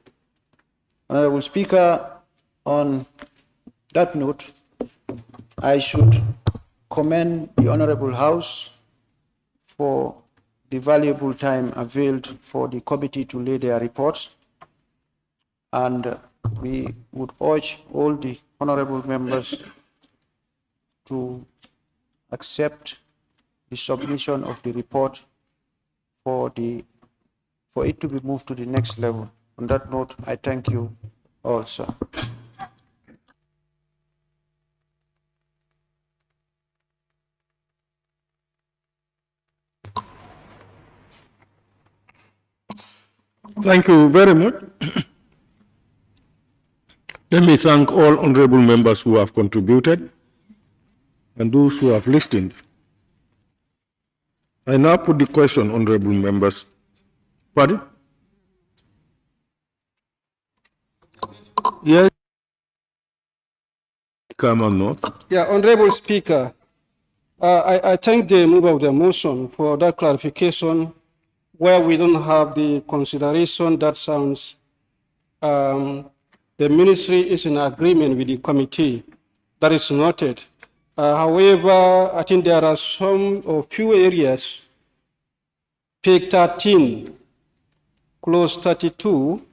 Honorable Speaker, on that note, I should commend the Honorable House for the valuable time availed for the committee to lay their reports, and we would urge all the honorable members to accept the submission of the report for it to be moved to the next level. On that note, I thank you all, sir. Thank you very much. Let me thank all honorable members who have contributed and those who have listened. I now put the question, honorable members. Pardon? Yes. Come on, no. Yeah, Honorable Speaker, I thank the mover of the motion for that clarification where we don't have the consideration that sounds the ministry is in agreement with the committee. That is noted. However, I think there are some or few areas, page 13, clause 32,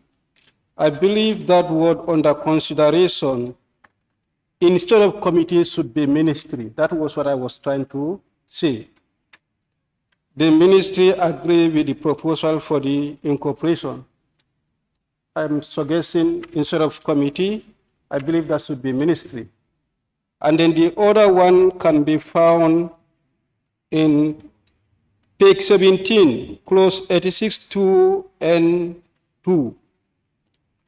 I believe that word under consideration, instead of committee, should be ministry. That was what I was trying to say. The ministry agreed with the proposal for the incorporation. I'm suggesting instead of committee, I believe that should be ministry. And then the other one can be found in page 17, clause 86(2) and 2.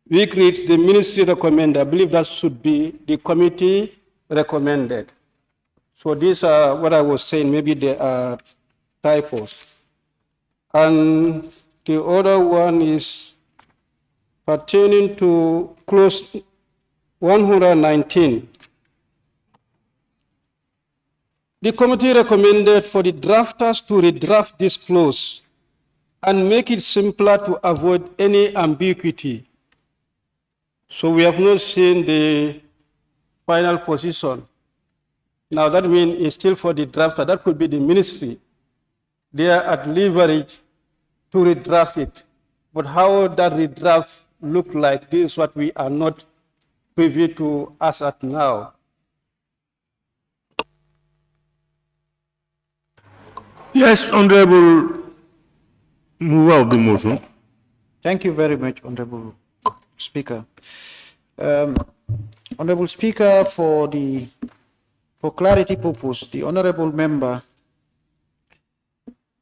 Which reads the ministry recommended. I believe that should be the committee recommended. So these are what I was saying, maybe they are typos. And the other one is pertaining to clause 119. The committee recommended for the drafters to redraft this clause and make it simpler to avoid any ambiguity. So we have not seen the final position. Now that means it's still for the drafter. That could be the ministry. They are at leverage to redraft it. But how that redraft look like, this is what we are not privy to as at now. Yes, Honorable Mover of the motion. Thank you very much, Honorable Speaker. Honorable Speaker, for clarity purpose, the Honorable Member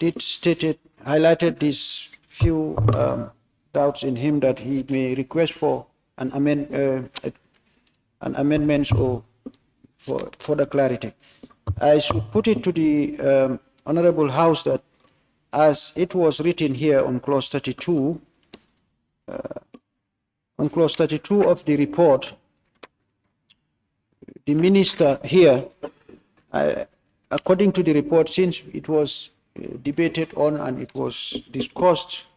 highlighted these few doubts in him that he may request for an amendment or for the clarity. I should put it to the Honorable House that as it was written here on clause 32, of the report, the minister here, according to the report, since it was debated on and it was discussed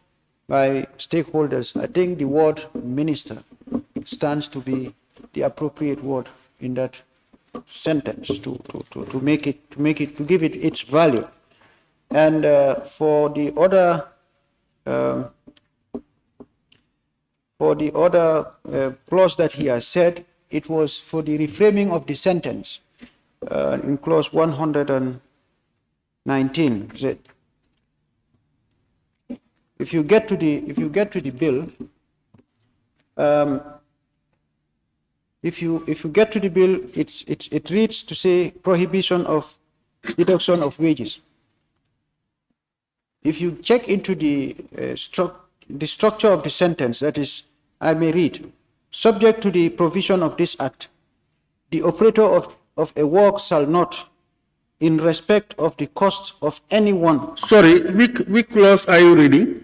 by stakeholders, I think the word minister stands to be the appropriate word in that sentence to give it its value. And for the other clause that he has said, it was for the reframing of the sentence in clause 119. If you get to the bill, it reads to say prohibition of deduction of wages. If you check into the structure of the sentence, that is, I may read, subject to the provision of this act, the operator of a work shall not, in respect of the cost of anyone. Sorry, which clause are you reading?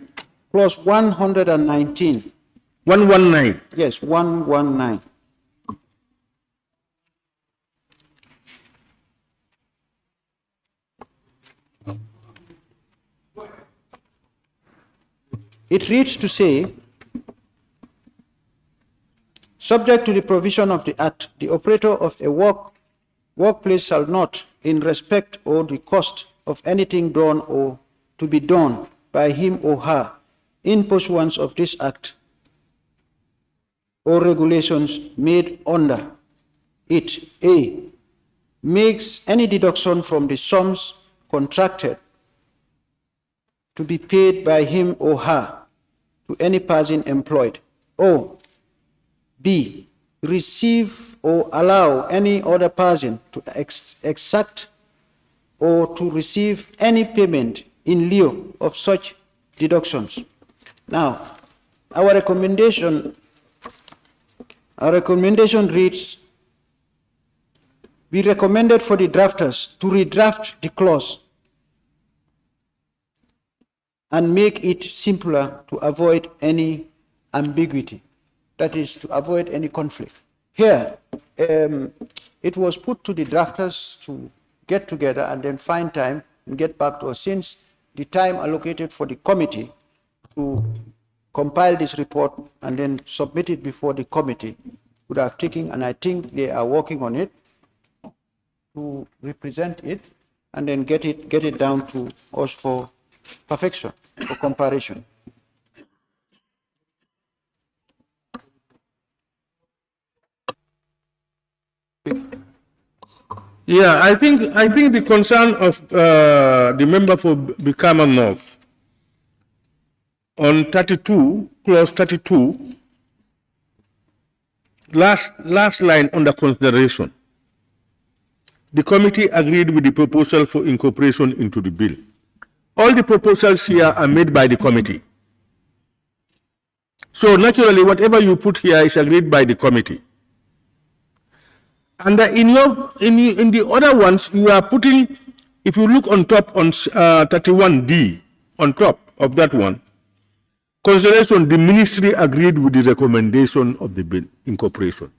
Clause 119. 119. Yes, 119. It reads to say, subject to the provision of the act, the operator of a workplace shall not, in respect or the cost of anything done or to be done by him or her in pursuance of this act or regulations made under it, A, makes any deduction from the sums contracted to be paid by him or her to any person employed, or B, receive or allow any other person to exact or to receive any payment in lieu of such deductions. Now, our recommendation reads, we recommended for the drafters to redraft the clause and make it simpler to avoid any ambiguity, that is, to avoid any conflict. Here, it was put to the drafters to get together and then find time and get back to us, since the time allocated for the committee to compile this report and then submit it before the committee would have taken, and I think they are working on it, to represent it and then get it down to us for perfection, for comparison. Yeah, I think the concern of the member for Brikama North on 32, clause 32, last line under consideration. The committee agreed with the proposal for incorporation into the bill. All the proposals here are made by the committee. So naturally, whatever you put here is agreed by the committee. And in the other ones, you are putting, if you look on top on 31D, on top of that one, consideration, the ministry agreed with the recommendation of the bill incorporation.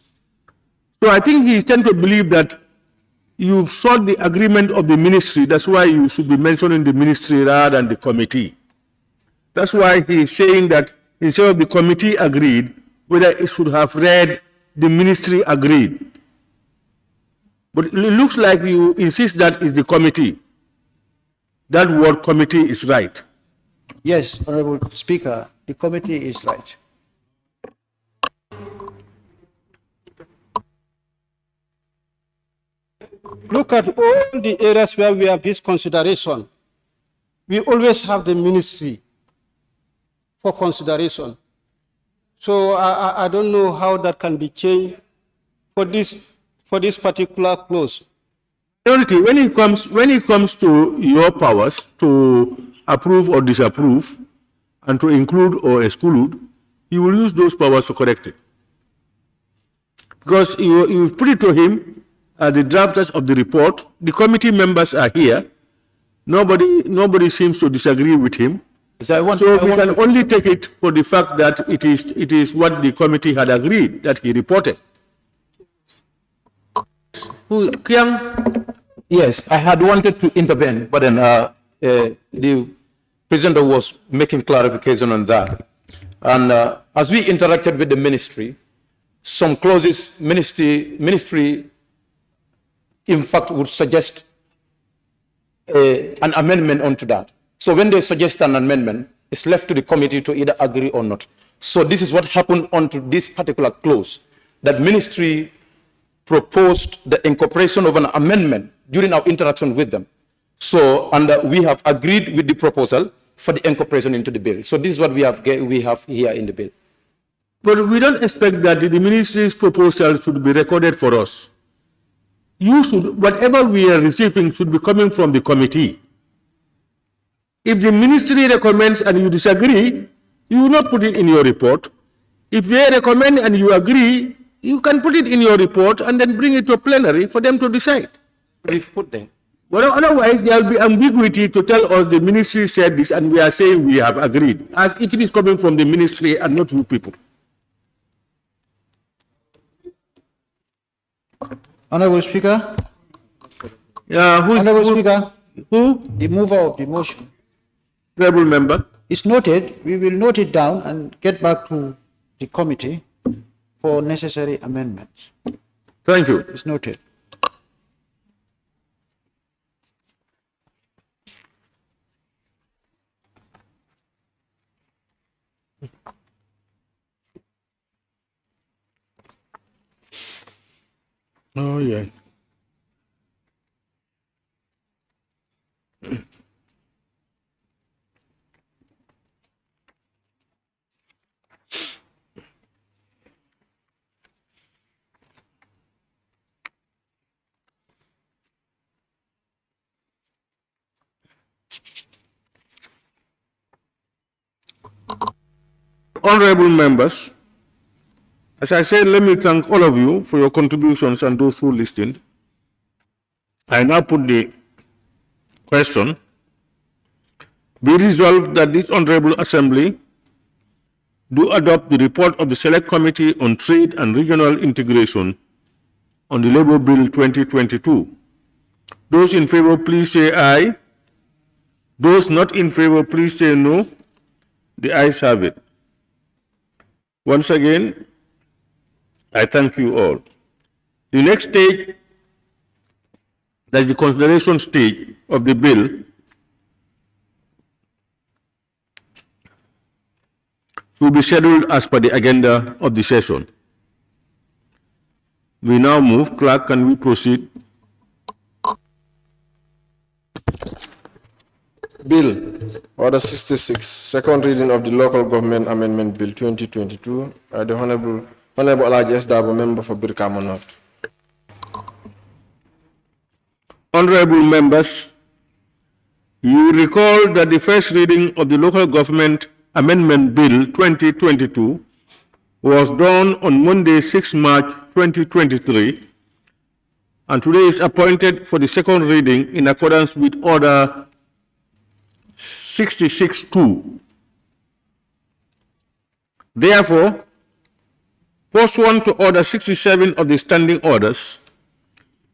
So I think he tends to believe that you've sought the agreement of the ministry. That's why you should be mentioning the ministry rather than the committee. That's why he is saying that instead of the committee agreed, whether it should have read the ministry agreed. But it looks like you insist that is the committee. That word committee is right. Yes, Honorable Speaker, the committee is right. Look at all the areas where we have this consideration. We always have the ministry for consideration. So I don't know how that can be changed for this particular clause. When it comes to your powers to approve or disapprove and to include or exclude, you will use those powers to correct it. Because you put it to him as the drafters of the report. The committee members are here. Nobody seems to disagree with him. So we can only take it for the fact that it is what the committee had agreed that he reported. Yes, I had wanted to intervene, but then the presenter was making clarification on that. And as we interacted with the ministry, some clauses ministry in fact would suggest an amendment onto that. So when they suggest an amendment, it's left to the committee to either agree or not. So this is what happened onto this particular clause, that ministry proposed the incorporation of an amendment during our interaction with them. So, and we have agreed with the proposal for the incorporation into the bill. So this is what we have here in the bill. But we don't expect that the ministry's proposal should be recorded for us. Whatever we are receiving should be coming from the committee. If the ministry recommends and you disagree, you will not put it in your report. If they recommend and you agree, you can put it in your report and then bring it to a plenary for them to decide. We've put them. Well, otherwise, there will be ambiguity to tell us the ministry said this and we are saying we have agreed, as if it is coming from the ministry and not you people. Honorable Speaker. Honorable Speaker. Who? The mover of the motion. Honorable member. It's noted. We will note it down and get back to the committee for necessary amendments. Thank you. It's noted. Oh, yeah. Honorable members, as I said, let me thank all of you for your contributions and those who listened. I now put the question: be resolved that this Honorable Assembly do adopt the report of the Select Committee on Trade and Regional Integration on the Labour Bill 2022. Those in favor, please say aye. Those not in favor, please say no. The ayes have it. Once again, I thank you all. The next stage, that's the consideration stage of the bill, will be scheduled as per the agenda of the session. We now move. Clerk, can we proceed? Bill, Order 66, second reading of the Local Government Amendment Bill 2022 by the Honorable Alhagie Darbo, member for Brikama North. Honorable members, you recall that the first reading of the Local Government Amendment Bill 2022 was done on Monday, 6 March 2023, and today is appointed for the second reading in accordance with Order 66-2. Therefore, pursuant to Order 67 of the Standing Orders,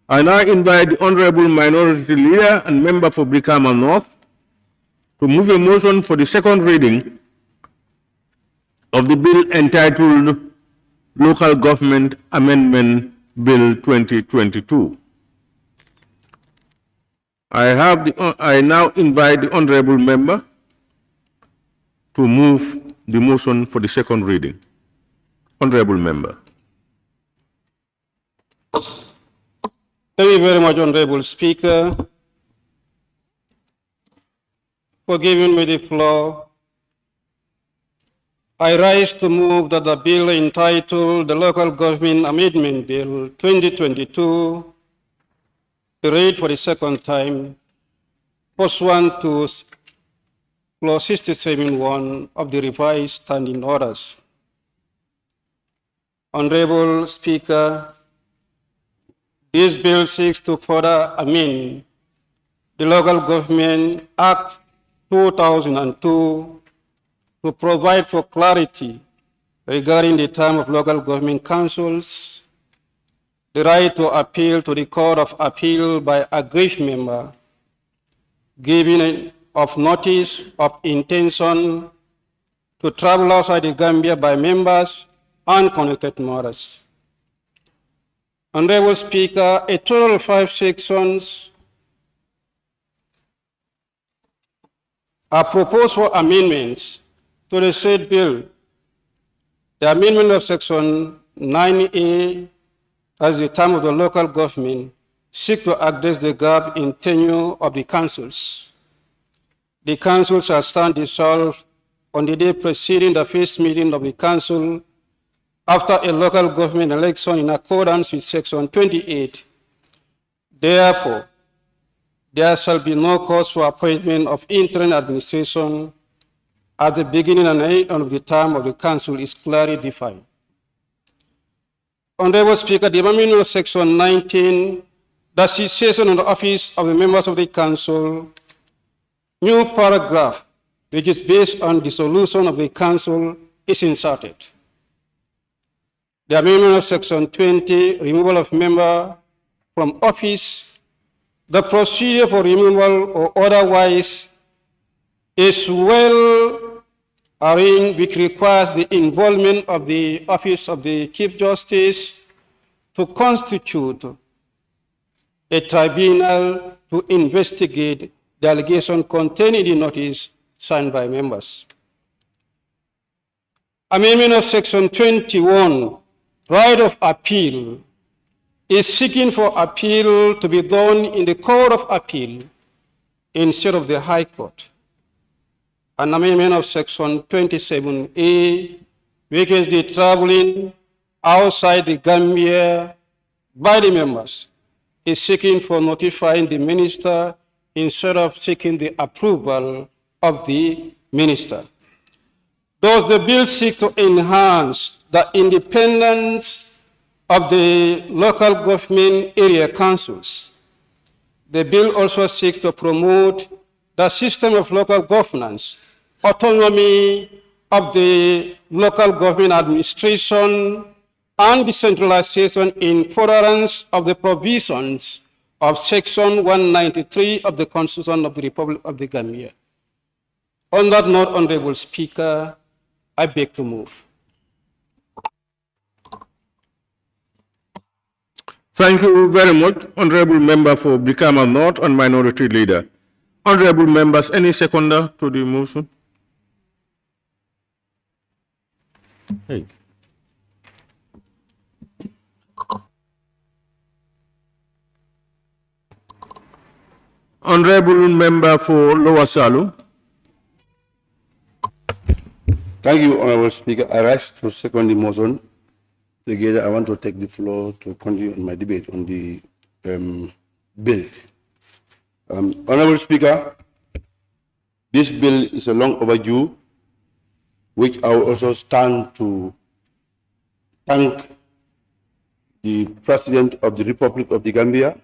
I now invite the Honorable Minority Leader and Member for Brikama North to move a motion for the second reading of the bill entitled Local Government Amendment Bill 2022. I now invite the honorable member to move the motion for the second reading. Honorable member. Thank you very much, Honorable Speaker, for giving me the floor. I rise to move that the bill entitled the Local Government Amendment Bill 2022 be read for the second time, pursuant to Clause 67(1) of the revised standing orders. Honorable Speaker, this bill seeks to further amend the Local Government Act 2002 to provide for clarity regarding the term of local government councils, the right to appeal to the Court of Appeal by a aggrieved member, giving of notice of intention to travel outside the Gambia by members and connected matters. Honorable Speaker, a total of 5 sections are proposed for amendments to the said bill. The amendment of Section 9A, as the term of the local government, seek to address the gap in tenure of the councils. The council shall stand dissolved on the day preceding the first meeting of the council after a local government election in accordance with Section 28. Therefore, there shall be no cause for appointment of interim administration at the beginning and end of the term of the council is clearly defined. Honorable Speaker, the amendment of Section 19, the cessation of the office of the members of the council, new paragraph, which is based on dissolution of the council, is inserted. The amendment of Section 20, removal of member from office, the procedure for removal or otherwise is well arranged, which requires the involvement of the Office of the Chief Justice to constitute a tribunal to investigate the allegation contained in the notice signed by members. Amendment of Section 21, right of appeal, is seeking for appeal to be done in the Court of Appeal instead of the High Court. An amendment of Section 27A, which is the traveling outside the Gambia by the members, is seeking for notifying the minister instead of seeking the approval of the minister. Does the bill seek to enhance the independence of the local government area councils? The bill also seeks to promote the system of local governance, autonomy of the local government administration, and decentralization in furtherance of the provisions of Section 193 of the Constitution of the Republic of the Gambia. On that note, Honorable Speaker, I beg to move. Thank you very much, Honorable Member for Brikama North and Minority Leader. Honorable members, any seconder to the motion? Hey. Honorable Member for Lower Salu. Thank you, Honorable Speaker. I rise to second the motion. Together, I want to take the floor to continue on my debate on the bill. Honorable Speaker, this bill is a long overdue, which I will also stand to thank the President of the Republic of the Gambia,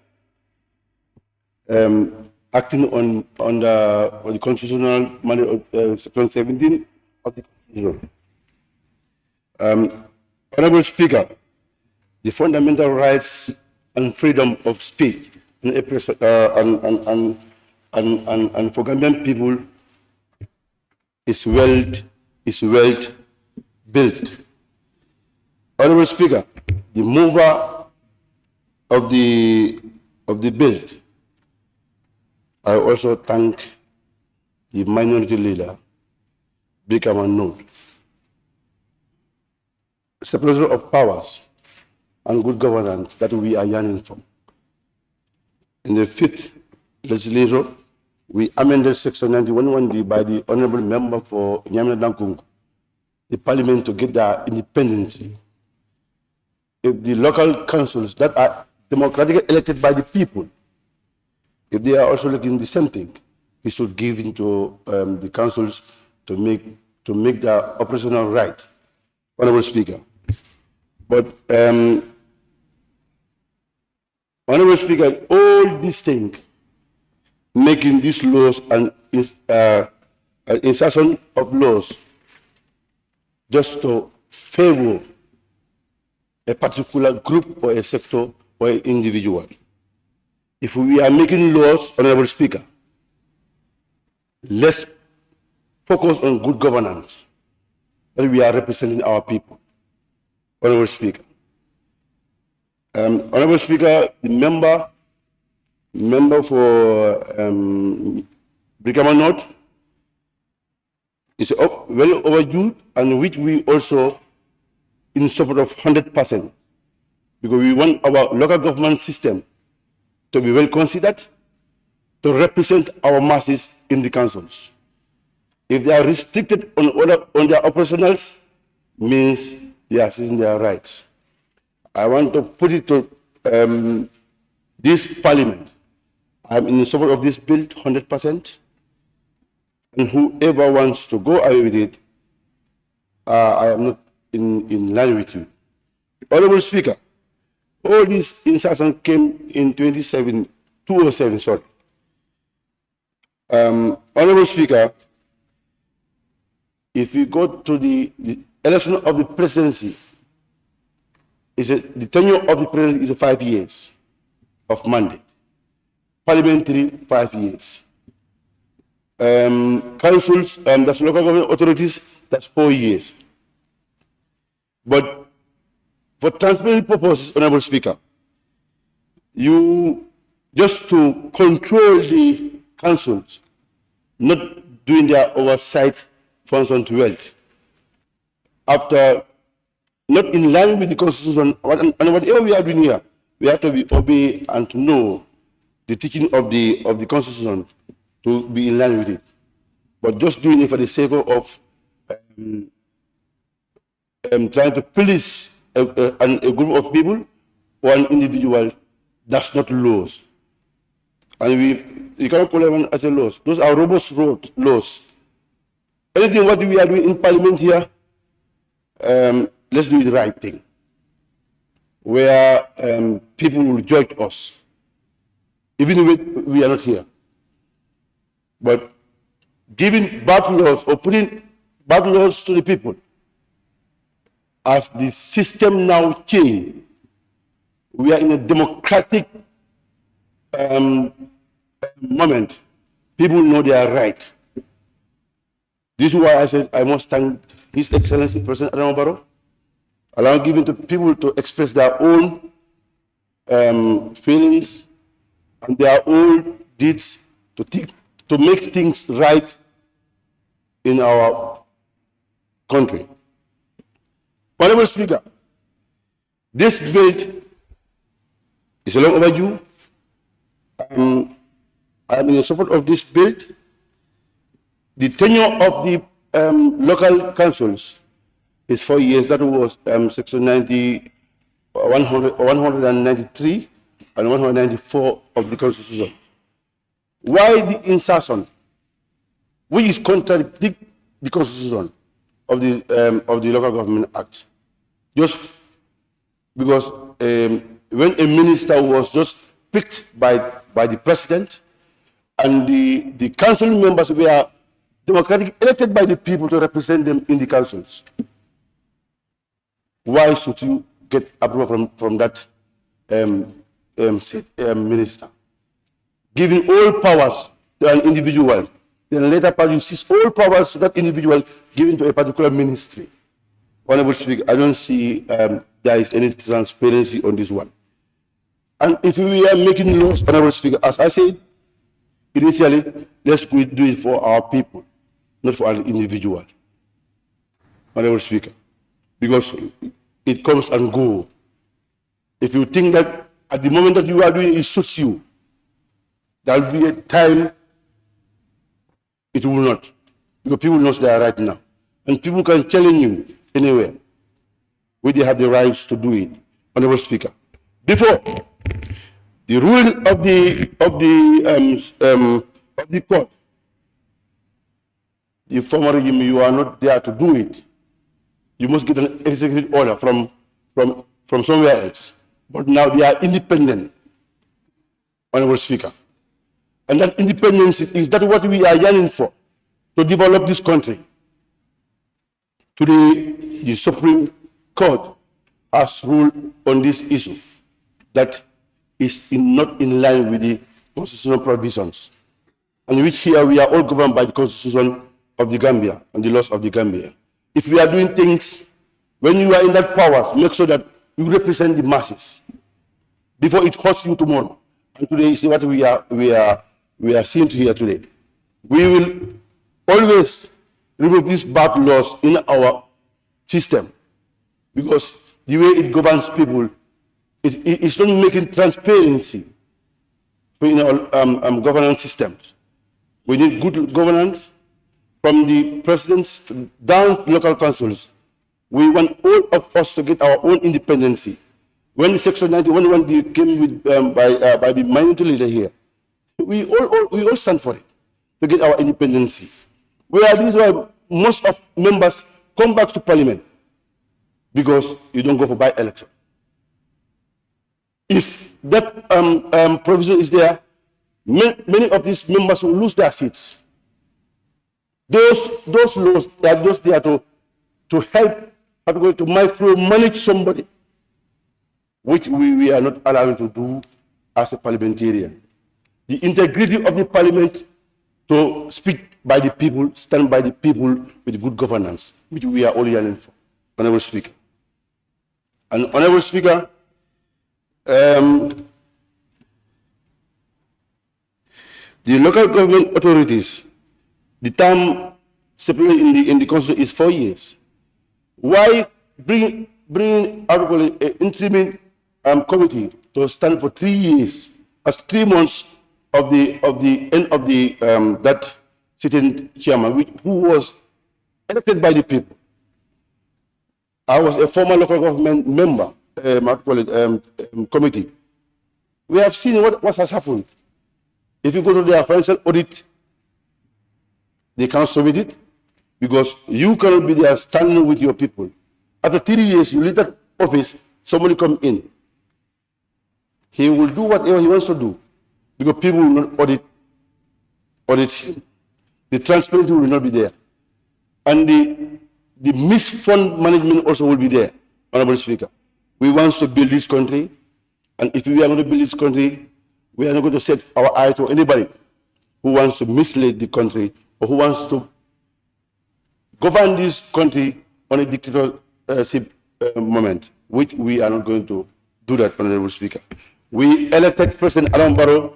acting on the constitutional mandate of Section 17 of the Constitution. Honorable Speaker, the fundamental rights and freedom of speech and for Gambian people is well built. Honorable Speaker, the mover of the bill, I also thank the minority leader, Brikama Note. Separation of powers and good governance that we are yearning for. In the 5th legislature, we amended Section 91 by the Honorable Member for Nyamina Dankungu, the Parliament to get their independence. If the local councils that are democratically elected by the people, if they are also looking the same thing, we should give into the councils to make their operational right. Honorable Speaker. But Honorable Speaker, all these things, making these laws and insertion of laws just to favor a particular group or a sector or an individual. If we are making laws, Honorable Speaker, let's focus on good governance, that we are representing our people. Honorable Speaker. Honorable Speaker, the member for Brikama North is well overdue, and which we also in support of 100%, because we want our local government system to be well considered, to represent our masses in the councils. If they are restricted on their operationals, means they are seeing their rights. I want to put it to this Parliament. I'm in support of this bill 100%, and whoever wants to go away with it, I am not in line with you. Honorable Speaker, all these insertions came in 2007, sorry. Honorable Speaker, if you go to the election of the presidency, the tenure of the president is 5 years of mandate. Parliamentary, 5 years. Councils, that's local government authorities, that's 4 years. But for transparent purposes, Honorable Speaker, you just to control the councils, not doing their oversight function well, after not in line with the Constitution, and whatever we are doing here, we have to be obey and to know the teaching of the Constitution to be in line with it. But just doing it for the sake of trying to please a group of people or an individual, that's not laws. And you cannot call them as a laws. Those are robust laws. Anything what we are doing in Parliament here, let's do the right thing, where people will judge us, even if we are not here. But giving bad laws or putting bad laws to the people, as the system now changes, we are in a democratic moment. People know their right. This is why I said I must thank His Excellency President Adama Barrow, allowing giving to people to express their own feelings and their own deeds to make things right in our country. Honorable Speaker, this bill is long overdue. I am in support of this bill. The tenure of the local councils is 4 years. That was Section 193 and 194 of the Constitution. Why the insertion, which is contradicting the Constitution of the Local Government Act? Just because when a minister was just picked by the president, and the council members were democratically elected by the people to represent them in the councils, why should you get approval from that minister? Giving all powers to an individual, then later part you seize all powers to that individual given to a particular ministry. Honorable Speaker, I don't see there is any transparency on this one. And if we are making laws, Honorable Speaker, as I said initially, let's do it for our people, not for an individual. Honorable Speaker, because it comes and goes. If you think that at the moment that you are doing it suits you, there will be a time it will not. Because people know they are right now. And people can challenge you anywhere where they have the rights to do it. Honorable Speaker, before the ruling of the court, the former regime, you are not there to do it. You must get an executive order from somewhere else. But now they are independent, Honorable Speaker. And that independence is that what we are yearning for, to develop this country. Today, the Supreme Court has ruled on this issue that is not in line with the constitutional provisions, and which here we are all governed by the Constitution of the Gambia and the laws of the Gambia. If we are doing things, when you are in that power, make sure that you represent the masses before it hurts you tomorrow. And today is what we are seeing here today. We will always remove these bad laws in our system, because the way it governs people, it's not making transparency in our governance systems. We need good governance from the presidents down to local councils. We want all of us to get our own independency. When the Section 91, when they came with, by the minority leader here, we all stand for it, to get our independency. Where this is why most of members come back to parliament, because you don't go for by-election. If that provision is there, many of these members will lose their seats. Those laws are just there to help, to micromanage somebody, which we are not allowed to do as a parliamentarian. The integrity of the parliament to speak by the people, stand by the people with good governance, which we are all yearning for, Honorable Speaker. And Honorable Speaker, the local government authorities, the term stipulated in the Constitution is 4 years. Why bring article an interim committee to stand for 3 years, as 3 months of the end of the that sitting chairman, who was elected by the people? I was a former local government member, committee. We have seen what has happened. If you go to their financial audit, they can't submit it, because you cannot be there standing with your people. After 3 years, you leave that office, somebody come in. He will do whatever he wants to do, because people will not audit him. The transparency will not be there. And the misfund management also will be there, Honorable Speaker. We want to build this country, and if we are going to build this country, we are not going to set our eyes to anybody who wants to mislead the country or who wants to govern this country on a dictatorship moment, which we are not going to do that, Honorable Speaker. We elected President Adam Barrow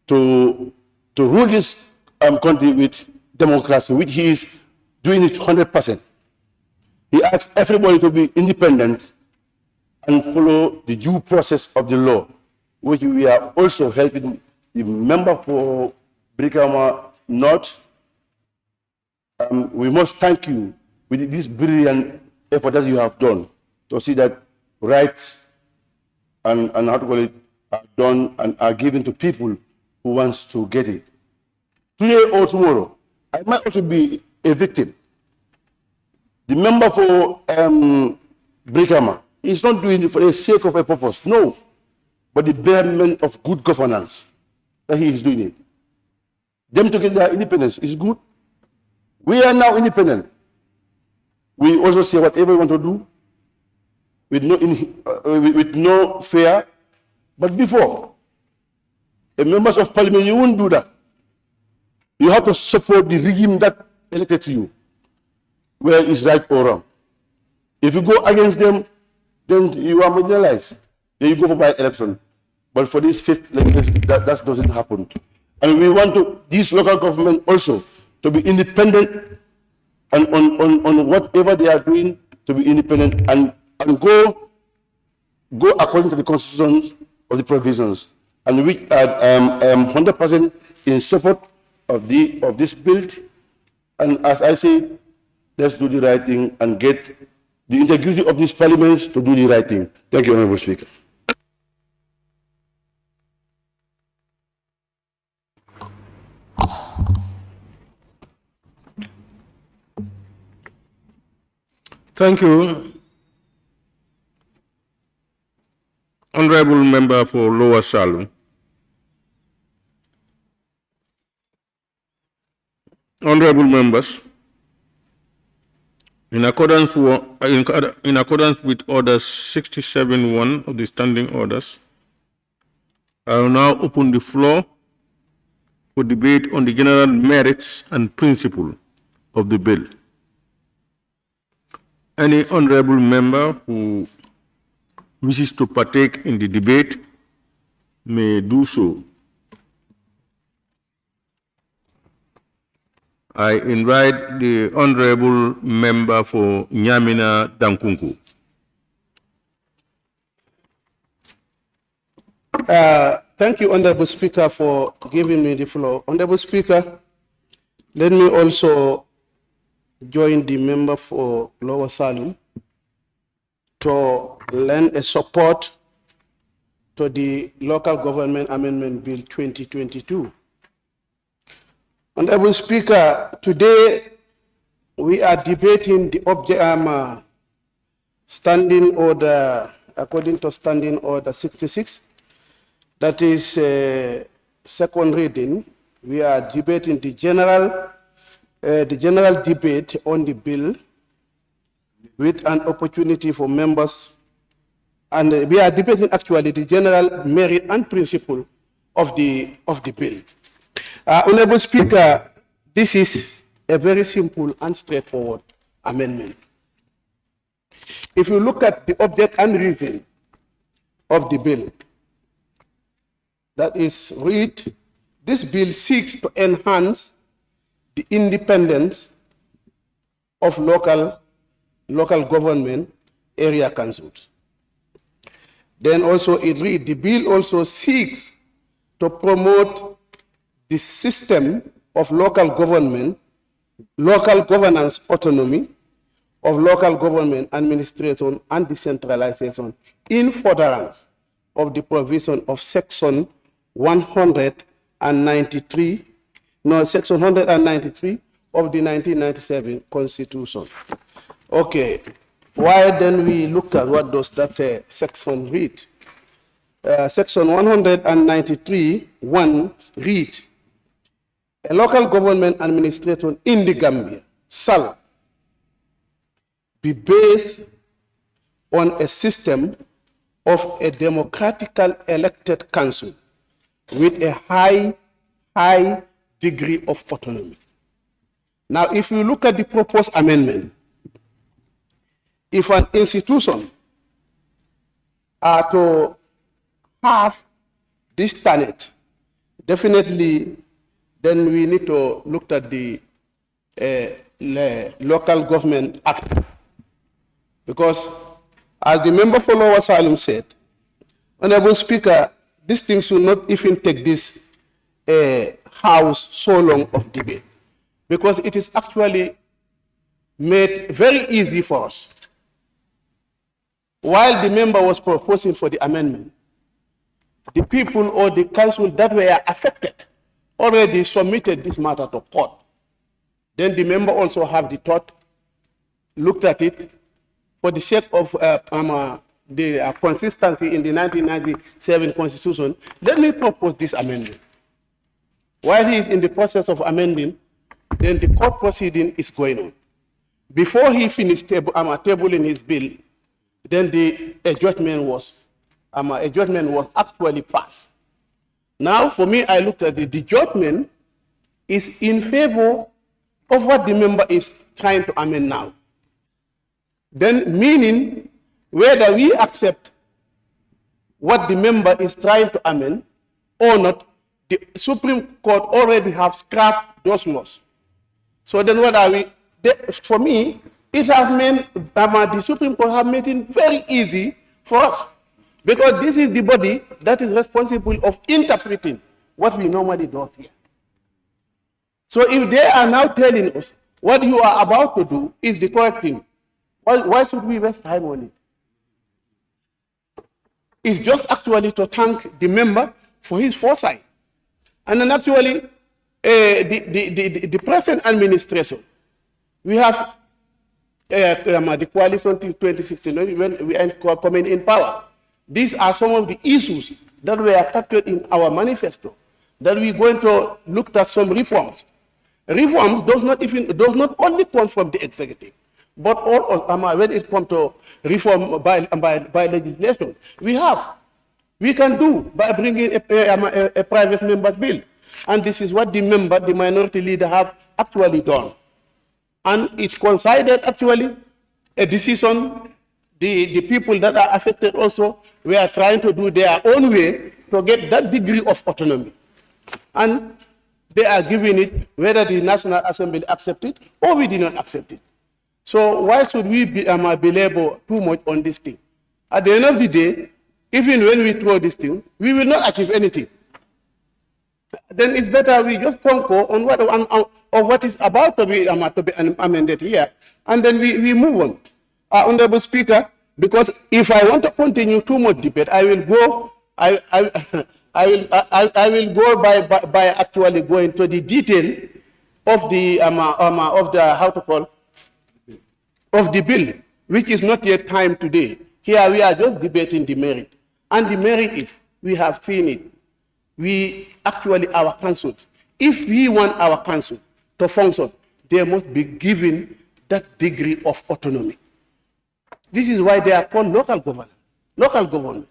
to rule this country with democracy, which he is doing it 100%. He asks everybody to be independent and follow the due process of the law, which we are also helping the member for Brikama North. We must thank you with this brilliant effort that you have done to see that rights and how to call it are done and are given to people who wants to get it. Today or tomorrow, I might also be a victim. The member for Brikama is not doing it for the sake of a purpose, no, but the betterment of good governance that he is doing it. Them to get their independence is good. We are now independent. We also say whatever we want to do with no fear. But before, as members of parliament, you won't do that. You have to support the regime that elected you, whether it's right or wrong. If you go against them, then you are marginalized. Then you go for by-election. But for this fifth legislation, that doesn't happen. And we want these local government also to be independent and on whatever they are doing, to be independent and go according to the constitutions of the provisions. And which I am 100% in support of this bill. And as I say, let's do the right thing and get the integrity of these parliaments to do the right thing. Thank you, Honorable Speaker. Thank you. Honorable Member for Lower Salum. Honorable members, in accordance with Orders 67(1) of the Standing Orders, I will now open the floor for debate on the general merits and principle of the bill. Any honorable member who wishes to partake in the debate may do so. I invite the honorable member for Nyamina Dankunku. Thank you, Honorable Speaker, for giving me the floor. Honorable Speaker, let me also join the member for Lower Salum to lend a support to the Local Government Amendment Bill 2022. Honorable Speaker, today we are debating the standing order, according to Standing Order 66, that is second reading. We are debating the general debate on the bill with an opportunity for members, and we are debating actually the general merit and principle of the bill. Honorable Speaker, this is a very simple and straightforward amendment. If you look at the object and reason of the bill, that is read, this bill seeks to enhance the independence of local government area councils. Then also it reads, the bill also seeks to promote the system of local governance autonomy, of local government administration and decentralization in furtherance of the provision of Section 193 of the 1997 Constitution. Okay, why then we look at what does that section read? Section 193(1) read, a local government administration in the Gambia shall be based on a system of a democratically elected council with a high degree of autonomy. Now, if you look at the proposed amendment, if an institution are to have this tenet, definitely then we need to look at the Local Government Act. Because as the member for Lower Salum said, Honorable Speaker, this thing should not even take this House so long of debate, because it is actually made very easy for us. While the member was proposing for the amendment, the people or the council that were affected already submitted this matter to court. Then the member also have the thought, looked at it for the sake of the consistency in the 1997 Constitution. Let me propose this amendment. While he is in the process of amending, then the court proceeding is going on. Before he finished tabling his bill, then the judgment was actually passed. Now, for me, I looked at it, the judgment is in favor of what the member is trying to amend now. then meaning whether we accept what the member is trying to amend or not, the Supreme Court already have scrapped those laws. So then what are we? For me, it has made, the Supreme Court have made it very easy for us, because this is the body that is responsible of interpreting what we normally do here. So if they are now telling us what you are about to do is the correct thing, why should we waste time on it? It's just actually to thank the member for his foresight. And then actually, the present administration, we have the coalition till 2016, when we are coming in power. These are some of the issues that were captured in our manifesto, that we're going to look at some reforms. Reforms does not only come from the executive, but all when it comes to reform by legislation, we can do by bringing a private members bill. And this is what the minority leader have actually done. And it's coincided actually a decision, the people that are affected also were trying to do their own way to get that degree of autonomy. And they are giving it, whether the National Assembly accept it or we did not accept it. So why should we belabor too much on this thing? At the end of the day, even when we throw this thing, we will not achieve anything. Then it's better we just concur on what is about to be amended here, and then we move on. Honorable Speaker, because if I want to continue too much debate, I will go. I will go by actually going to the detail of the of the bill, which is not yet time today. Here we are just debating the merit, and the merit is we have seen it. We actually, our council, if we want our council to function, they must be given that degree of autonomy. This is why they are called local government. Local government.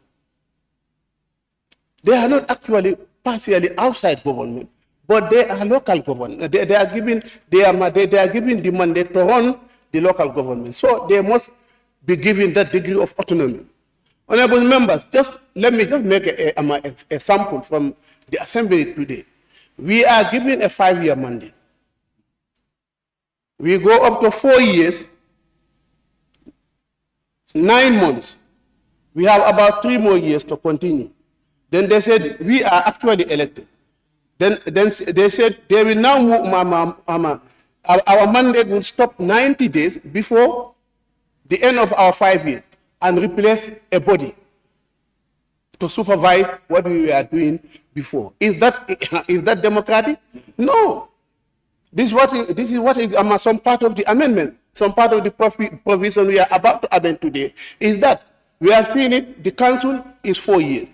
They are not actually partially outside government, but they are local government. They are given the mandate to run the local government. So they must be given that degree of autonomy. Honorable members, let me make a sample from the assembly today. We are given a 5-year mandate. We go up to 4 years, 9 months. We have about 3 more years to continue. Then they said we are actually elected. Then they said they will now move, our mandate will stop 90 days before the end of our 5 years and replace a body to supervise what we were doing before. Is that democratic? No. This is what is some part of the amendment, some part of the provision we are about to amend today, is that we are seeing it, the council is 4 years.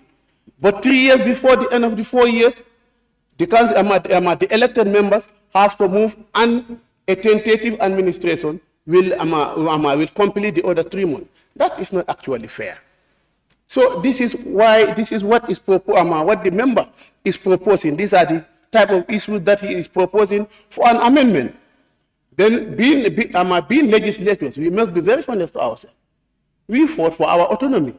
But 3 years before the end of the 4 years, the council, the elected members have to move, and a tentative administration will complete the other 3 months. That is not actually fair. So this is what the member is proposing. These are the type of issues that he is proposing for an amendment. Then being legislators, we must be very honest to ourselves. We fought for our autonomy.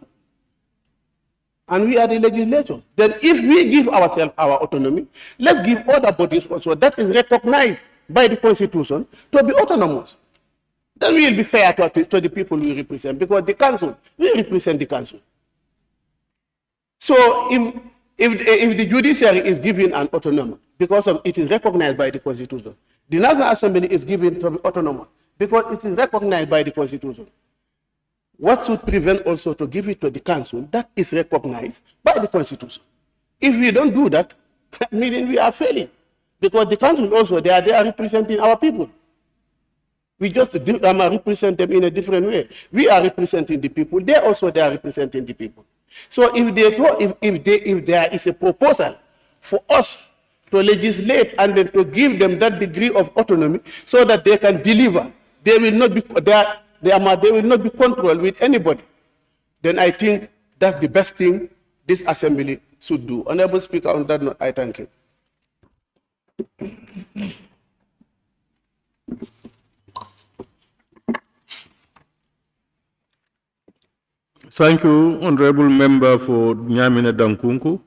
And we are the legislature. Then if we give ourselves our autonomy, let's give other bodies also that is recognized by the Constitution to be autonomous. Then we will be fair to the people we represent, because the council, we represent the council. So if the judiciary is given an autonomy because it is recognized by the Constitution, the National Assembly is given to be autonomous because it is recognized by the Constitution. What should prevent also to give it to the council that is recognized by the Constitution? If we don't do that, meaning we are failing, because the council also, they are representing our people. We just represent them in a different way. We are representing the people. They are representing the people. So if there is a proposal for us to legislate and then to give them that degree of autonomy so that they can deliver, they will not be controlled with anybody, then I think that's the best thing this assembly should do. Honorable Speaker, on that note, I thank you. Thank you, Honorable Member for Nyamina Dankunku.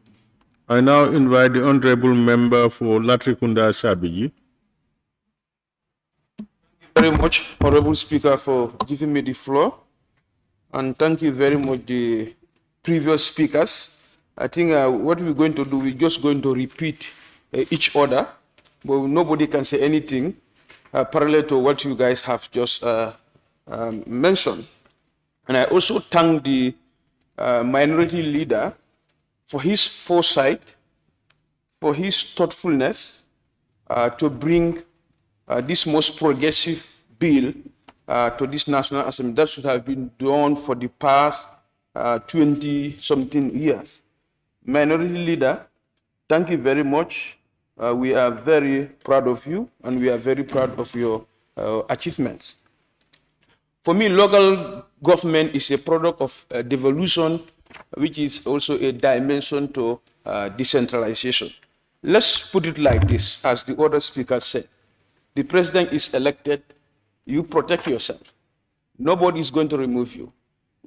I now invite the Honorable Member for Latrikunda Sabiji. Very much, Honorable Speaker, for giving me the floor. And thank you very much, the previous speakers. I think what we're going to do, we're just going to repeat each other, but nobody can say anything parallel to what you guys have just mentioned. And I also thank the minority leader for his foresight, for his thoughtfulness to bring this most progressive bill to this National Assembly. That should have been done for the past 20-something years. Minority leader, thank you very much. We are very proud of you, and we are very proud of your achievements. For me, local government is a product of devolution, which is also a dimension to decentralization. Let's put it like this, as the other speaker said. The president is elected, you protect yourself. Nobody is going to remove you.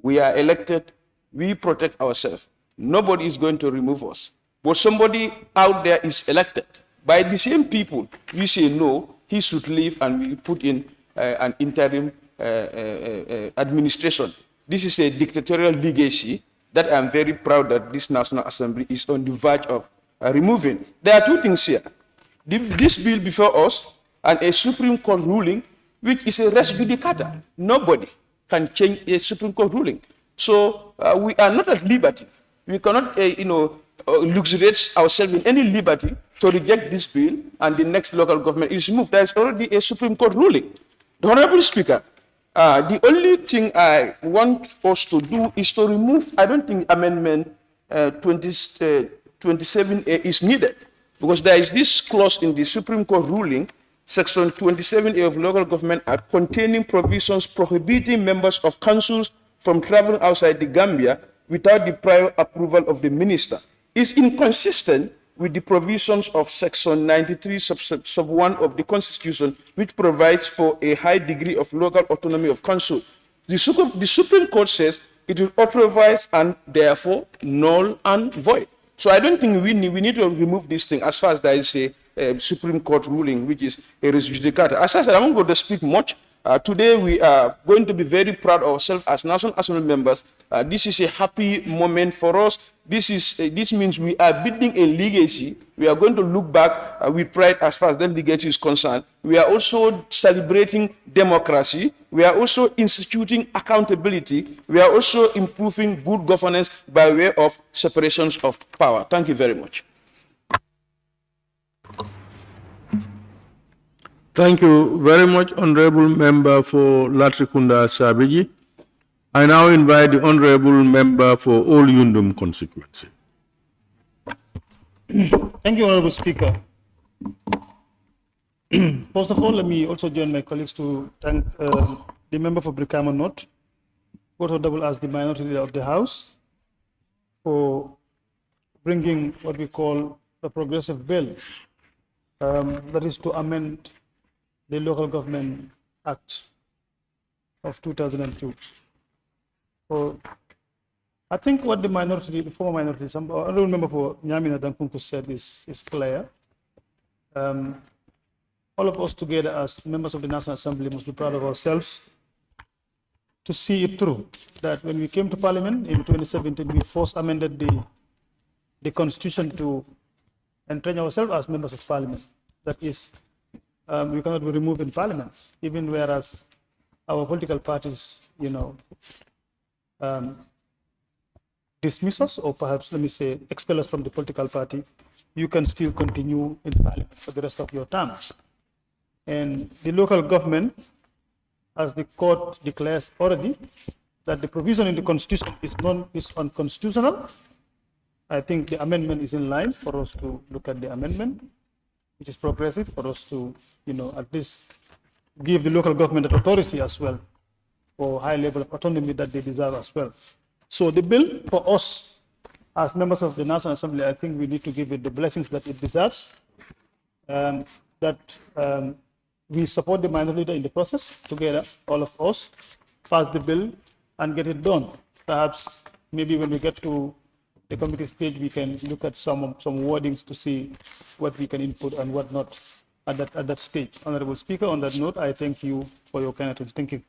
We are elected, we protect ourselves. Nobody is going to remove us. But somebody out there is elected. By the same people, we say no, he should leave, and we put in an interim administration. This is a dictatorial legacy that I'm very proud that this National Assembly is on the verge of removing. There are two things here. This bill before us and a Supreme Court ruling, which is a res judicata. Nobody can change a Supreme Court ruling. So we are not at liberty. We cannot, luxuriate ourselves in any liberty to reject this bill and the next local government is removed. There is already a Supreme Court ruling. The Honorable Speaker, the only thing I want us to do is to remove, I don't think Amendment 27A is needed, because there is this clause in the Supreme Court ruling, Section 27A of Local Government Act, containing provisions prohibiting members of councils from traveling outside the Gambia without the prior approval of the minister. Is inconsistent with the provisions of Section 93 sub 1 of the Constitution, which provides for a high degree of local autonomy of council. The Supreme Court says it will authorize and therefore null and void. So I don't think we need to remove this thing as far as there is a Supreme Court ruling, which is a res judicata. As I said, I'm not going to speak much. Today we are going to be very proud of ourselves as National Assembly members. This is a happy moment for us. This means we are building a legacy. We are going to look back with pride as far as that legacy is concerned. We are also celebrating democracy. We are also instituting accountability. We are also improving good governance by way of separations of power. Thank you very much. Thank you very much, Honorable Member for Latrikunda Sabiji. I now invite the Honorable Member for Ol Yundum constituency. Thank you, Honorable Speaker. First of all, let me also join my colleagues to thank the member for Brikama North, both double as the minority leader of the House, for bringing what we call the progressive bill, that is to amend the Local Government Act of 2002. So I think what the minority, the former minority, I don't remember for Nyamina Dankunku said is clear. All of us together as members of the National Assembly must be proud of ourselves to see it through. That when we came to Parliament in 2017, we first amended the Constitution to entrench ourselves as members of Parliament. That is, we cannot be removed in Parliament, even whereas our political parties, dismiss us, or perhaps, let me say, expel us from the political party, you can still continue in Parliament for the rest of your term. And the local government, as the court declares already, that the provision in the Constitution is unconstitutional. I think the amendment is in line for us to look at the amendment, which is progressive, for us to, at least give the local government that authority as well, for high level of autonomy that they deserve as well. So the bill, for us as members of the National Assembly, I think we need to give it the blessings that it deserves, we support the minority leader in the process together, all of us, pass the bill and get it done. perhaps maybe when we get to the committee stage, we can look at some wordings to see what we can input and what not at that stage. Honorable Speaker, on that note, I thank you for your kind attention. Thank you.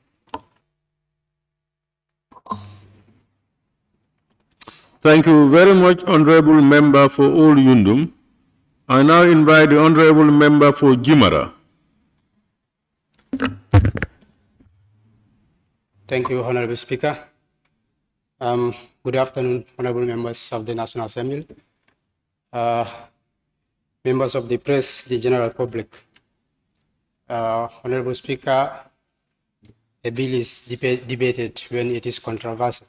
Thank you very much, Honorable Member for Old Yundum. I now invite the Honorable Member for Jimara. Thank you, Honorable Speaker. Good afternoon, Honorable Members of the National Assembly, members of the press, the general public. Honorable Speaker, the bill is debated when it is controversial.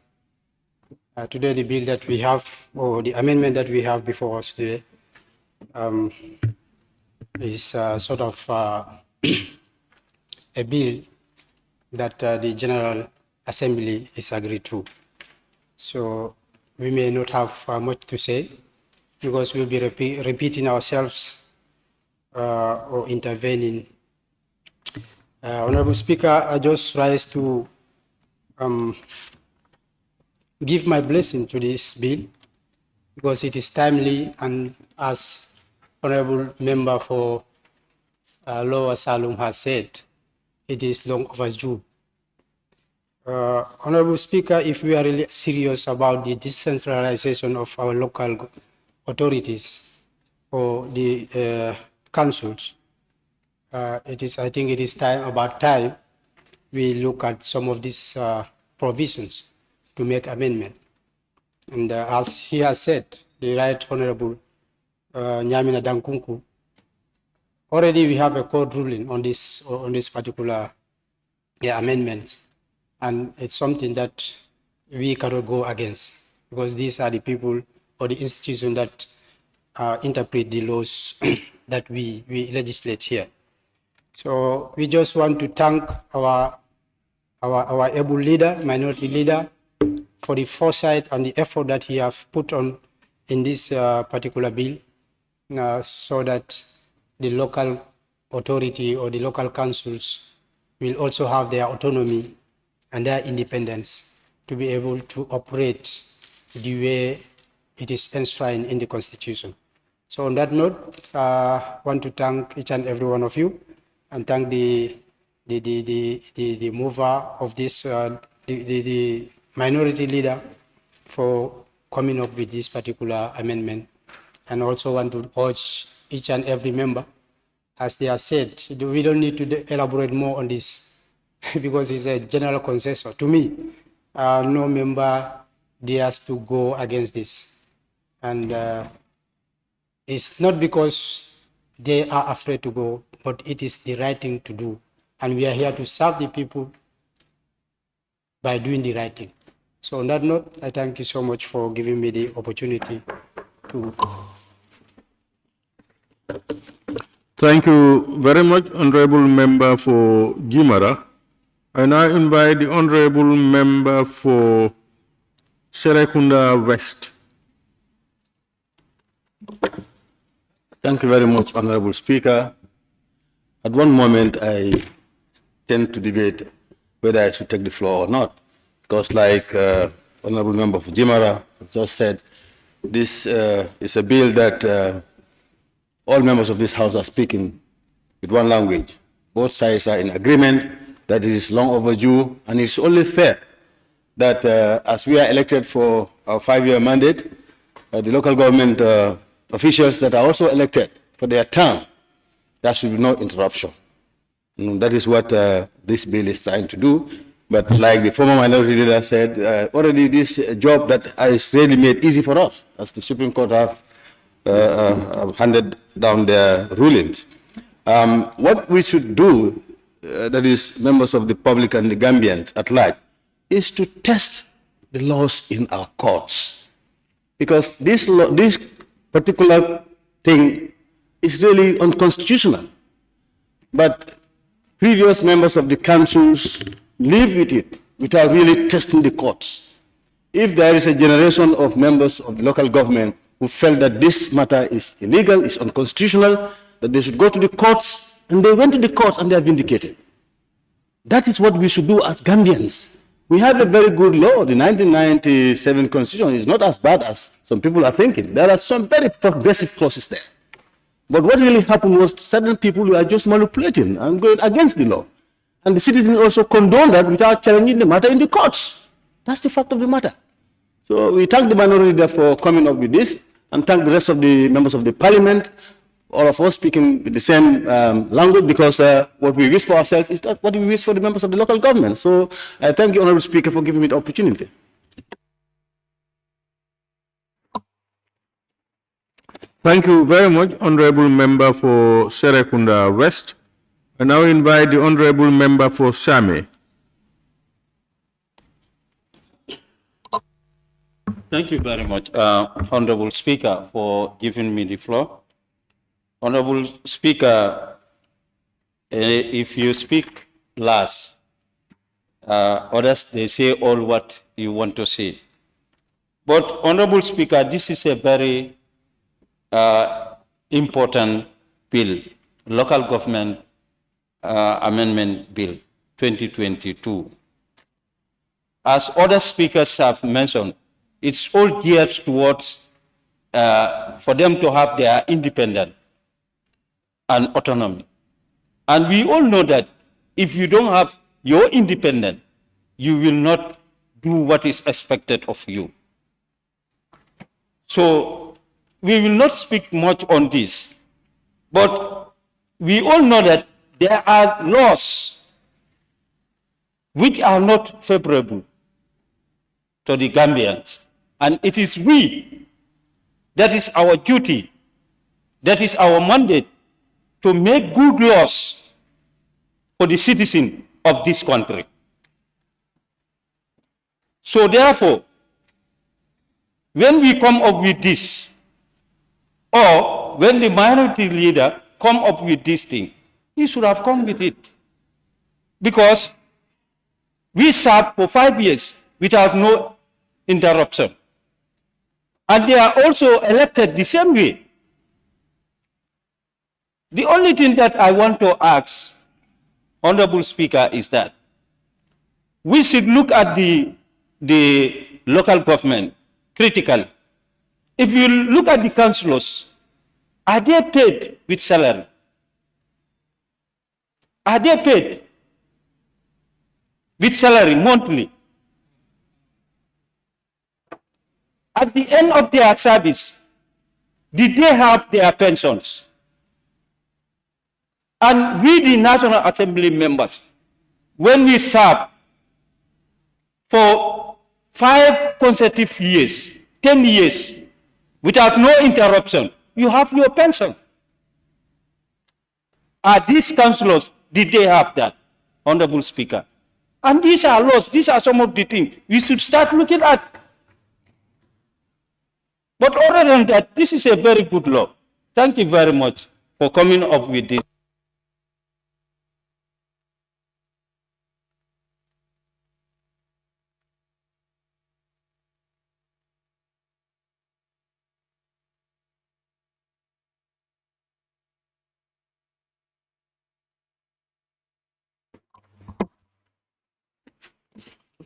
Today, the bill that we have, or the amendment that we have before us today, is sort of a bill that the General Assembly is agreed to. So we may not have much to say because we'll be repeating ourselves or intervening. Honorable Speaker, I just rise to give my blessing to this bill because it is timely, and as Honorable Member for Lower Salum has said, it is long overdue. Honorable Speaker, if we are really serious about the decentralization of our local authorities or the councils, I think it is about time we look at some of these provisions to make amendment. And as he has said, the Right Honorable Nyamina Dankunku, already we have a court ruling on this particular amendment, and it's something that we cannot go against because these are the people or the institutions that interpret the laws that we legislate here. So we just want to thank our able leader, minority leader, for the foresight and the effort that he have put on in this particular bill, so that the local authority or the local councils will also have their autonomy and their independence to be able to operate the way it is enshrined in the Constitution. So on that note, I want to thank each and every one of you and thank the mover of this, the minority leader for coming up with this particular amendment. And also want to urge each and every member, as they have said, we don't need to elaborate more on this because it's a general consensus. To me, no member dares to go against this. And it's not because they are afraid to go, but it is the right thing to do. And we are here to serve the people by doing the right thing. So on that note, I thank you so much for giving me the opportunity to. Thank you very much, Honorable Member for Jimara. I now invite the Honorable Member for Serekunda West. Thank you very much, Honorable Speaker. At one moment, I tend to debate whether I should take the floor or not, because like Honorable Member for Jimara just said, this is a bill that all members of this House are speaking with one language. Both sides are in agreement that it is long overdue, and it's only fair that as we are elected for our 5-year mandate, the local government officials that are also elected for their term, there should be no interruption. And that is what this bill is trying to do. But like the former minority leader said, already this job that is really made easy for us, as the Supreme Court have handed down their rulings. What we should do, that is members of the public and the Gambians at large, is to test the laws in our courts. Because this particular thing is really unconstitutional. But previous members of the councils live with it without really testing the courts. If there is a generation of members of the local government who felt that this matter is illegal, is unconstitutional, that they should go to the courts, and they went to the courts and they are vindicated. That is what we should do as Gambians. We have a very good law. The 1997 Constitution is not as bad as some people are thinking. There are some very progressive clauses there. But what really happened was certain people were just manipulating and going against the law. And the citizens also condoned that without challenging the matter in the courts. That's the fact of the matter. So we thank the minority there for coming up with this, and thank the rest of the members of the parliament, all of us speaking with the same language, because what we wish for ourselves is not what we wish for the members of the local government. So I thank you, Honorable Speaker, for giving me the opportunity. Thank you very much, Honorable Member for Serekunda West. I now invite the Honorable Member for Same. Thank you very much, Honorable Speaker, for giving me the floor. Honorable Speaker, if you speak last, others, they say all what you want to say. But, Honorable Speaker, this is a very important bill, Local Government Amendment Bill 2022. As other speakers have mentioned, it's all geared towards for them to have their independence and autonomy. And we all know that if you don't have your independence, you will not do what is expected of you. So we will not speak much on this, but we all know that there are laws which are not favorable to the Gambians. And it is we, that is our duty, that is our mandate, to make good laws for the citizen of this country. So therefore, when we come up with this, or when the minority leader come up with this thing, he should have come with it. Because we served for 5 years without no interruption. And they are also elected the same way. The only thing that I want to ask, Honorable Speaker, is that we should look at the local government critically. If you look at the councillors, are they paid with salary? Are they paid with salary monthly? At the end of their service, did they have their pensions? And we, the National Assembly members, when we serve for 5 consecutive years, 10 years, without no interruption, you have your pension. Are these councillors, did they have that, Honorable Speaker? And these are laws, these are some of the things we should start looking at. But other than that, this is a very good law. Thank you very much for coming up with this.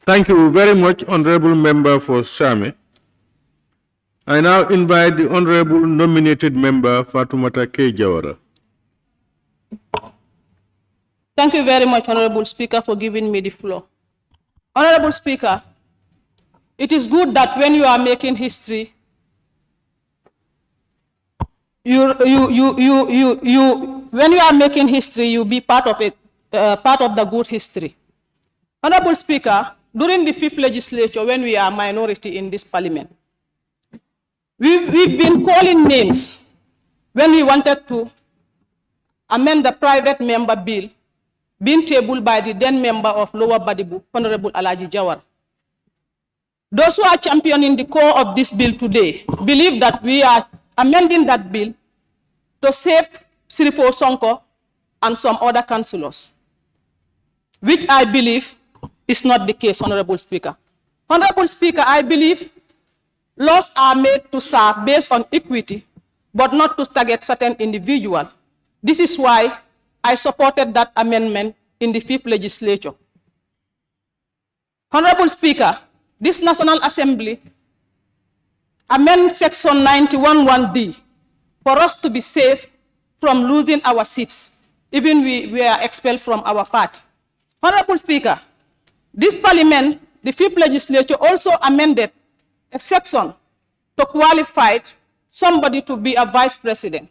Thank you very much, Honorable Member for Same. I now invite the Honorable nominated member, Fatoumata K. Jawara. Thank you very much, Honorable Speaker, for giving me the floor. Honorable Speaker, it is good that when you are making history, when you are making history, you be part of it, part of the good history. Honorable Speaker, during the 5th legislature, when we are a minority in this parliament, we've been calling names when we wanted to amend the private member bill being tabled by the then member of Lower Badibu, Honorable Alhagie Jawara. Those who are championing the core of this bill today believe that we are amending that bill to save Sirifo Sonko and some other councillors, which I believe is not the case, Honorable Speaker. Honorable Speaker, I believe laws are made to serve based on equity, but not to target certain individuals. This is why I supported that amendment in the 5th legislature. Honorable Speaker, this National Assembly amend Section 91(1)(d) for us to be safe from losing our seats, even we are expelled from our party. Honorable Speaker, this Parliament, the 5th Legislature, also amended a section to qualify somebody to be a Vice President.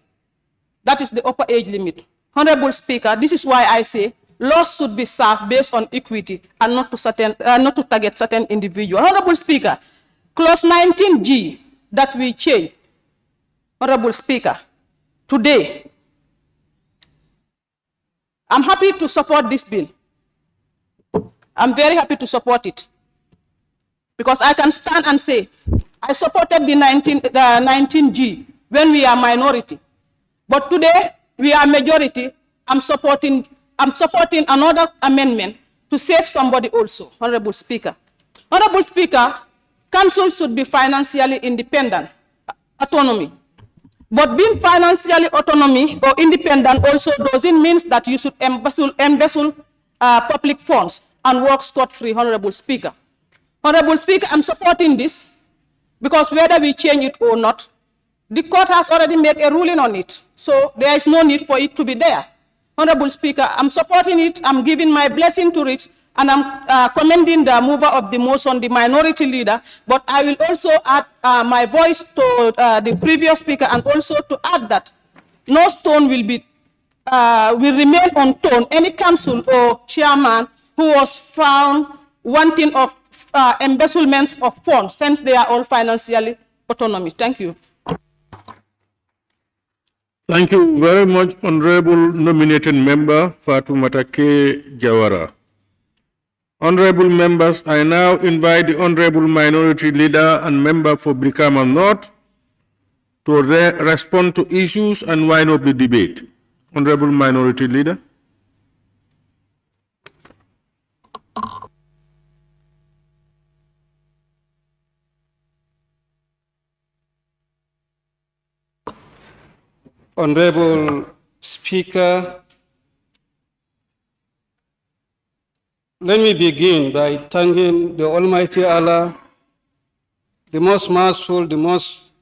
That is the upper age limit. Honorable Speaker, this is why I say laws should be served based on equity and not to target certain individuals. Honorable Speaker, Clause 19G that we change. Honorable Speaker, today, I'm happy to support this bill. I'm very happy to support it because I can stand and say I supported the 19G when we are minority, but today we are majority. I'm supporting another amendment to save somebody also. Honorable Speaker. Honorable Speaker, council should be financially independent, autonomy. But being financially autonomy or independent also doesn't mean that you should embezzle public funds and work scot-free, Honorable Speaker. Honorable Speaker, I'm supporting this because whether we change it or not, the court has already made a ruling on it. So there is no need for it to be there. Honorable Speaker, I'm supporting it, I'm giving my blessing to it, and I'm commending the mover of the motion, the minority leader, but I will also add my voice to the previous speaker and also to add that no stone will remain unturned. Any council or chairman who was found wanting of embezzlements of funds, since they are all financially autonomous. Thank you. Thank you very much, Honorable Nominated Member Fatoumata K. Jawara. Honorable members, I now invite the Honorable Minority Leader and Member for Brikama North to respond to issues and wind up the debate. Honorable Minority Leader. Honorable Speaker, let me begin by thanking the Almighty Allah, the most merciful, the most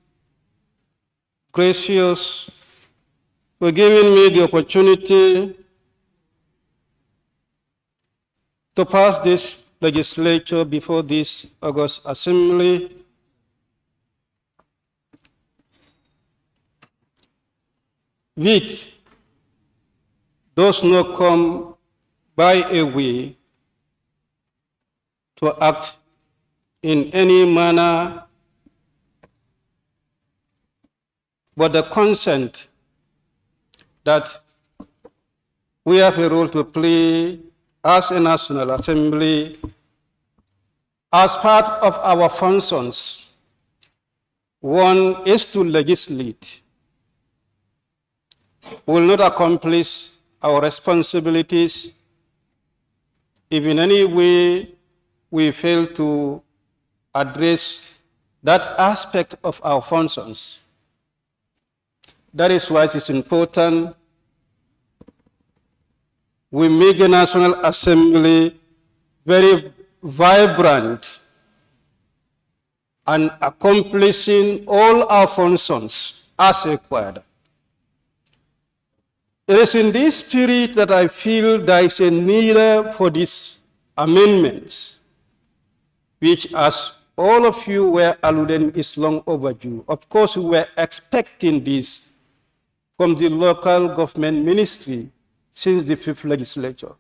gracious, for giving me the opportunity to pass this legislature before this August Assembly. Which does not come by a way to act in any manner but the consent that we have a role to play as a National Assembly as part of our functions. One is to legislate. We will not accomplish our responsibilities if in any way we fail to address that aspect of our functions. That is why it is important we make the National Assembly very vibrant and accomplishing all our functions as required. It is in this spirit that I feel there is a need for these amendments, which, as all of you were alluding, is long overdue. Of course, we were expecting this from the local government ministry since the 5th legislature.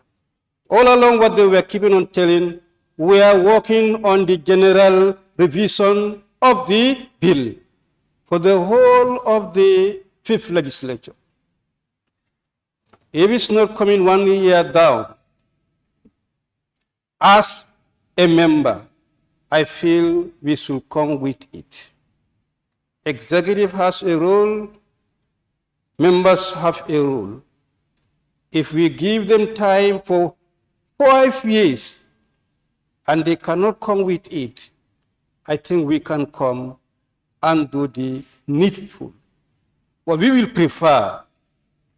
All along what they were keeping on telling, we are working on the general revision of the bill for the whole of the 5th legislature. If it's not coming 1 year down, as a member, I feel we should come with it. Executive has a role, members have a role. If we give them time for 5 years and they cannot come with it, I think we can come and do the needful. What we will prefer,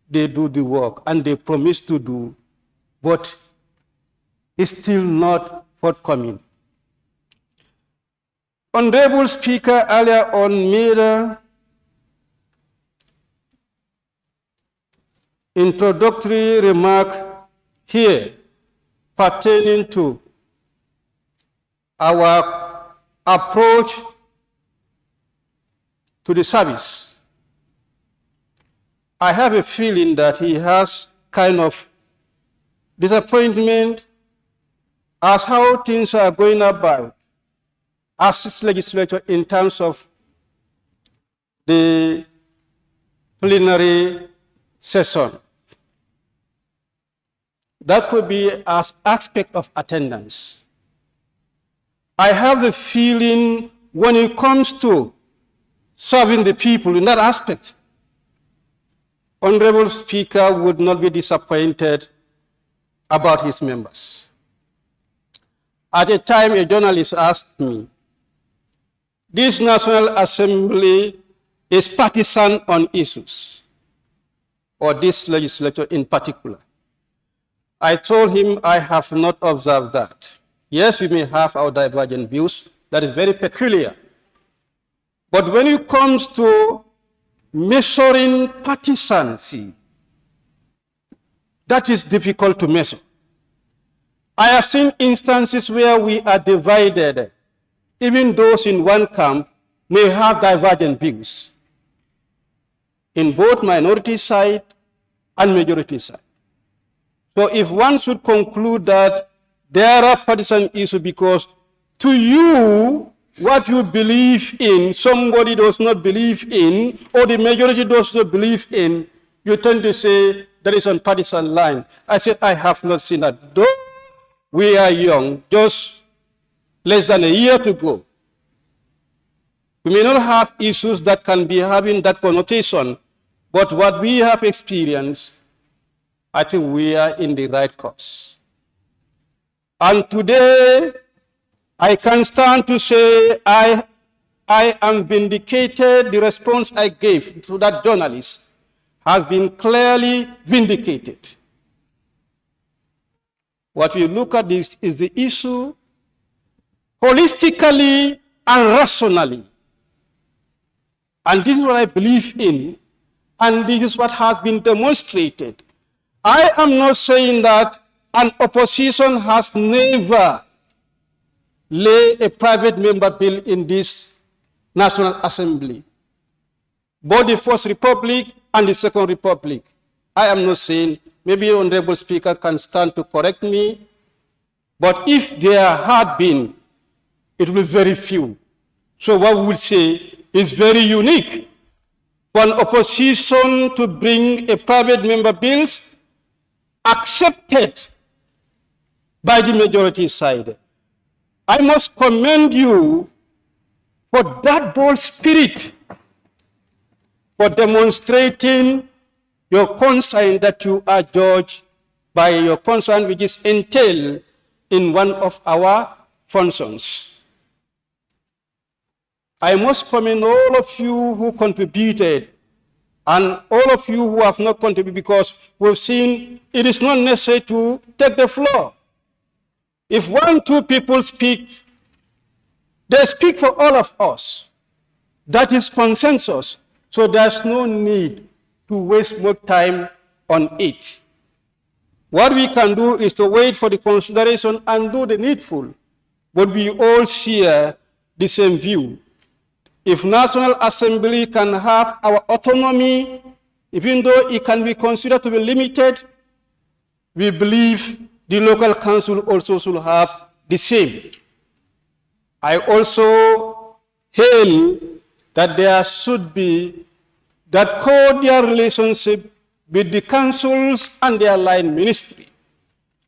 they do the work and they promise to do, but it's still not forthcoming. Honorable Speaker earlier on made an introductory remark here pertaining to our approach to the service. I have a feeling that he has kind of disappointment as how things are going about as this legislature in terms of the plenary session. That could be as aspect of attendance. I have the feeling when it comes to serving the people in that aspect, Honorable Speaker would not be disappointed about his members. At a time, a journalist asked me, this National Assembly is partisan on issues, or this legislature in particular. I told him I have not observed that. Yes, we may have our divergent views. That is very peculiar. But when it comes to measuring partisancy, that is difficult to measure. I have seen instances where we are divided. Even those in one camp may have divergent views in both minority side and majority side. So if one should conclude that there are partisan issues because to you, what you believe in, somebody does not believe in, or the majority does not believe in, you tend to say there is a partisan line. I said, I have not seen that. Though we are young, just less than a year to go, we may not have issues that can be having that connotation, but what we have experienced, I think we are in the right course. And today, I can stand to say I am vindicated. The response I gave to that journalist has been clearly vindicated. What we look at this is the issue holistically and rationally. And this is what I believe in, and this is what has been demonstrated. I am not saying that an opposition has never laid a private member bill in this National Assembly, both the First Republic and the Second Republic. I am not saying, maybe the Honorable Speaker can stand to correct me, but if there had been, it will be very few. So what we will say is very unique for an opposition to bring a private member bills accepted by the majority side. I must commend you for that bold spirit, for demonstrating your concern that you are judged by your concern which is entailed in one of our functions. I must commend all of you who contributed and all of you who have not contributed, because we've seen it is not necessary to take the floor. If 1, 2 people speak, they speak for all of us. That is consensus. So there's no need to waste more time on it. What we can do is to wait for the consideration and do the needful. But we all share the same view. If National Assembly can have our autonomy, even though it can be considered to be limited, we believe the local council also should have the same. I also hail that there should be that cordial relationship with the councils and their line ministry.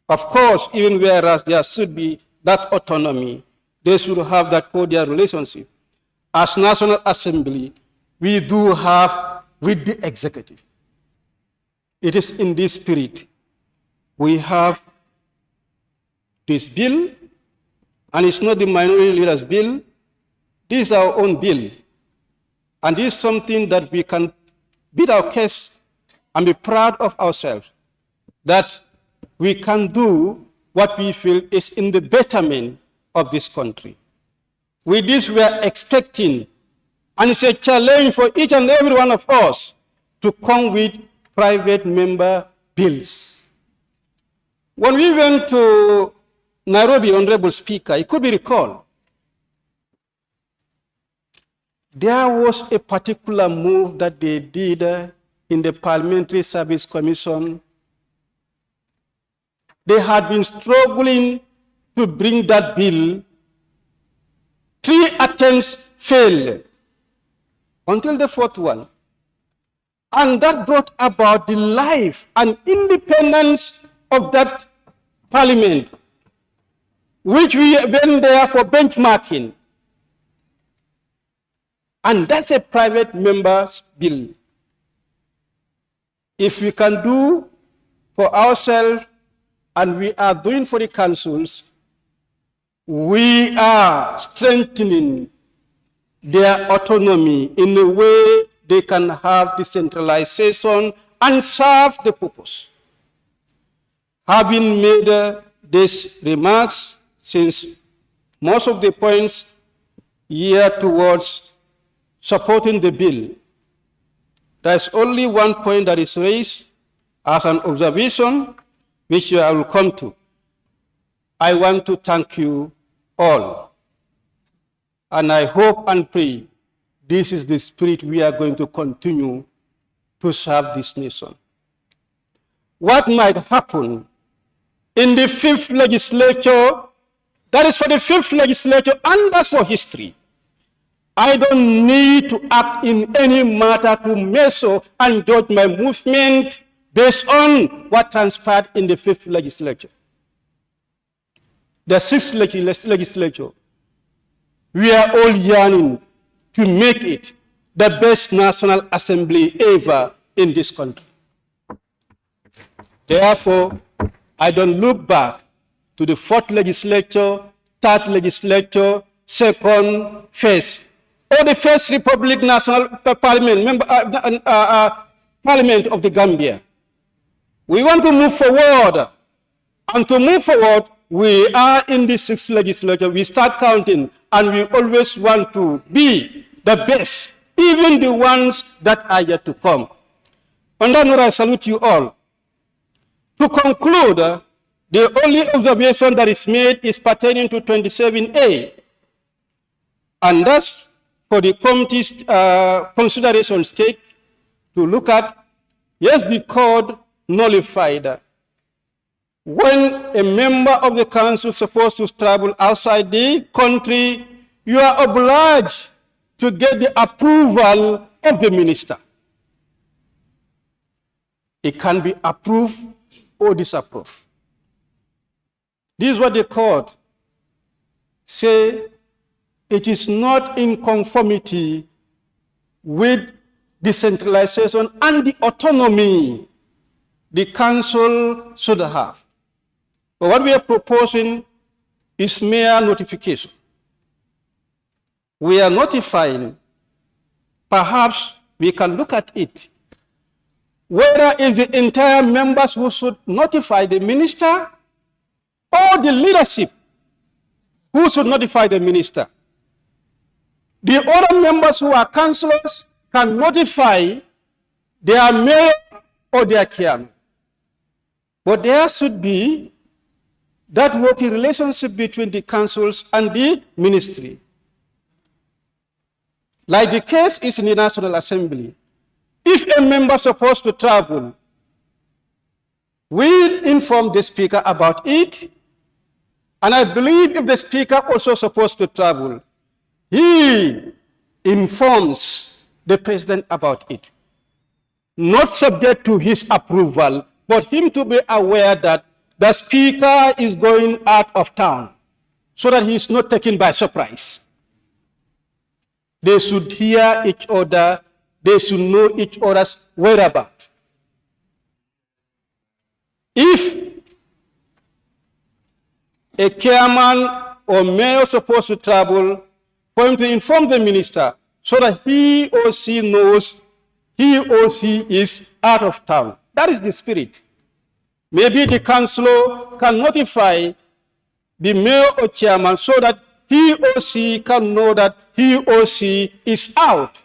Of course, even whereas there should be that autonomy, they should have that cordial relationship. As National Assembly, we do have with the executive. It is in this spirit we have this bill, and it's not the minority leader's bill. This is our own bill. And this is something that we can beat our case and be proud of ourselves, that we can do what we feel is in the betterment of this country. with this we are expecting, and it's a challenge for each and every one of us to come with private member bills. When we went to Nairobi, Honorable Speaker, it could be recalled, there was a particular move that they did in the Parliamentary Service Commission. They had been struggling to bring that bill. 3 attempts failed until the 4th one. And that brought about the life and independence of that parliament, which we went there for benchmarking. And that's a private member's bill. If we can do for ourselves and we are doing for the councils, we are strengthening their autonomy in a way they can have decentralization and serve the purpose. Having made these remarks, since most of the points here towards supporting the bill, there's only one point that is raised as an observation, which I will come to. I want to thank you all, and I hope and pray this is the spirit we are going to continue to serve this nation. What might happen in the 5th legislature, that is for the 5th legislature, and that's for history. I don't need to act in any matter to measure and judge my movement based on what transpired in the 5th legislature. The 6th legislature, we are all yearning to make it the best National Assembly ever in this country. Therefore, I don't look back to the 4th legislature, 3rd legislature, 2nd, 1st, or the 1st Republic National Parliament, Parliament of the Gambia. We want to move forward, and to move forward, we are in the 6th legislature. We start counting, and we always want to be the best, even the ones that are yet to come. On that note, I salute you all. To conclude, the only observation that is made is pertaining to 27A, and that's for the committee's consideration state to look at. Yes, the code nullified. When a member of the council is supposed to travel outside the country, you are obliged to get the approval of the minister. It can be approved or disapproved. This is what the court say. It is not in conformity with decentralization and the autonomy the council should have. But what we are proposing is mere notification. We are notifying, perhaps we can look at it, whether it's the entire members who should notify the minister or the leadership who should notify the minister. The other members who are councillors can notify their mayor or their chairman. But there should be that working relationship between the councils and the ministry. Like the case is in the National Assembly. If a member is supposed to travel, we inform the speaker about it. And I believe if the speaker also supposed to travel, he informs the president about it. Not subject to his approval, but him to be aware that the speaker is going out of town so that he is not taken by surprise. They should hear each other. They should know each other's whereabouts. If a chairman or mayor is supposed to travel, for him to inform the minister so that he or she knows he or she is out of town. That is the spirit. Maybe the councillor can notify the mayor or chairman so that he or she can know that he or she is out.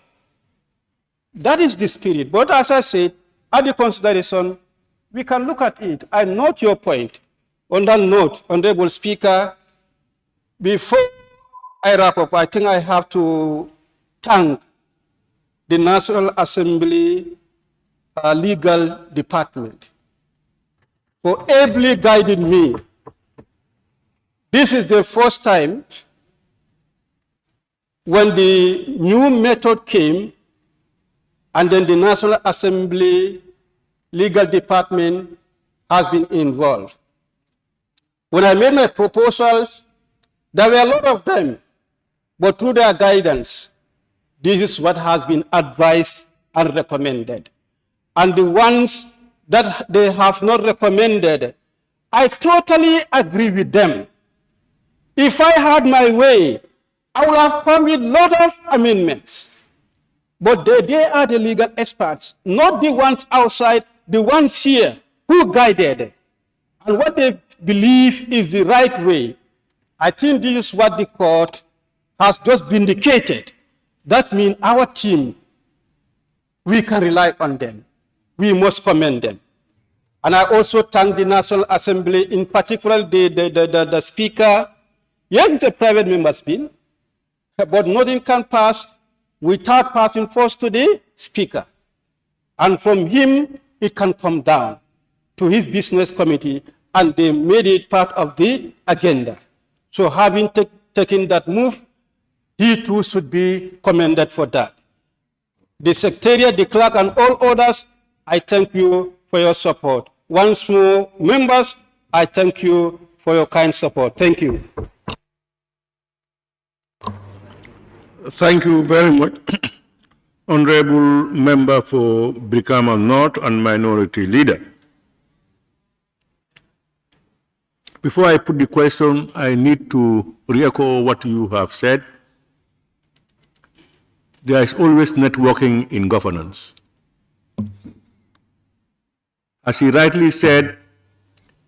That is the spirit. But as I said, at the consideration, we can look at it. I note your point. On that note, Honorable Speaker, before I wrap up, I think I have to thank the National Assembly Legal Department for ably guiding me. This is the first time when the new method came, and then the National Assembly Legal Department has been involved. When I made my proposals, there were a lot of them, but through their guidance, this is what has been advised and recommended. And the ones that they have not recommended, I totally agree with them. If I had my way, I would have come with a lot of amendments. But they are the legal experts, not the ones outside, the ones here who guided. And what they believe is the right way. I think this is what the court has just vindicated. That means our team, we can rely on them. We must commend them. And I also thank the National Assembly, in particular the Speaker. Yes, it's a private member's bill, but nothing can pass without passing first to the Speaker. And from him, it can come down to his business committee, and they made it part of the agenda. So having taken that move, he too should be commended for that. The Secretariat, the clerk, and all others, I thank you for your support. Once more, members, I thank you for your kind support. Thank you. Thank you very much, Honorable Member for Brikama North and Minority Leader. Before I put the question, I need to re-echo what you have said. There is always networking in governance. As he rightly said,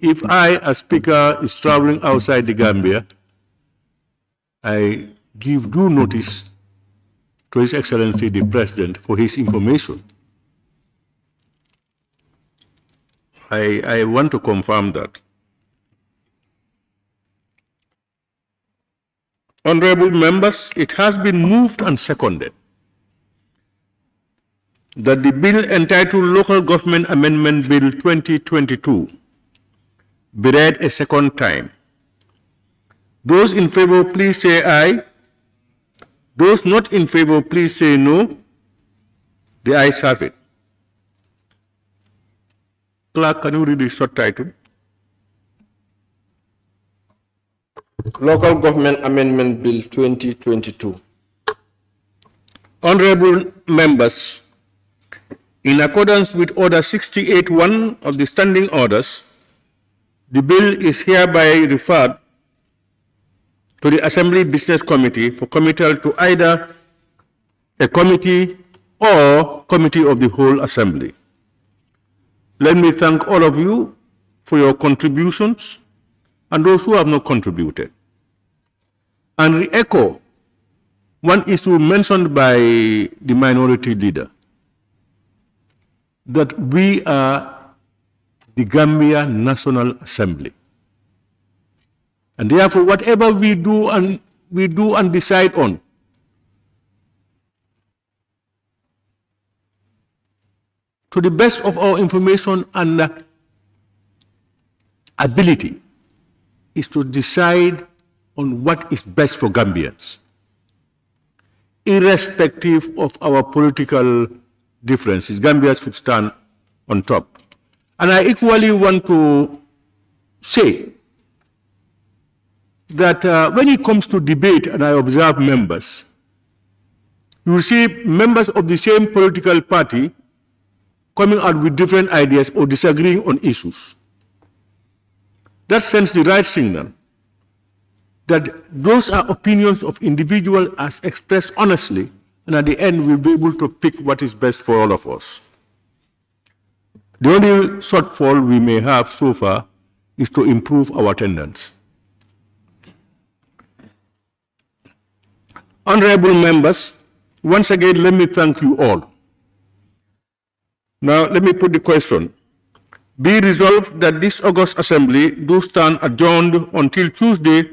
if I, as Speaker, is traveling outside the Gambia, I give due notice to His Excellency the President for his information. I want to confirm that. Honorable members, it has been moved and seconded that the bill entitled Local Government Amendment Bill 2022 be read a second time. Those in favor, please say aye. Those not in favor, please say no. The ayes have it. Clerk, can you read the short title? Local Government Amendment Bill 2022. Honorable members, in accordance with Order 68.1 of the Standing Orders, the bill is hereby referred to the Assembly Business Committee for committal to either a committee or committee of the whole Assembly. Let me thank all of you for your contributions and those who have not contributed. And re-echo one issue mentioned by the Minority Leader, that we are the Gambia National Assembly. And therefore, whatever we do and decide on, to the best of our information and ability, is to decide on what is best for Gambians, irrespective of our political differences. Gambians should stand on top. And I equally want to say that when it comes to debate, and I observe members, you see members of the same political party coming out with different ideas or disagreeing on issues. That sends the right signal that those are opinions of individuals as expressed honestly, and at the end we'll be able to pick what is best for all of us. The only shortfall we may have so far is to improve our attendance. Honorable members, once again, let me thank you all. Now, let me put the question. Be resolved that this August Assembly do stand adjourned until Tuesday,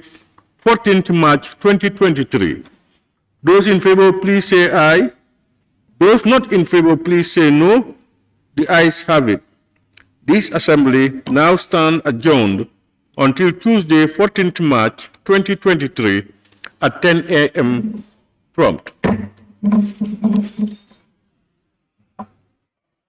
14th March 2023. Those in favor, please say aye. Those not in favor, please say no. The ayes have it. This Assembly now stand adjourned until Tuesday, 14th March 2023 at 10 a.m. prompt.